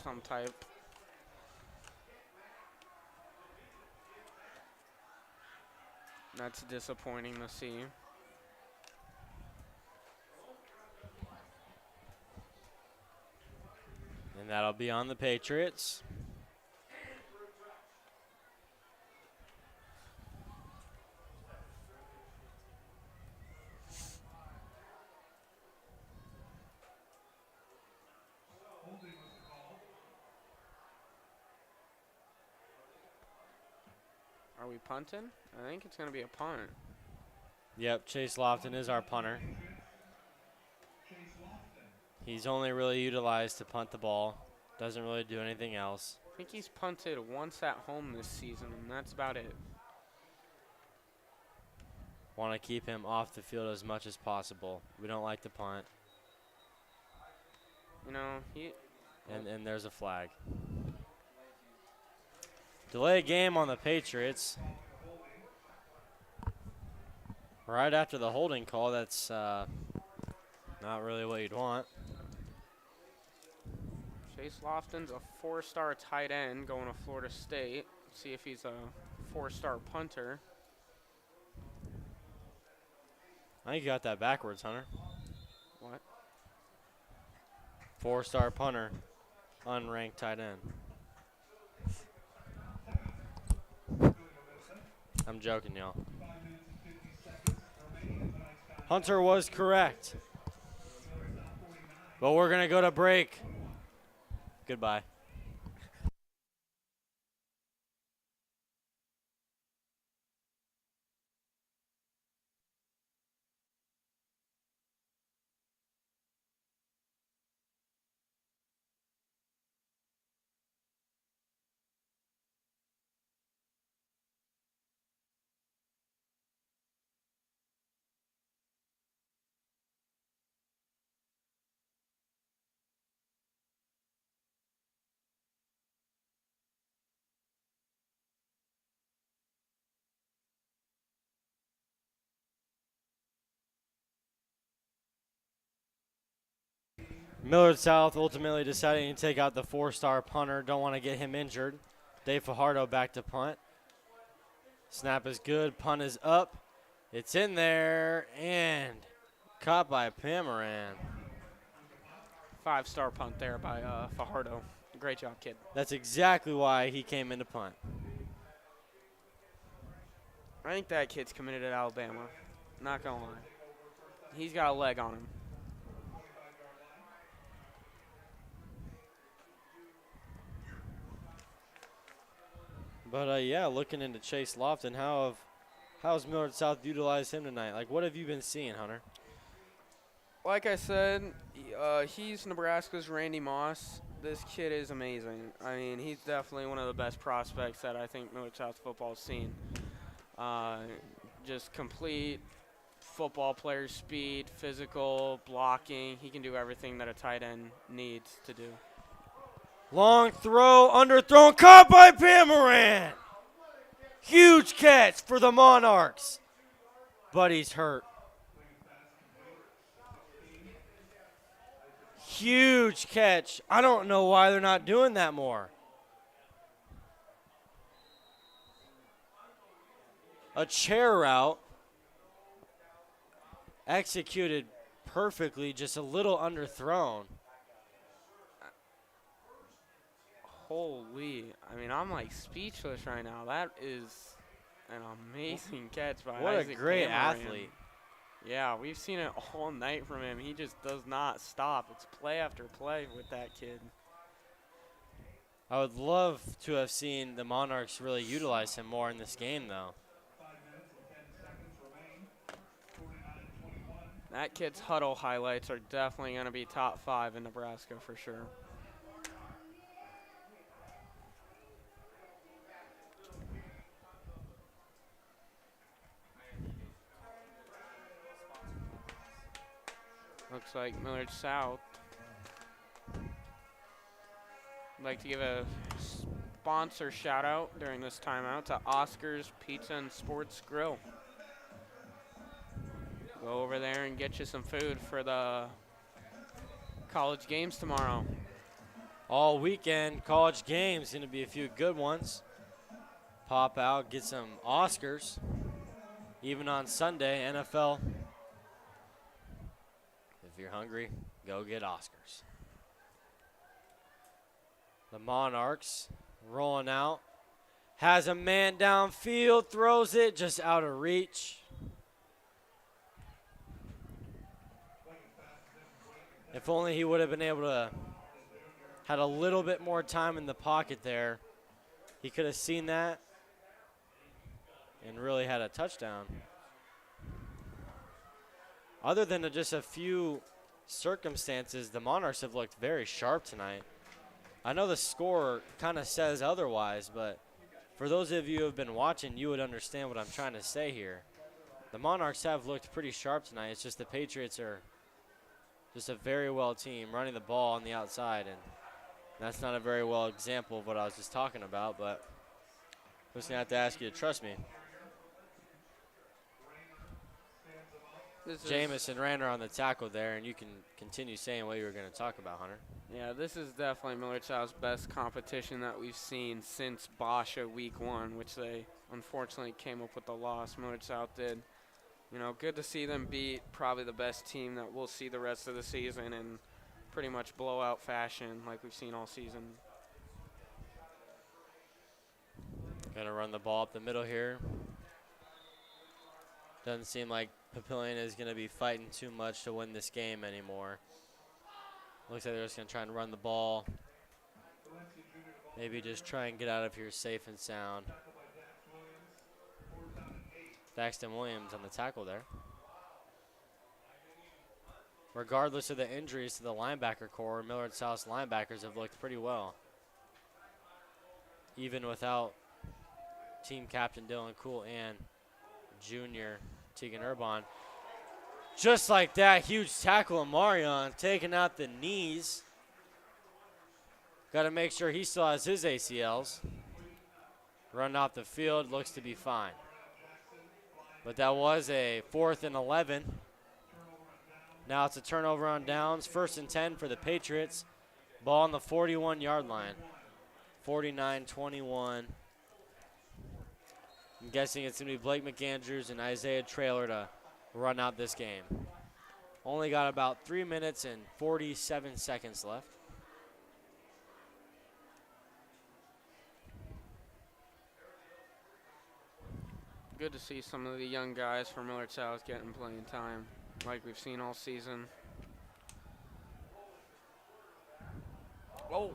some type. That's disappointing to see. And that'll be on the Patriots. Are we punting? I think it's going to be a punt. Yep, Chase Lofton is our punter. He's only really utilized to punt the ball. Doesn't really do anything else. I think he's punted once at home this season, and that's about it. Want to keep him off the field as much as possible. We don't like to punt. You know, And there's a flag. Delay game on the Patriots. Right after the holding call, that's not really what you'd want. Chase Lofton's a 4-star tight end going to Florida State. See if he's a 4-star punter. I think you got that backwards, Hunter. What? 4-star punter, unranked tight end. I'm joking, y'all. Hunter was correct. But we're going to go to break. Goodbye. Millard South ultimately deciding to take out the 4-star punter. Don't want to get him injured. Dave Fajardo back to punt. Snap is good. Punt is up. It's in there and caught by Pamaran. 5-star punt there by Fajardo. Great job, kid. That's exactly why he came into punt. I think that kid's committed at Alabama. Not going to lie. He's got a leg on him. But, yeah, looking into Chase Lofton, how's Millard South utilized him tonight? Like, what have you been seeing, Hunter? Like I said, he's Nebraska's Randy Moss. This kid is amazing. I mean, he's definitely one of the best prospects that I think Millard South football's seen. Just complete football player speed, physical, blocking. He can do everything that a tight end needs to do. Long throw, underthrown, caught by Pamaran. Huge catch for the Monarchs. But he's hurt. Huge catch. I don't know why they're not doing that more. A chair route. Executed perfectly, just a little underthrown. Holy, I mean, I'm like speechless right now. That is an amazing catch by What Isaac a great Pamaran. athlete. Yeah, we've seen it all night from him. He just does not stop. It's play after play with that kid. I would love to have seen the Monarchs really utilize him more in this game, though. 5 minutes and 10 seconds remain. 49-21. That kid's huddle highlights are definitely going to be top 5 in Nebraska for sure. Looks like Millard South. I'd like to give a sponsor shout out during this timeout to Oscar's Pizza and Sports Grill. Go over there and get you some food for the college games tomorrow. All weekend, college games, going to be a few good ones. Pop out, get some Oscars. Even on Sunday, NFL. If you're hungry, go get Oscars. The Monarchs rolling out. Has a man downfield, throws it just out of reach. If only he would have been able to had a little bit more time in the pocket there. He could have seen that and really had a touchdown. Other than just a few circumstances, the Monarchs have looked very sharp tonight. I know the score kind of says otherwise, but for those of you who have been watching, you would understand what I'm trying to say here. The Monarchs have looked pretty sharp tonight. It's just the Patriots are just a very well team running the ball on the outside, and that's not a very well example of what I was just talking about, but I'm just going to have to ask you to trust me. Jameis and Rander on the tackle there, and you can continue saying what you were going to talk about, Hunter. Yeah, this is definitely Millard South's best competition that we've seen since Basha week 1, which they unfortunately came up with the loss. Millard South did. You know, good to see them beat probably the best team that we'll see the rest of the season in pretty much blowout fashion like we've seen all season. Going to run the ball up the middle here. Doesn't seem like Papillion is going to be fighting too much to win this game anymore. Looks like they're just going to try and run the ball. Maybe just try and get out of here safe and sound. Daxton Williams on the tackle there. Regardless of the injuries to the linebacker core, Millard South's linebackers have looked pretty well. Even without team captain Dylan Cool and junior Tegan Urbon. Just like that, huge tackle of Marion, taking out the knees. Got to make sure he still has his ACLs. Run off the field, looks to be fine. But that was a 4th and 11. Now it's a turnover on downs. 1st and 10 for the Patriots. Ball on the 41-yard line. 49-21. I'm guessing it's going to be Blake McAndrews and Isaiah Traylor to run out this game. Only got about 3 minutes and 47 seconds left. Good to see some of the young guys from Millard South getting playing time like we've seen all season. Oh,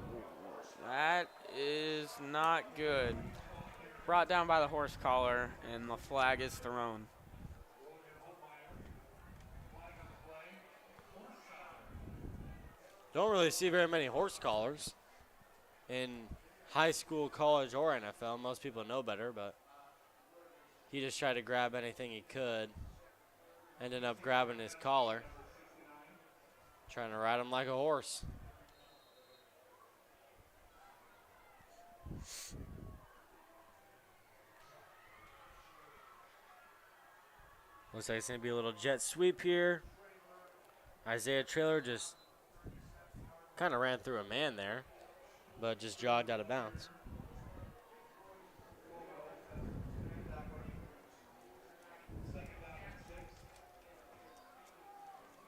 that is not good. Brought down by the horse collar, and the flag is thrown. Don't really see very many horse collars in high school, college, or NFL. Most people know better, but he just tried to grab anything he could. Ended up grabbing his collar. Trying to ride him like a horse. Looks like it's going to be a little jet sweep here. Isaiah Traylor just kind of ran through a man there, but just jogged out of bounds.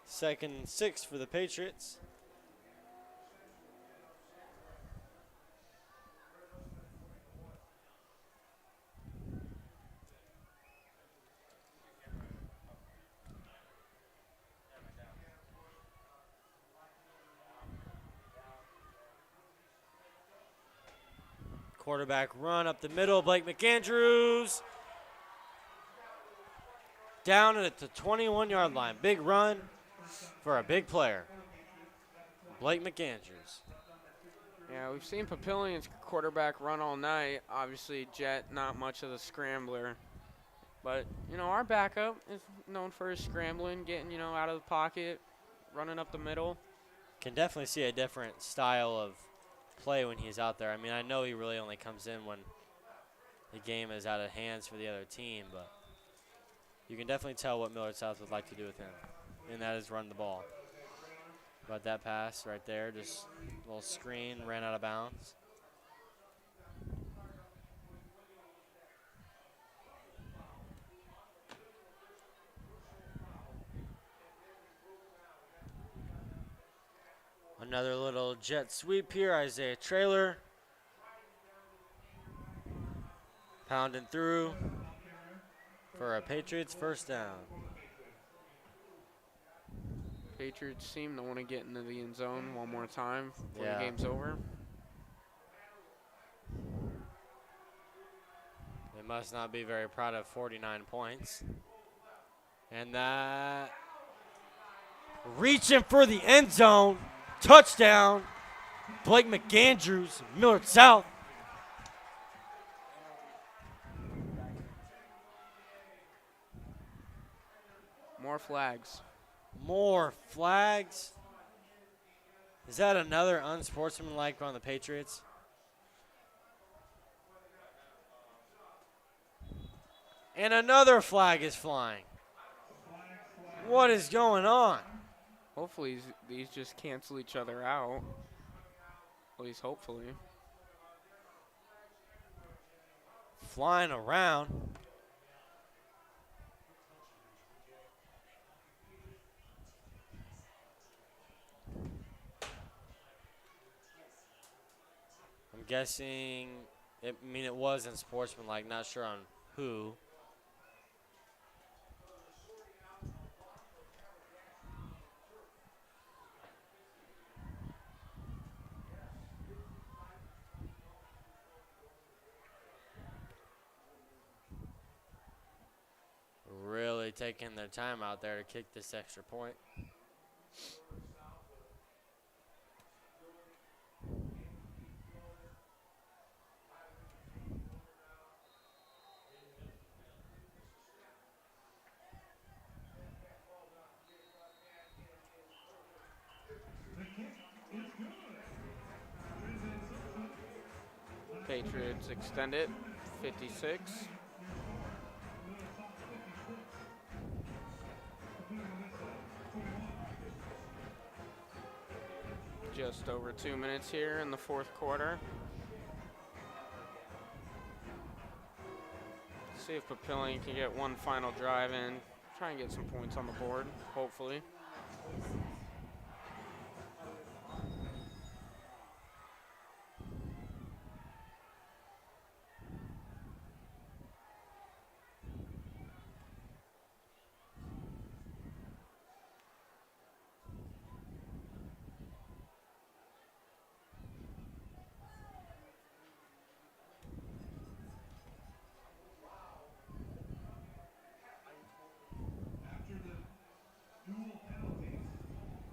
Second and 6 for the Patriots. Quarterback run up the middle. Blake McAndrews down at the 21-yard line. Big run for a big player. Blake McAndrews. Yeah, we've seen Papillion's quarterback run all night. Obviously, Jet, not much of the scrambler. But, our backup is known for his scrambling, getting, out of the pocket, running up the middle. Can definitely see a different style of play when he's out there. I mean, I know he really only comes in when the game is out of hands for the other team, but you can definitely tell what Millard South would like to do with him, and that is run the ball. But that pass right there, just a little screen, ran out of bounds. Another little jet sweep here. Isaiah Traylor pounding through for a Patriots first down. Patriots seem to want to get into the end zone one more time before Yeah. the game's over. They must not be very proud of 49 points. And that reaching for the end zone. Touchdown. Blake McAndrews, Millard South. More flags. More flags. Is that another unsportsmanlike on the Patriots? And another flag is flying. What is going on? Hopefully these just cancel each other out. At least hopefully. Flying around. I'm guessing, it wasn't sportsmanlike, not sure on who. Really taking their time out there to kick this extra point. Patriots extend it. 56. Just over 2 minutes here in the fourth quarter. See if Papillion can get one final drive in. Try and get some points on the board, hopefully. After the dual penalties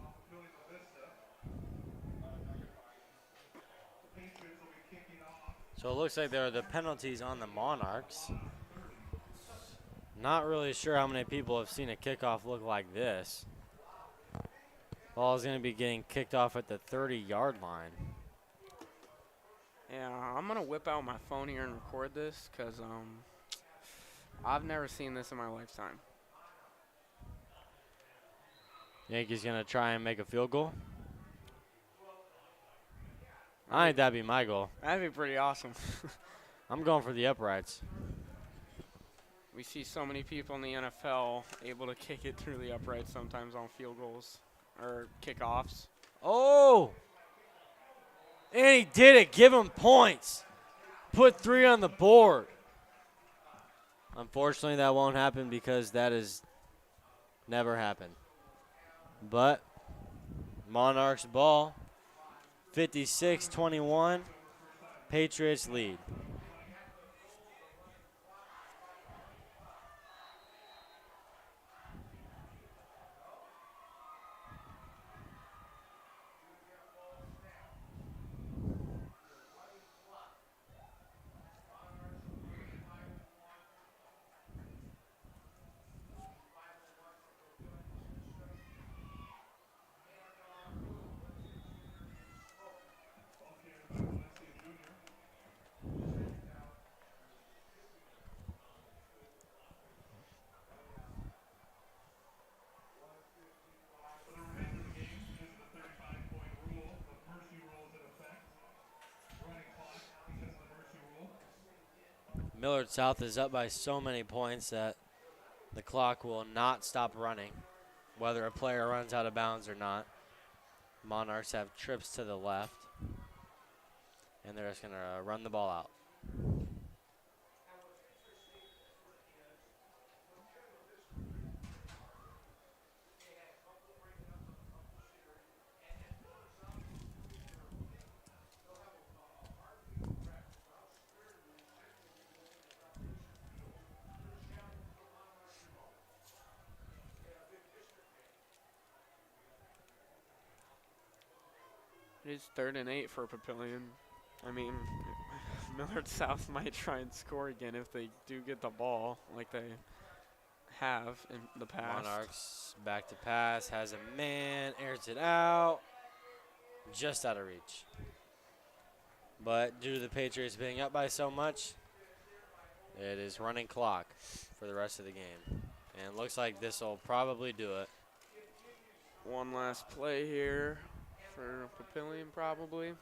off Papillion La-Vista, the Patriots will be kicking off. So it looks like there are the penalties on the Monarchs. Not really sure how many people have seen a kickoff look like this. Ball is going to be getting kicked off at the 30-yard line. Yeah, I'm going to whip out my phone here and record this because I've never seen this in my lifetime. Yankees going to try and make a field goal. I think that'd be my goal. That'd be pretty awesome. I'm going for the uprights. We see so many people in the NFL able to kick it through the uprights sometimes on field goals or kickoffs. Oh! And he did it. Give him points. Put 3 on the board. Unfortunately, that won't happen because that has never happened. But Monarchs ball, 56-21. Patriots lead. For the remainder of the game, because of the 35-point rule, the mercy rule is in effect. Running clock because of the mercy rule. Millard South is up by so many points that the clock will not stop running, whether a player runs out of bounds or not. Monarchs have trips to the left, and they're just going to run the ball out. It is 3rd and 8 for Papillion. I mean, Millard South might try and score again if they do get the ball like they have in the past. Monarchs back to pass, has a man, airs it out, just out of reach. But due to the Patriots being up by so much, it is running clock for the rest of the game. And it looks like this will probably do it. One last play here for Papillion probably.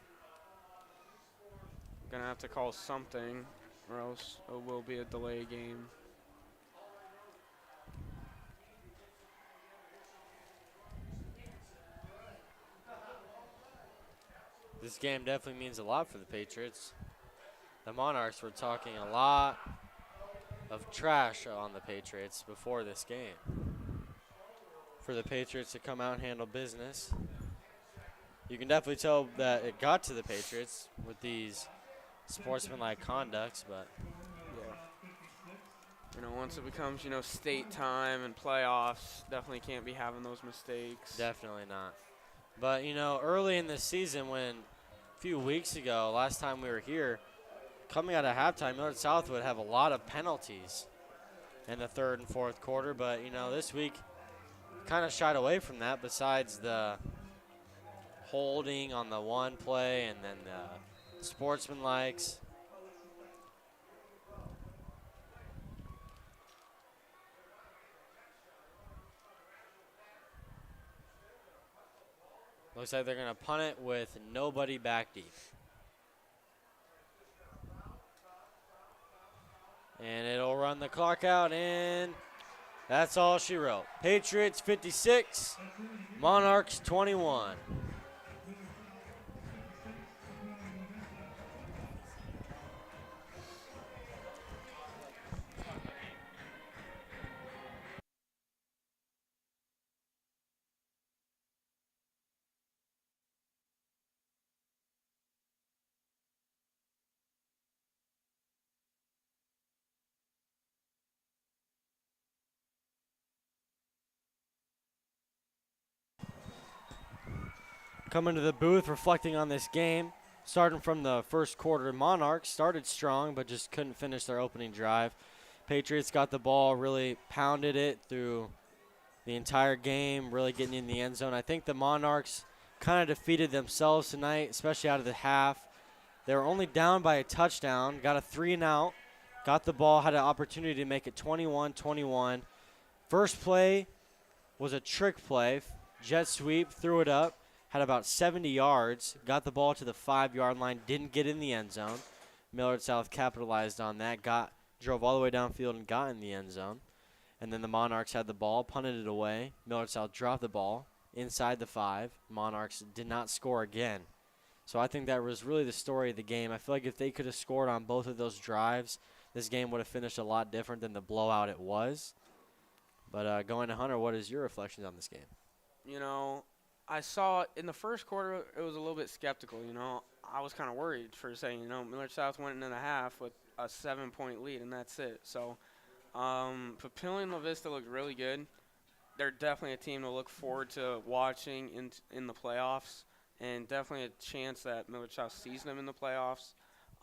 Gonna have to call something or else it will be a delay game. This game definitely means a lot for the Patriots. The Monarchs were talking a lot of trash on the Patriots before this game. For the Patriots to come out and handle business. You can definitely tell that it got to the Patriots with these sportsmanlike conducts, but Yeah. You know, once it becomes, you know, state time and playoffs, definitely can't be having those mistakes. definitely not. But, you know, early in the season when a few weeks ago, last time we were here, coming out of halftime, Millard South would have a lot of penalties in the 3rd and 4th quarter. But, you know, this week kind of shied away from that besides the holding on the one play and then the sportsmanlikes. Looks like they're going to punt it with nobody back deep. And it'll run the clock out, and that's all she wrote. Patriots 56, Monarchs 21. Coming to the booth, reflecting on this game. Starting from the first quarter, Monarchs started strong, but just couldn't finish their opening drive. Patriots got the ball, really pounded it through the entire game, really getting in the end zone. I think the Monarchs kind of defeated themselves tonight, especially out of the half. They were only down by a touchdown, got a 3-and-out, got the ball, had an opportunity to make it 21-21. First play was a trick play. Jet sweep, threw it up. Had about 70 yards, got the ball to the 5-yard line, didn't get in the end zone. Millard South capitalized on that, drove all the way downfield and got in the end zone. And then the Monarchs had the ball, punted it away. Millard South dropped the ball inside the 5. Monarchs did not score again. So I think that was really the story of the game. I feel like if they could have scored on both of those drives, this game would have finished a lot different than the blowout it was. But going to Hunter, what is your reflections on this game? You know, I saw in the first quarter it was a little bit skeptical. I was kind of worried for saying, Millard South went into the half with a 7-point lead, and that's it. So Papillion La-Vista looked really good. They're definitely a team to look forward to watching in the playoffs, and definitely a chance that Millard South sees them in the playoffs.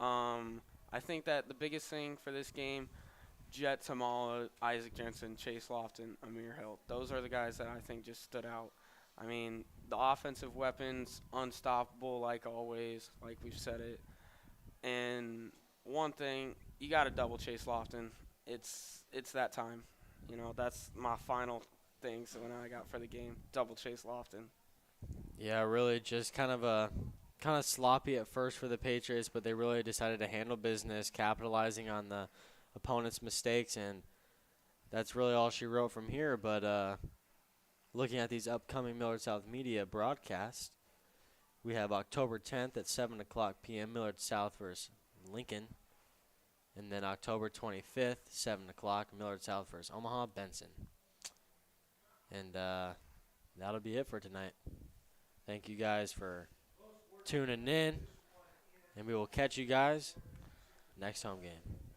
I think that the biggest thing for this game, Jet Tamala, Isaac Jensen, Chase Lofton, Amir Hill. Those are the guys that I think just stood out. I mean, the offensive weapons, unstoppable like always, like we've said it. And one thing, you got to double Chase Lofton. It's that time. That's my final thing. So when I got for the game, double Chase Lofton. Yeah, really just kind of sloppy at first for the Patriots, but they really decided to handle business, capitalizing on the opponent's mistakes, and that's really all she wrote from here. But looking at these upcoming Millard South media broadcasts, we have October 10th at 7 o'clock p.m. Millard South versus Lincoln, and then October 25th, 7 o'clock, Millard South versus Omaha Benson. And that'll be it for tonight. Thank you guys for tuning in, and we will catch you guys next home game.